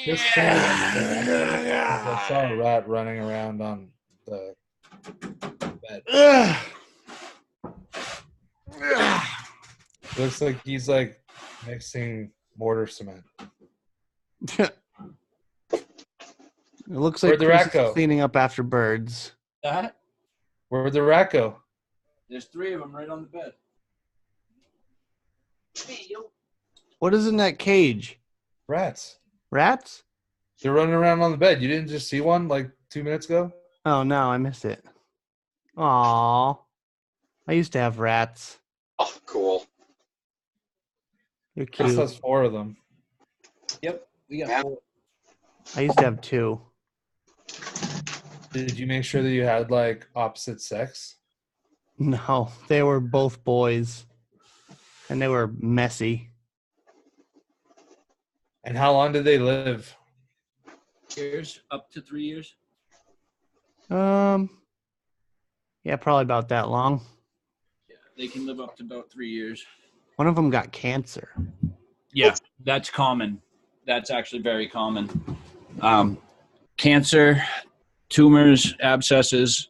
Speaker 4: This thing I saw a rat running around on the bed. Looks like he's like mixing mortar cement.
Speaker 1: It looks like
Speaker 4: Where'd the
Speaker 1: Chris
Speaker 4: rat go?
Speaker 1: is cleaning up after birds.
Speaker 2: That?
Speaker 4: Where'd the rat go?
Speaker 2: There's 3 of them right on the bed.
Speaker 1: What is in that cage?
Speaker 4: Rats.
Speaker 1: Rats?
Speaker 4: They're running around on the bed. You didn't just see one like 2 minutes ago?
Speaker 1: Oh no, I missed it. Aw. I used to have rats.
Speaker 3: Oh, cool.
Speaker 1: They're
Speaker 4: Chris
Speaker 1: cute.
Speaker 4: has 4 of them.
Speaker 2: Yep, we got
Speaker 3: Yeah.
Speaker 2: 4.
Speaker 1: I used to have 2.
Speaker 4: Did you make sure that you had like opposite sex?
Speaker 1: No, they were both boys. And they were messy.
Speaker 4: And how long did they live?
Speaker 2: Years, up to 3 years.
Speaker 1: Yeah, probably about that long.
Speaker 2: Yeah, they can live up to about 3 years.
Speaker 1: One of them got cancer.
Speaker 2: Yeah, that's common. That's actually very common. Cancer, tumors, abscesses.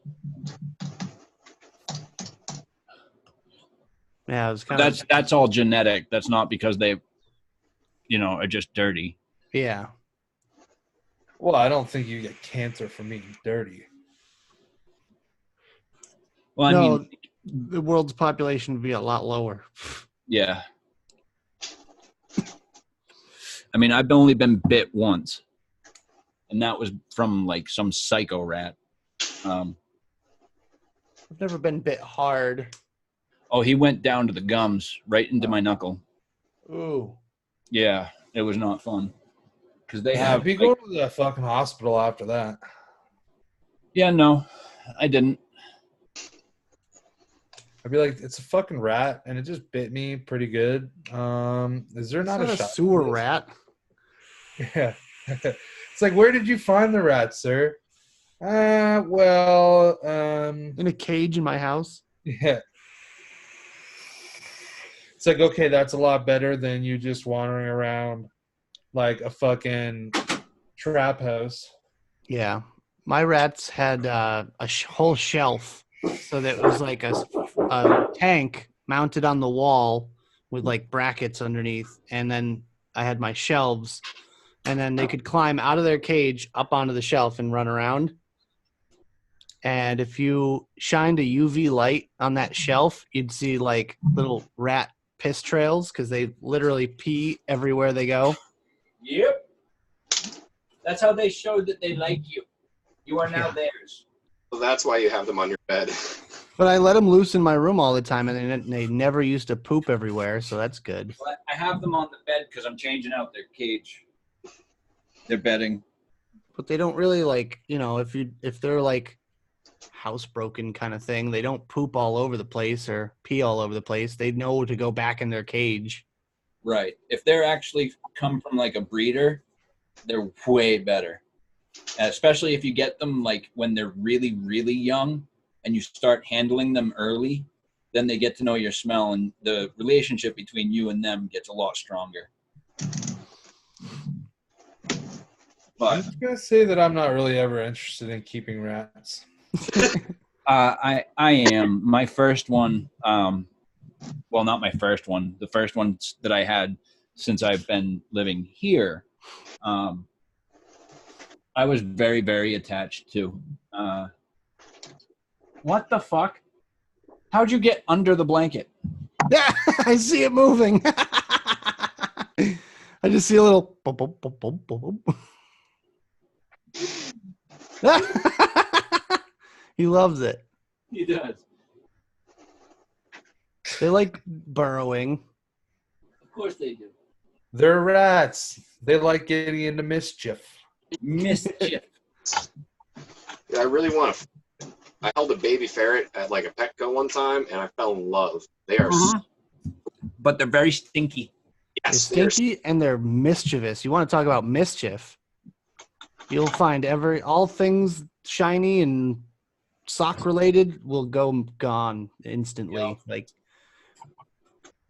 Speaker 1: Yeah, it was kind of
Speaker 2: That's all genetic. That's not because they, are just dirty.
Speaker 1: yeah.
Speaker 4: Well, I don't think you get cancer from eating dirty.
Speaker 2: Well, I
Speaker 1: No,
Speaker 2: mean,
Speaker 1: the world's population would be a lot lower.
Speaker 2: yeah. I mean, I've only been bit once, and that was from like some psycho rat.
Speaker 1: I've never been bit hard.
Speaker 2: Oh, he went down to the gums, right into my knuckle.
Speaker 1: Ooh.
Speaker 2: Yeah, it was not fun. Because they
Speaker 4: Yeah,
Speaker 2: have.
Speaker 4: be going to the fucking hospital after that.
Speaker 2: Yeah, no, I didn't.
Speaker 4: I'd be like, it's a fucking rat, and it just bit me pretty good. Is there
Speaker 1: It's
Speaker 4: not
Speaker 1: not a
Speaker 4: shot?
Speaker 1: sewer
Speaker 4: for this?
Speaker 1: rat.
Speaker 4: Yeah. It's like, where did you find the rat, sir? Well,
Speaker 1: In a cage in my house.
Speaker 4: yeah. It's like, okay, that's a lot better than you just wandering around like a fucking trap house.
Speaker 1: Yeah. My rats had a whole shelf. So that was like a tank mounted on the wall with like brackets underneath. And then I had my shelves. And then they could climb out of their cage up onto the shelf and run around. And if you shined a UV light on that shelf, you'd see like little rat piss trails because they literally pee everywhere they go.
Speaker 2: Yep. That's how they showed that they like you. You are now
Speaker 1: Yeah.
Speaker 2: theirs.
Speaker 3: So that's why you have them on your bed.
Speaker 1: But I let them loose in my room all the time, and they never used to poop everywhere, so that's good.
Speaker 2: Well, I have them on the bed because I'm changing out their cage. Their bedding.
Speaker 1: But they don't really like, if they're like housebroken kind of thing, they don't poop all over the place or pee all over the place. They know to go back in their cage.
Speaker 2: Right. If they're actually come from like a breeder, they're way better. Especially if you get them like when they're really, really young and you start handling them early, then they get to know your smell and the relationship between you and them gets a lot stronger.
Speaker 4: I'm
Speaker 2: But
Speaker 4: just gonna say that I'm not really ever interested in keeping rats.
Speaker 2: I am. My first one, well, not my first one. The first one that I had since I've been living here, I was very, very attached to. What the fuck? How'd you get under the blanket?
Speaker 1: Yeah, I see it moving. I just see a little. Boop, boop, boop, boop, boop, boop. He loves it.
Speaker 2: He does.
Speaker 1: They like burrowing.
Speaker 2: Of course they do.
Speaker 4: They're rats. They like getting into mischief.
Speaker 2: Mischief.
Speaker 3: Yeah, I really want to. I held a baby ferret at like a Petco one time, and I fell in love. They are
Speaker 2: But they're very stinky.
Speaker 3: yes,
Speaker 1: They're stinky and they're mischievous. You want to talk about mischief? You'll find all things shiny and sock related will go gone instantly.
Speaker 2: Yeah.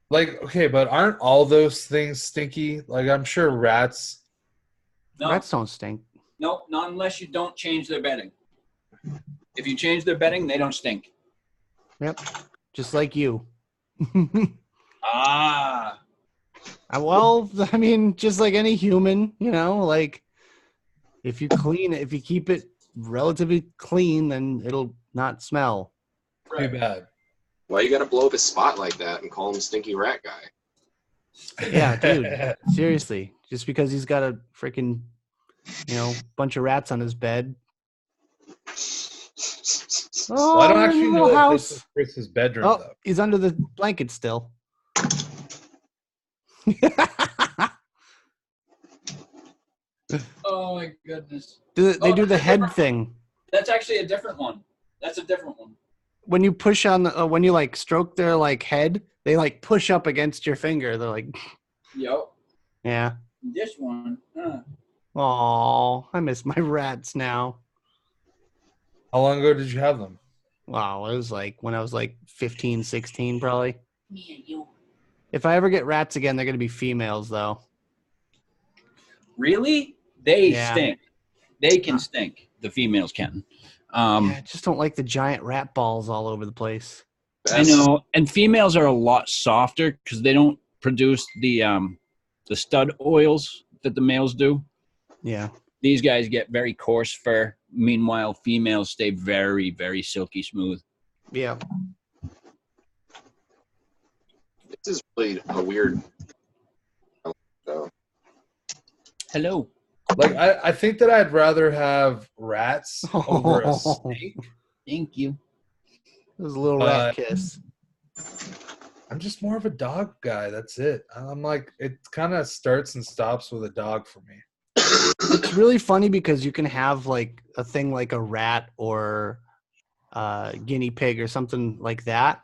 Speaker 4: Like, okay, but aren't all those things stinky? Like, I'm sure rats
Speaker 2: No,
Speaker 1: Rats don't stink.
Speaker 2: no, not unless you don't change their bedding. If you change their bedding, they don't stink.
Speaker 1: Yep. Just like you.
Speaker 2: Ah.
Speaker 1: Well, I mean, just like any human, like if you keep it relatively clean, then it'll not smell.
Speaker 4: Too bad.
Speaker 3: Why you gotta blow up his spot like that and call him Stinky Rat Guy?
Speaker 1: Yeah, dude. Seriously. Just because he's got a freaking, bunch of rats on his bed. Oh,
Speaker 4: Well, I don't
Speaker 1: you're in
Speaker 4: actually
Speaker 1: your
Speaker 4: know
Speaker 1: little
Speaker 4: if
Speaker 1: house.
Speaker 4: this is Chris's bedroom,
Speaker 1: Oh,
Speaker 4: though.
Speaker 1: he's under the blanket still.
Speaker 2: Oh my goodness.
Speaker 1: They do
Speaker 2: that's
Speaker 1: the
Speaker 2: a
Speaker 1: head
Speaker 2: different-
Speaker 1: thing.
Speaker 2: That's actually a different one. That's a different one.
Speaker 1: When you push on when you like stroke their like head, they like push up against your finger. They're like,
Speaker 2: Yep.
Speaker 1: yeah.
Speaker 2: This one.
Speaker 1: Oh, I miss my rats now.
Speaker 4: How long ago did you have them?
Speaker 1: Wow, it was like when I was like 15, 16 probably.
Speaker 2: Me and you.
Speaker 1: If I ever get rats again, they're going to be females though.
Speaker 2: Really? They
Speaker 1: Yeah.
Speaker 2: stink. They can stink. The females can.
Speaker 1: I just don't like the giant rat balls all over the place.
Speaker 2: I know. And females are a lot softer because they don't produce the stud oils that the males do.
Speaker 1: Yeah.
Speaker 2: These guys get very coarse fur. Meanwhile, females stay very, very silky smooth.
Speaker 1: Yeah.
Speaker 3: This is really a weird. So,
Speaker 2: Hello.
Speaker 4: Like, I think that I'd rather have rats over a snake.
Speaker 2: Thank you.
Speaker 1: It was a little rat kiss.
Speaker 4: I'm just more of a dog guy. That's it. I'm like, it kind of starts and stops with a dog for me.
Speaker 1: It's really funny because you can have like a thing like a rat or a guinea pig or something like that,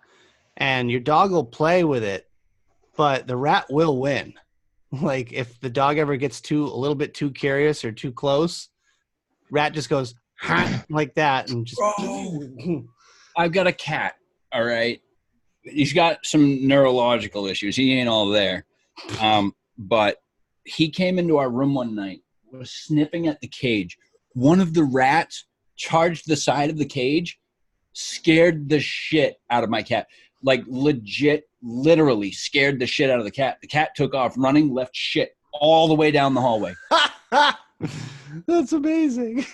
Speaker 1: and your dog will play with it, but the rat will win. Like if the dog ever gets a little bit too curious or too close, rat just goes like that and just.
Speaker 2: I've got a cat. All right. He's got some neurological issues. He ain't all there. But he came into our room one night, was sniffing at the cage. One of the rats charged the side of the cage, scared the shit out of my cat. Like legit, literally scared the shit out of the cat. The cat took off running, left shit all the way down the hallway.
Speaker 1: That's amazing.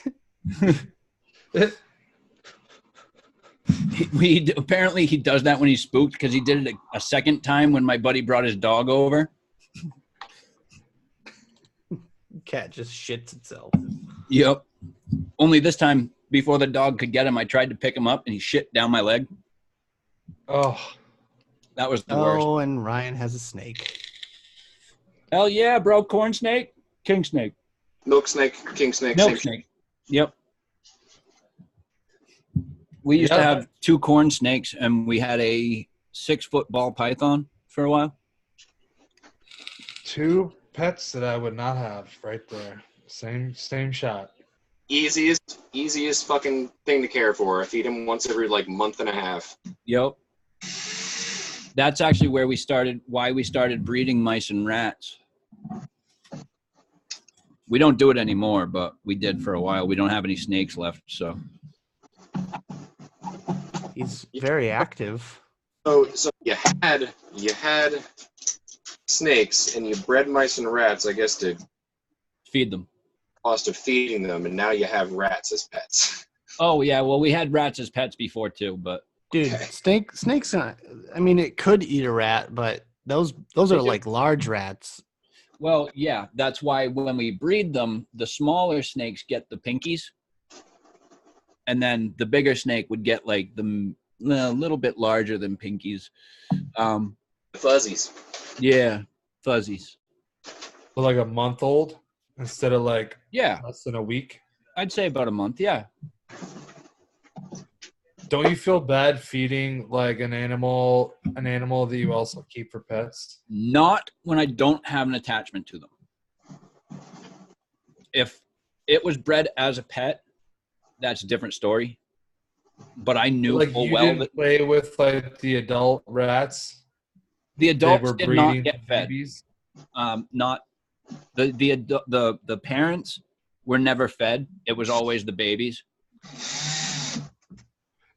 Speaker 2: Apparently he does that when he's spooked because he did it a second time when my buddy brought his dog over.
Speaker 1: Cat just shits itself.
Speaker 2: Yep. Only this time, before the dog could get him, I tried to pick him up and he shit down my leg.
Speaker 4: Oh,
Speaker 2: That was the worst.
Speaker 1: Oh, and Ryan has a snake.
Speaker 2: Hell yeah, bro. Corn snake, king snake,
Speaker 3: milk snake, king snake,
Speaker 2: milk
Speaker 3: same
Speaker 2: snake. Yep. We used to
Speaker 4: Yeah.
Speaker 2: have 2 corn snakes and we had a 6-foot ball python for a while.
Speaker 4: 2 pets that I would not have right there. Same shot.
Speaker 3: Easiest fucking thing to care for. I feed him once every like month and a half.
Speaker 2: Yep. That's actually why we started breeding mice and rats. We don't do it anymore, but we did for a while. We don't have any snakes left, so.
Speaker 1: He's very active.
Speaker 3: So you had snakes and you bred mice and rats, I guess, to
Speaker 2: Feed them.
Speaker 3: cost of feeding them, and now you have rats as pets.
Speaker 2: Oh, yeah. Well, we had rats as pets before, too, but.
Speaker 1: Dude,
Speaker 3: Okay.
Speaker 1: snakes. I mean, it could eat a rat, but those are like large rats.
Speaker 2: Well, yeah, that's why when we breed them, the smaller snakes get the pinkies, and then the bigger snake would get like a little bit larger than pinkies.
Speaker 3: Fuzzies.
Speaker 2: Yeah, fuzzies.
Speaker 4: So like a month old instead of like
Speaker 2: Yeah,
Speaker 4: less than a week.
Speaker 2: I'd say about a month. Yeah.
Speaker 4: Don't you feel bad feeding like an animal that you also keep for pets?
Speaker 2: Not when I don't have an attachment to them. If it was bred as a pet, that's a different story. But I knew
Speaker 4: Like
Speaker 2: full
Speaker 4: you
Speaker 2: well
Speaker 4: didn't
Speaker 2: that
Speaker 4: play with like the adult rats.
Speaker 2: the
Speaker 4: They
Speaker 2: adults
Speaker 4: were
Speaker 2: did not
Speaker 4: breeding
Speaker 2: get fed.
Speaker 4: babies.
Speaker 2: Not The parents were never fed. It was always the babies.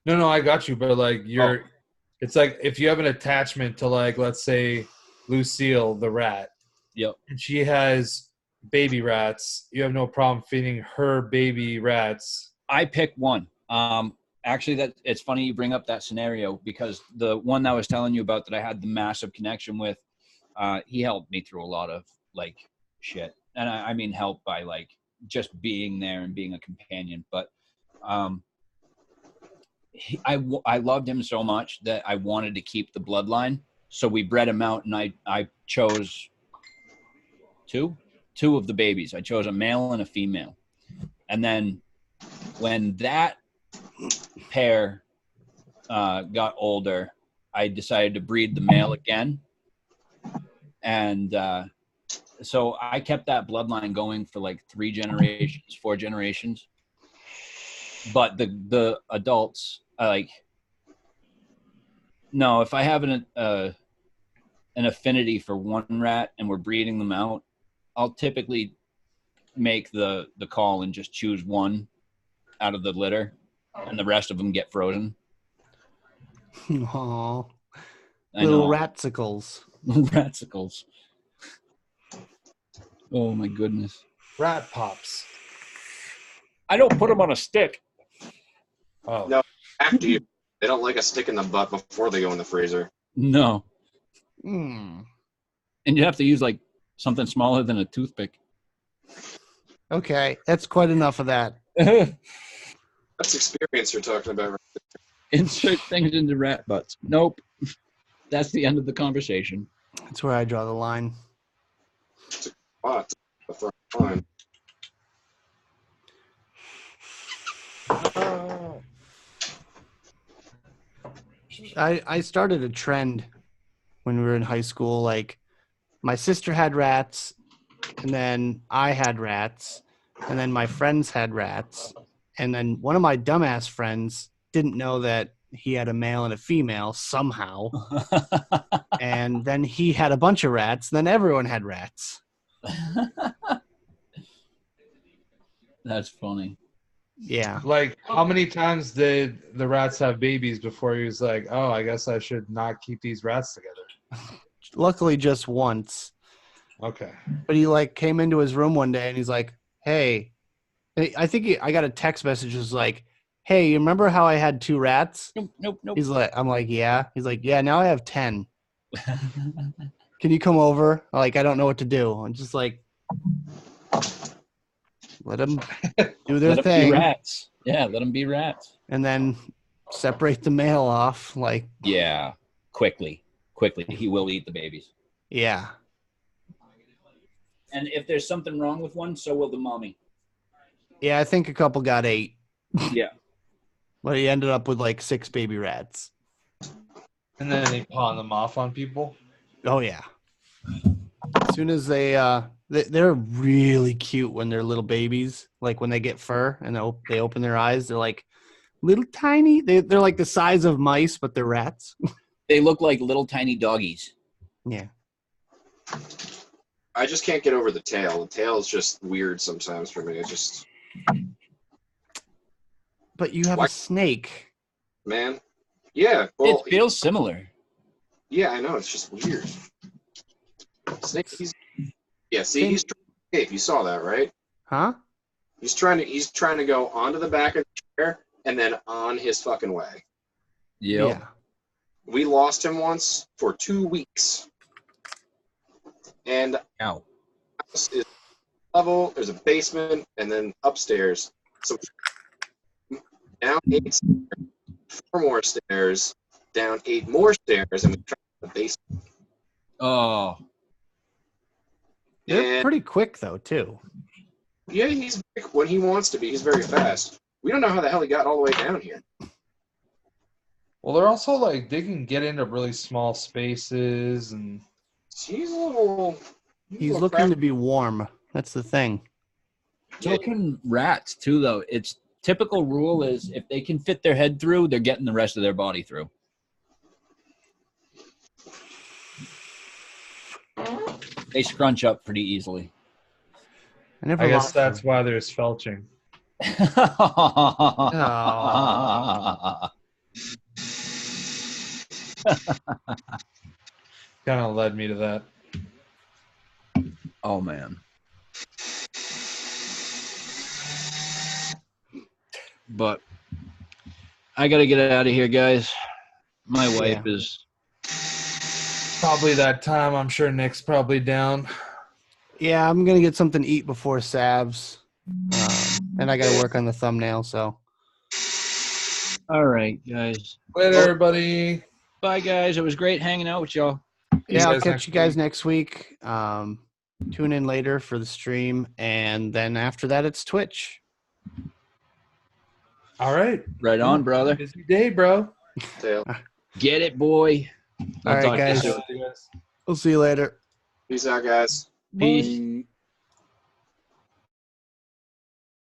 Speaker 4: No, I got you. But like it's like if you have an attachment to like, let's say Lucille the rat,
Speaker 2: Yep.
Speaker 4: and she has baby rats, you have no problem feeding her baby rats.
Speaker 2: I picked one. Actually, that it's funny you bring up that scenario because the one that I was telling you about that I had the massive connection with, he helped me through a lot of like shit, and I mean help by like just being there and being a companion. But I loved him so much that I wanted to keep the bloodline, so we bred him out, and I chose two of the babies. I chose a male and a female, and then when that pair got older, I decided to breed the male again, and so I kept that bloodline going for like 3 generations, 4 generations. But the adults, like, no, if I have an affinity for one rat and we're breeding them out, I'll typically make the call and just choose one out of the litter, and the rest of them get frozen.
Speaker 1: Aw. Little ratsicles.
Speaker 2: Ratsicles. Oh my goodness.
Speaker 4: Rat pops.
Speaker 2: I don't put them on a stick.
Speaker 4: Oh.
Speaker 3: No, after you. They don't like a stick in the butt before they go in the freezer.
Speaker 2: No.
Speaker 1: Mm.
Speaker 2: And you have to use like something smaller than a toothpick.
Speaker 1: Okay, that's quite enough of that.
Speaker 3: That's experience you're talking about.
Speaker 2: Insert things into rat butts. Nope. That's the end of the conversation.
Speaker 1: That's where I draw the line.
Speaker 3: That's a fine line.
Speaker 1: I started a trend when we were in high school. Like, my sister had rats, and then I had rats, and then my friends had rats, and then one of my dumbass friends didn't know that he had a male and a female somehow, and then he had a bunch of rats, and then everyone had rats.
Speaker 2: That's funny.
Speaker 1: Yeah.
Speaker 4: Like, how many times did the rats have babies before he was like, oh, I guess I should not keep these rats together?
Speaker 1: Luckily, just once.
Speaker 4: Okay.
Speaker 1: But he like came into his room one day and he's like, "Hey," I think I got a text message. It was like, "Hey, you remember how I had 2 rats?"
Speaker 2: Nope.
Speaker 1: He's like, "I'm like, yeah." He's like, "Yeah, now I have 10. Can you come over?" Like, I don't know what to do. I'm just like, let them do their
Speaker 2: Let them
Speaker 1: thing,
Speaker 2: be rats. Yeah, let them be rats.
Speaker 1: and then separate the male off. Like,
Speaker 2: Yeah, quickly. He will eat the babies.
Speaker 1: yeah.
Speaker 2: And if there's something wrong with one, so will the mommy.
Speaker 1: Yeah, I think a couple got 8.
Speaker 2: Yeah.
Speaker 1: But he ended up with like 6 baby rats.
Speaker 4: And then they pawn them off on people.
Speaker 1: Oh yeah. As soon as they're really cute when they're little babies. Like when they get fur and they open their eyes, they're like little tiny. They're like the size of mice, but they're rats.
Speaker 2: They look like little tiny doggies.
Speaker 1: Yeah.
Speaker 3: I just can't get over the tail. The tail is just weird sometimes for me. It just,
Speaker 1: But you have a snake.
Speaker 3: man. Yeah. Well,
Speaker 2: It feels similar.
Speaker 3: yeah, I know. It's just weird. Snake. He's trying to escape. You saw that, right?
Speaker 1: Huh?
Speaker 3: He's trying to go onto the back of the chair and then on his fucking way.
Speaker 2: Yep.
Speaker 1: Yeah.
Speaker 3: We lost him once for 2 weeks. And
Speaker 2: Ow.
Speaker 3: is level, there's a basement, and then upstairs. So down 8 stairs, 4 more stairs, down 8 more stairs, and we tried the basement.
Speaker 2: Oh.
Speaker 1: They're
Speaker 3: And
Speaker 1: pretty quick though, too.
Speaker 3: yeah, he's when he wants to be. He's very fast. We don't know how the hell he got all the way down here.
Speaker 4: Well, they're also like, they can get into really small spaces and.
Speaker 3: He's a little.
Speaker 1: He's looking to be warm. That's the thing.
Speaker 2: So can rats too, though. It's typical rule is if they can fit their head through, they're getting the rest of their body through. They scrunch up pretty easily.
Speaker 1: I never
Speaker 4: I guess
Speaker 1: lost
Speaker 4: that's
Speaker 1: them.
Speaker 4: why there's felching. Kind of led me to that.
Speaker 2: Oh man. But I gotta get out of here, guys. My wife is.
Speaker 4: Probably that time. I'm sure Nick's probably down.
Speaker 1: Yeah, I'm gonna get something to eat before Savs, and I gotta work on the thumbnail. So
Speaker 2: All right, guys.
Speaker 4: Later,
Speaker 2: Well,
Speaker 4: everybody.
Speaker 2: bye, guys. It was great hanging out with y'all.
Speaker 1: yeah, I'll
Speaker 4: guys
Speaker 1: catch
Speaker 4: next
Speaker 1: you guys
Speaker 4: week.
Speaker 1: next week. Tune in later for the stream, and then after that, it's Twitch.
Speaker 4: All right.
Speaker 2: Right on, brother.
Speaker 4: Busy day, bro.
Speaker 2: Get it, boy.
Speaker 1: All right,
Speaker 2: talk to you
Speaker 1: guys.
Speaker 2: soon.
Speaker 1: We'll see you later.
Speaker 3: Peace out, guys.
Speaker 2: Peace.
Speaker 1: Bye.